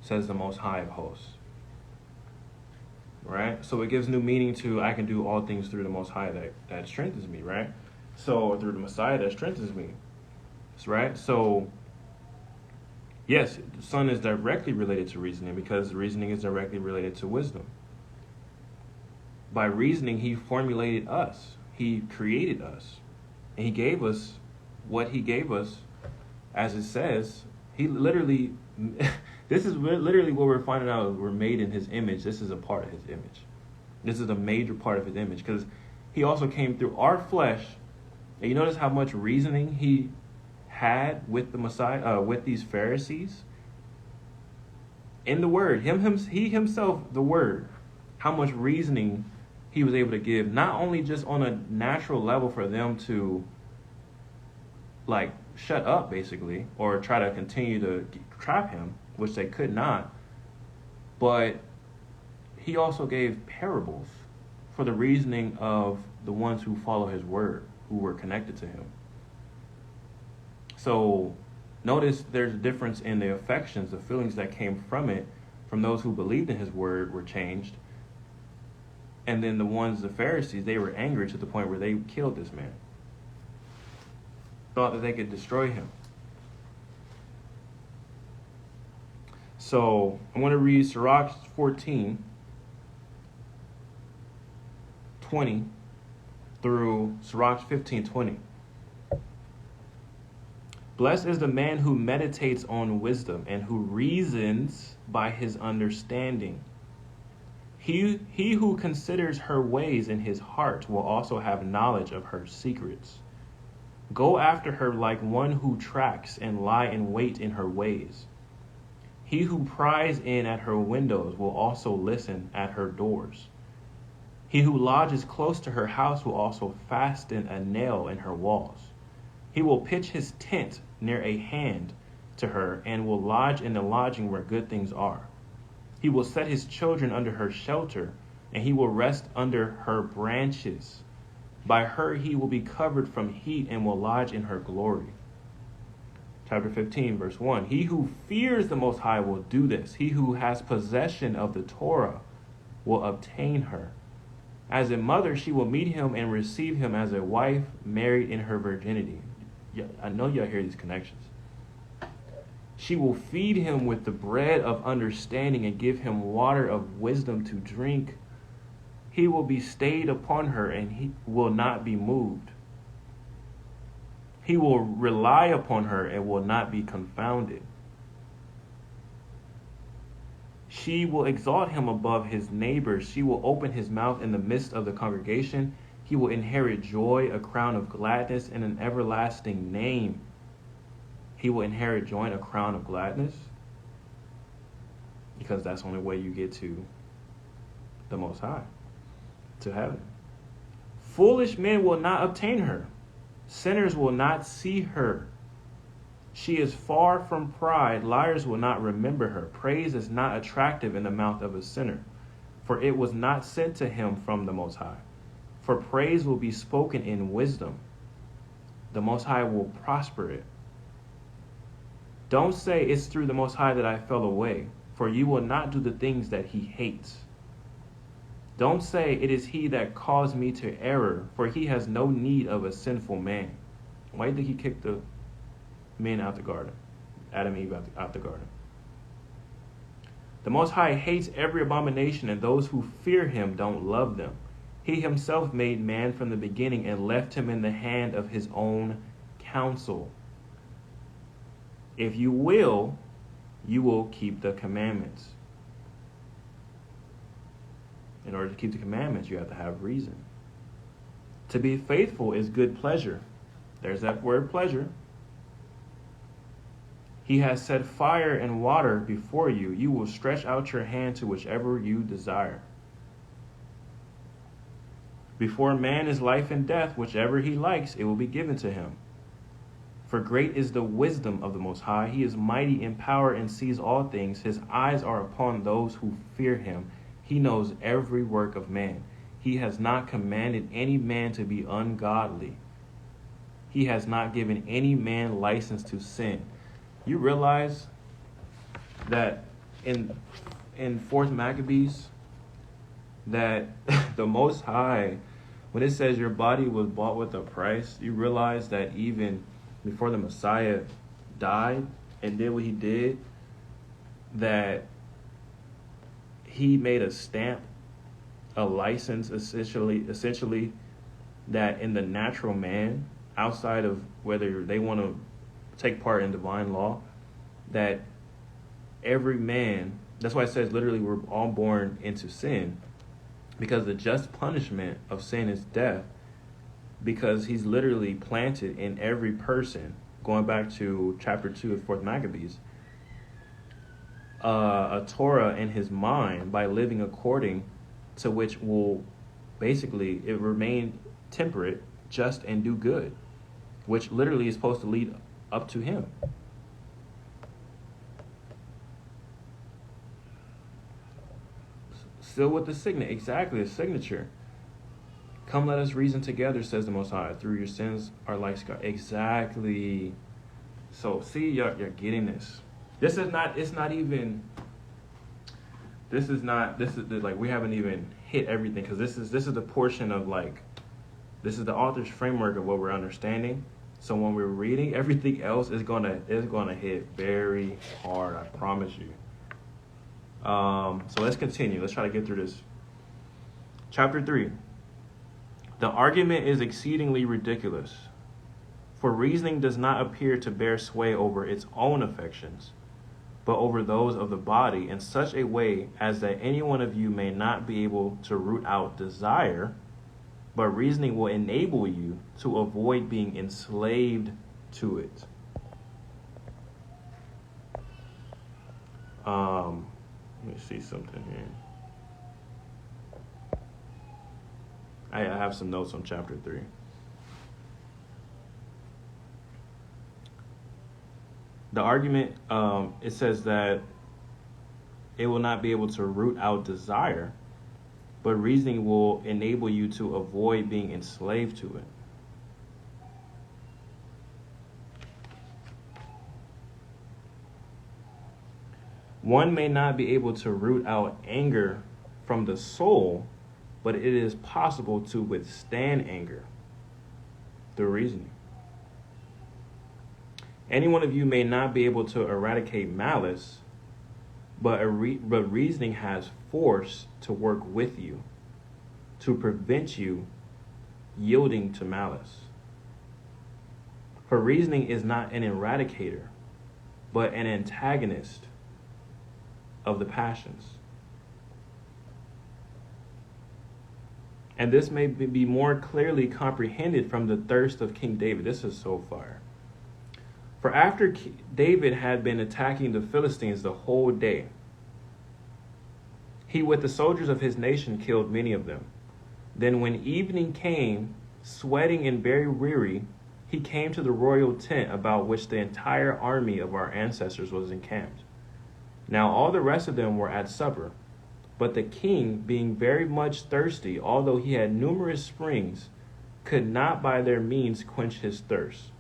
Speaker 1: says the Most High of hosts. Right? So it gives new meaning to, I can do all things through the Most High that strengthens me, right? So through the Messiah that strengthens me. Right? So yes, the Son is directly related to reasoning because reasoning is directly related to wisdom. By reasoning, he formulated us. He created us. And he gave us what he gave us, as it says. He literally, this is literally what we're finding out. We're made in his image. This is a part of his image. This is a major part of his image because he also came through our flesh. And you notice how much reasoning he had with the Messiah, with these Pharisees? In the Word, he himself, the Word, how much reasoning he was able to give, not only just on a natural level for them to like shut up basically, or try to continue to trap him, which they could not, but he also gave parables for the reasoning of the ones who follow his word, who were connected to him. So notice there's a difference in the affections, the feelings that came from it, from those who believed in his word were changed. And then the Pharisees, they were angry to the point where they killed this man. Thought that they could destroy him. So I'm going to read Sirach 14:20 through Sirach 15:20. Blessed is the man who meditates on wisdom and who reasons by his understanding. He who considers her ways in his heart will also have knowledge of her secrets. Go after her like one who tracks and lie in wait in her ways. He who pries in at her windows will also listen at her doors. He who lodges close to her house will also fasten a nail in her walls. He will pitch his tent near a hand to her and will lodge in the lodging where good things are. He will set his children under her shelter, and he will rest under her branches. By her he will be covered from heat and will lodge in her glory. Chapter 15, verse 1. He who fears the Most High will do this. He who has possession of the Torah will obtain her. As a mother, she will meet him and receive him as a wife married in her virginity. Yeah, I know y'all hear these connections. She will feed him with the bread of understanding and give him water of wisdom to drink. He will be stayed upon her and he will not be moved. He will rely upon her and will not be confounded. She will exalt him above his neighbors. She will open his mouth in the midst of the congregation. He will inherit joy, a crown of gladness, and an everlasting name. He will inherit joy and a crown of gladness, because that's the only way you get to the Most High, to heaven. Foolish men will not obtain her. Sinners will not see her. She is far from pride. Liars will not remember her. Praise is not attractive in the mouth of a sinner, for it was not sent to him from the Most High. For praise will be spoken in wisdom. The Most High will prosper it. Don't say it's through the Most High that I fell away, for you will not do the things that he hates. Don't say it is he that caused me to error, for he has no need of a sinful man. Why do you think he kicked the men out the garden? Adam and Eve out the garden. The Most High hates every abomination, and those who fear him don't love them. He himself made man from the beginning and left him in the hand of his own counsel. If you will keep the commandments. In order to keep the commandments, you have to have reason. To be faithful is good pleasure. There's that word pleasure. He has set fire and water before you. You will stretch out your hand to whichever you desire. Before man is life and death, whichever he likes, it will be given to him. For great is the wisdom of the Most High. He is mighty in power and sees all things. His eyes are upon those who fear him. He knows every work of man. He has not commanded any man to be ungodly. He has not given any man license to sin. You realize that in 4th Maccabees, that the Most High, when it says your body was bought with a price, you realize that even before the Messiah died and did what he did, that he made a stamp, a license, essentially, that in the natural man, outside of whether they want to take part in divine law, that every man, that's why it says literally we're all born into sin, because the just punishment of sin is death, because he's literally planted in every person, going back to chapter 2 of 4th Maccabees, a Torah in his mind by living according to which will basically it remain temperate, just, and do good, which literally is supposed to lead up to him. Still with the signet, exactly, the signature. Come, let us reason together, says the Most High. Through your sins are like scar. Exactly. So, see, you're getting this. This is like, we haven't even hit everything, because this is the portion of, like, this is the author's framework of what we're understanding. So when we're reading, everything else is gonna hit very hard, I promise you. So let's continue. Let's try to get through this. Chapter 3. The argument is exceedingly ridiculous, for reasoning does not appear to bear sway over its own affections, but over those of the body in such a way as that any one of you may not be able to root out desire, but reasoning will enable you to avoid being enslaved to it. Let me see something here. I have some notes on chapter 3. The argument, it says that it will not be able to root out desire, but reasoning will enable you to avoid being enslaved to it. One may not be able to root out anger from the soul, but it is possible to withstand anger through reasoning. Any one of you may not be able to eradicate malice, but reasoning has force to work with you to prevent you yielding to malice. For reasoning is not an eradicator, but an antagonist of the passions. And this may be more clearly comprehended from the thirst of King David. This is so fire. For after David had been attacking the Philistines the whole day, he with the soldiers of his nation killed many of them. Then when evening came, sweating and very weary, he came to the royal tent about which the entire army of our ancestors was encamped. Now all the rest of them were at supper, but the king, being very much thirsty, although he had numerous springs, could not by their means quench his thirst.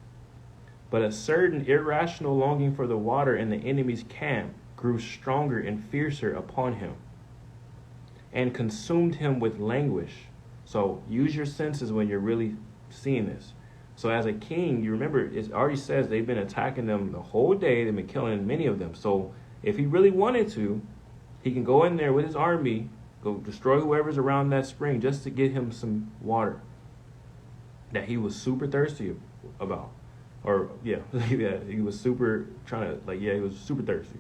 Speaker 1: But a certain irrational longing for the water in the enemy's camp grew stronger and fiercer upon him, and consumed him with languish. So use your senses when you're really seeing this. So as a king, you remember, it already says they've been attacking them the whole day. They've been killing many of them. So if he really wanted to, he can go in there with his army, go destroy whoever's around that spring just to get him some water that he was super thirsty about. Or, yeah, he was super trying to, he was super thirsty.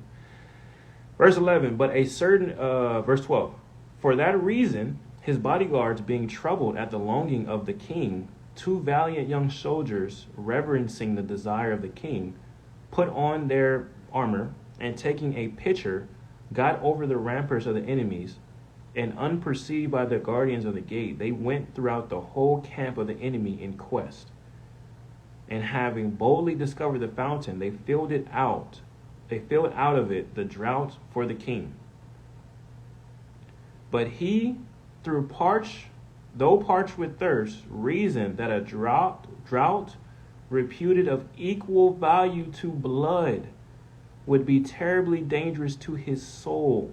Speaker 1: Verse 11, but a certain, verse 12, for that reason, his bodyguards being troubled at the longing of the king, 2 valiant young soldiers, reverencing the desire of the king, put on their armor, and taking a pitcher, got over the ramparts of the enemies, and unperceived by the guardians of the gate, they went throughout the whole camp of the enemy in quest. And having boldly discovered the fountain, they filled it out. They filled out of it the drought for the king. But he, though parched with thirst, reasoned that a drought reputed of equal value to blood would be terribly dangerous to his soul.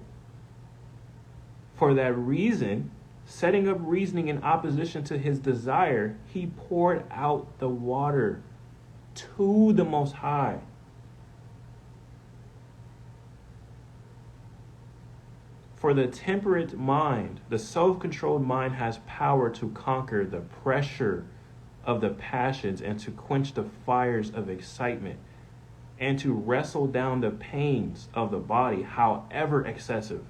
Speaker 1: For that reason, setting up reasoning in opposition to his desire, he poured out the water to the Most High. For the temperate mind, the self-controlled mind has power to conquer the pressure of the passions and to quench the fires of excitement and to wrestle down the pains of the body, however excessive,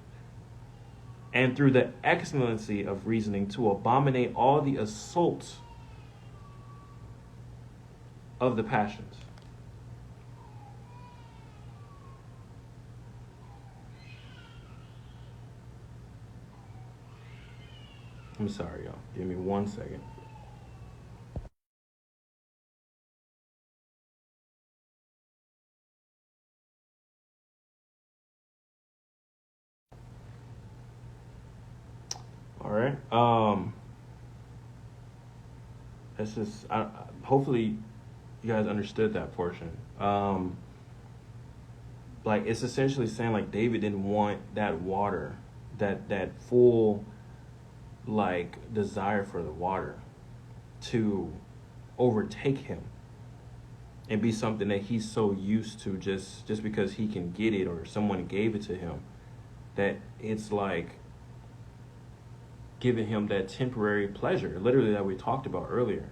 Speaker 1: and through the excellency of reasoning to abominate all the assaults of the passions. I'm sorry, y'all. Give me 1 second. All right. This is hopefully you guys understood that portion. Like it's essentially saying like David didn't want that water, that full like desire for the water to overtake him and be something that he's so used to just because he can get it or someone gave it to him, that it's like giving him that temporary pleasure, literally, that we talked about earlier.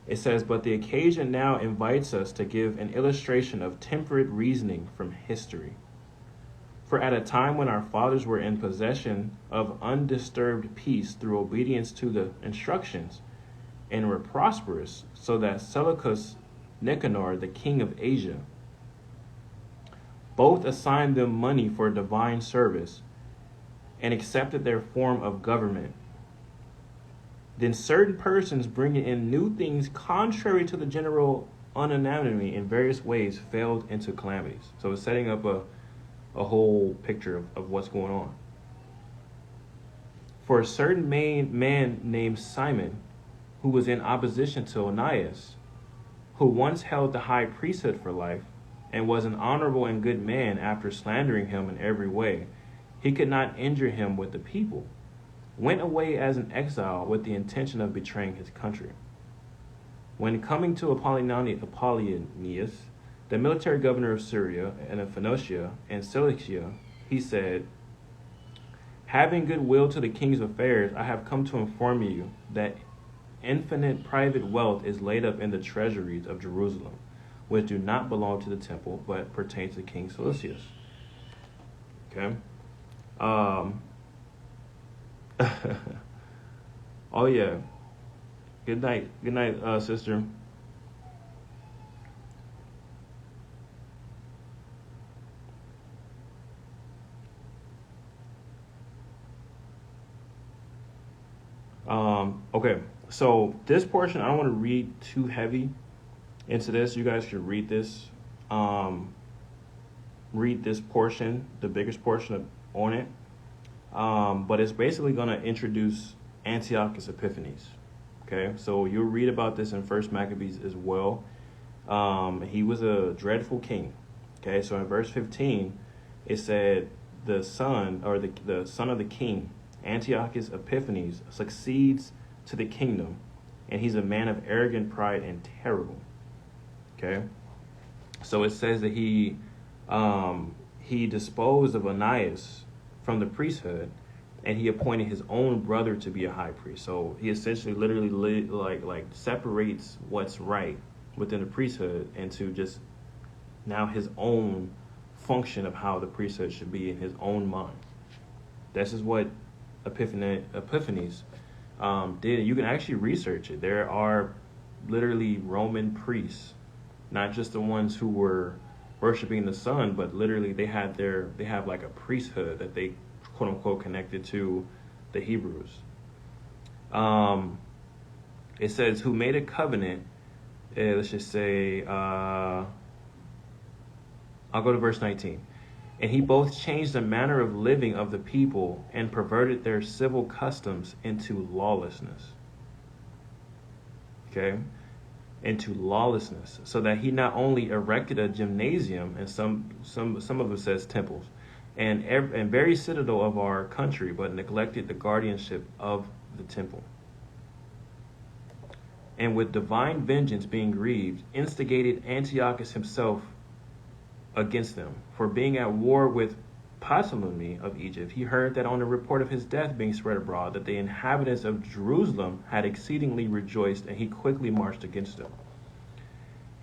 Speaker 1: It says, but the occasion now invites us to give an illustration of temperate reasoning from history. For at a time when our fathers were in possession of undisturbed peace through obedience to the instructions, and were prosperous, so that Seleucus Nicanor, the king of Asia, both assigned them money for divine service and accepted their form of government. Then certain persons bringing in new things contrary to the general unanimity in various ways failed into calamities. So it's setting up a whole picture of what's going on. For a certain man named Simon, who was in opposition to Onias, who once held the high priesthood for life, and was an honorable and good man, after slandering him in every way, he could not injure him with the people, went away as an exile with the intention of betraying his country. When coming to Apollonius, the military governor of Syria and of Phoenicia and Cilicia, he said, having good will to the king's affairs, I have come to inform you that infinite private wealth is laid up in the treasuries of Jerusalem, which do not belong to the temple, but pertain to King Seleucus. Okay. Oh yeah. Good night. Good night, sister. Okay. So this portion, I don't want to read too heavy into this. You guys should read this. Read this portion, the biggest portion on it. But it's basically going to introduce Antiochus Epiphanes. Okay, so you'll read about this in First Maccabees as well. He was a dreadful king. Okay, so in verse 15, it said the son of the king, Antiochus Epiphanes, succeeds to the kingdom, and he's a man of arrogant pride and terrible. Okay, so it says that he disposed of Onias from the priesthood, and he appointed his own brother to be a high priest. So he essentially literally like separates what's right within the priesthood into just now his own function of how the priesthood should be in his own mind. This is what Epiphanes did. You can actually research it. There are literally Roman priests, not just the ones who were worshiping the sun, but literally they have like a priesthood that they quote unquote connected to the Hebrews. It says, who made a covenant. Let's just say, I'll go to verse 19. And he both changed the manner of living of the people and perverted their civil customs into lawlessness. Okay? Into lawlessness. So that he not only erected a gymnasium, and some of it says temples, and very citadel of our country, but neglected the guardianship of the temple. And with divine vengeance being grieved, instigated Antiochus himself against them. For being at war with Ptolemy of Egypt, he heard that on the report of his death being spread abroad, that the inhabitants of Jerusalem had exceedingly rejoiced, and he quickly marched against them.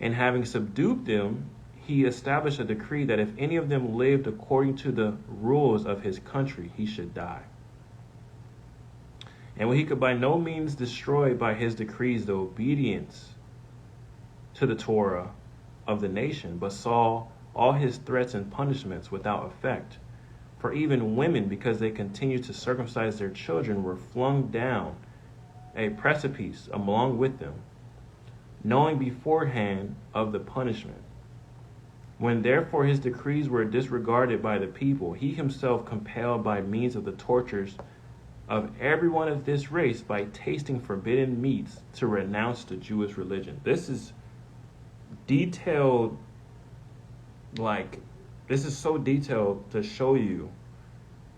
Speaker 1: And having subdued them, he established a decree that if any of them lived according to the rules of his country, he should die. And when he could by no means destroy by his decrees the obedience to the Torah of the nation, but saw all his threats and punishments without effect. For even women, because they continued to circumcise their children, were flung down a precipice along with them, knowing beforehand of the punishment. When therefore his decrees were disregarded by the people, he himself compelled by means of the tortures of everyone of this race by tasting forbidden meats to renounce the Jewish religion. This is detailed, this is so detailed to show you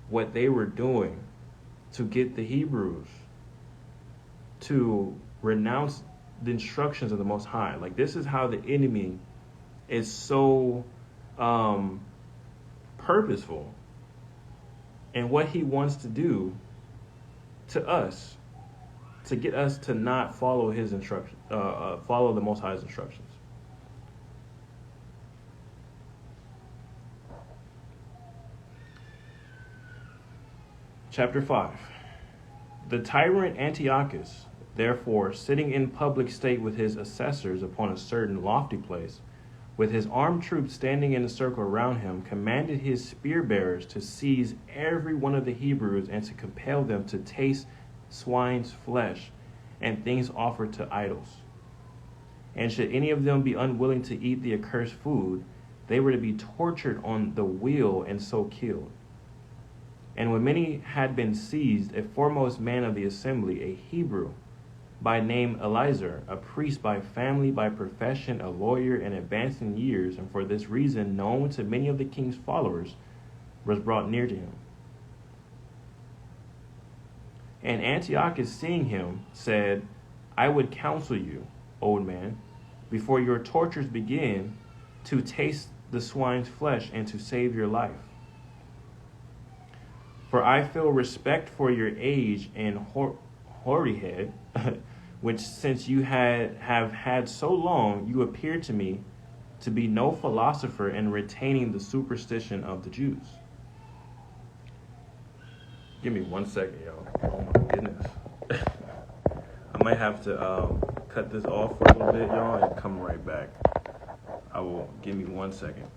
Speaker 1: what they were doing to get the Hebrews to renounce the instructions of the Most High. This is how the enemy is so purposeful in what he wants to do to us, to get us to not follow his instructions, follow the Most High's instructions. Chapter 5. The tyrant Antiochus, therefore, sitting in public state with his assessors upon a certain lofty place, with his armed troops standing in a circle around him, commanded his spear bearers to seize every one of the Hebrews and to compel them to taste swine's flesh and things offered to idols. And should any of them be unwilling to eat the accursed food, they were to be tortured on the wheel and so killed. And when many had been seized, a foremost man of the assembly, a Hebrew, by name Eliezer, a priest by family, by profession, a lawyer, and advanced in years, and for this reason known to many of the king's followers, was brought near to him. And Antiochus, seeing him, said, I would counsel you, old man, before your tortures begin, to taste the swine's flesh and to save your life. For I feel respect for your age and hoarihead, which since you have had so long, you appear to me to be no philosopher in retaining the superstition of the Jews. Give me 1 second, y'all. Oh my goodness. I might have to cut this off for a little bit, y'all, and come right back. Give me 1 second.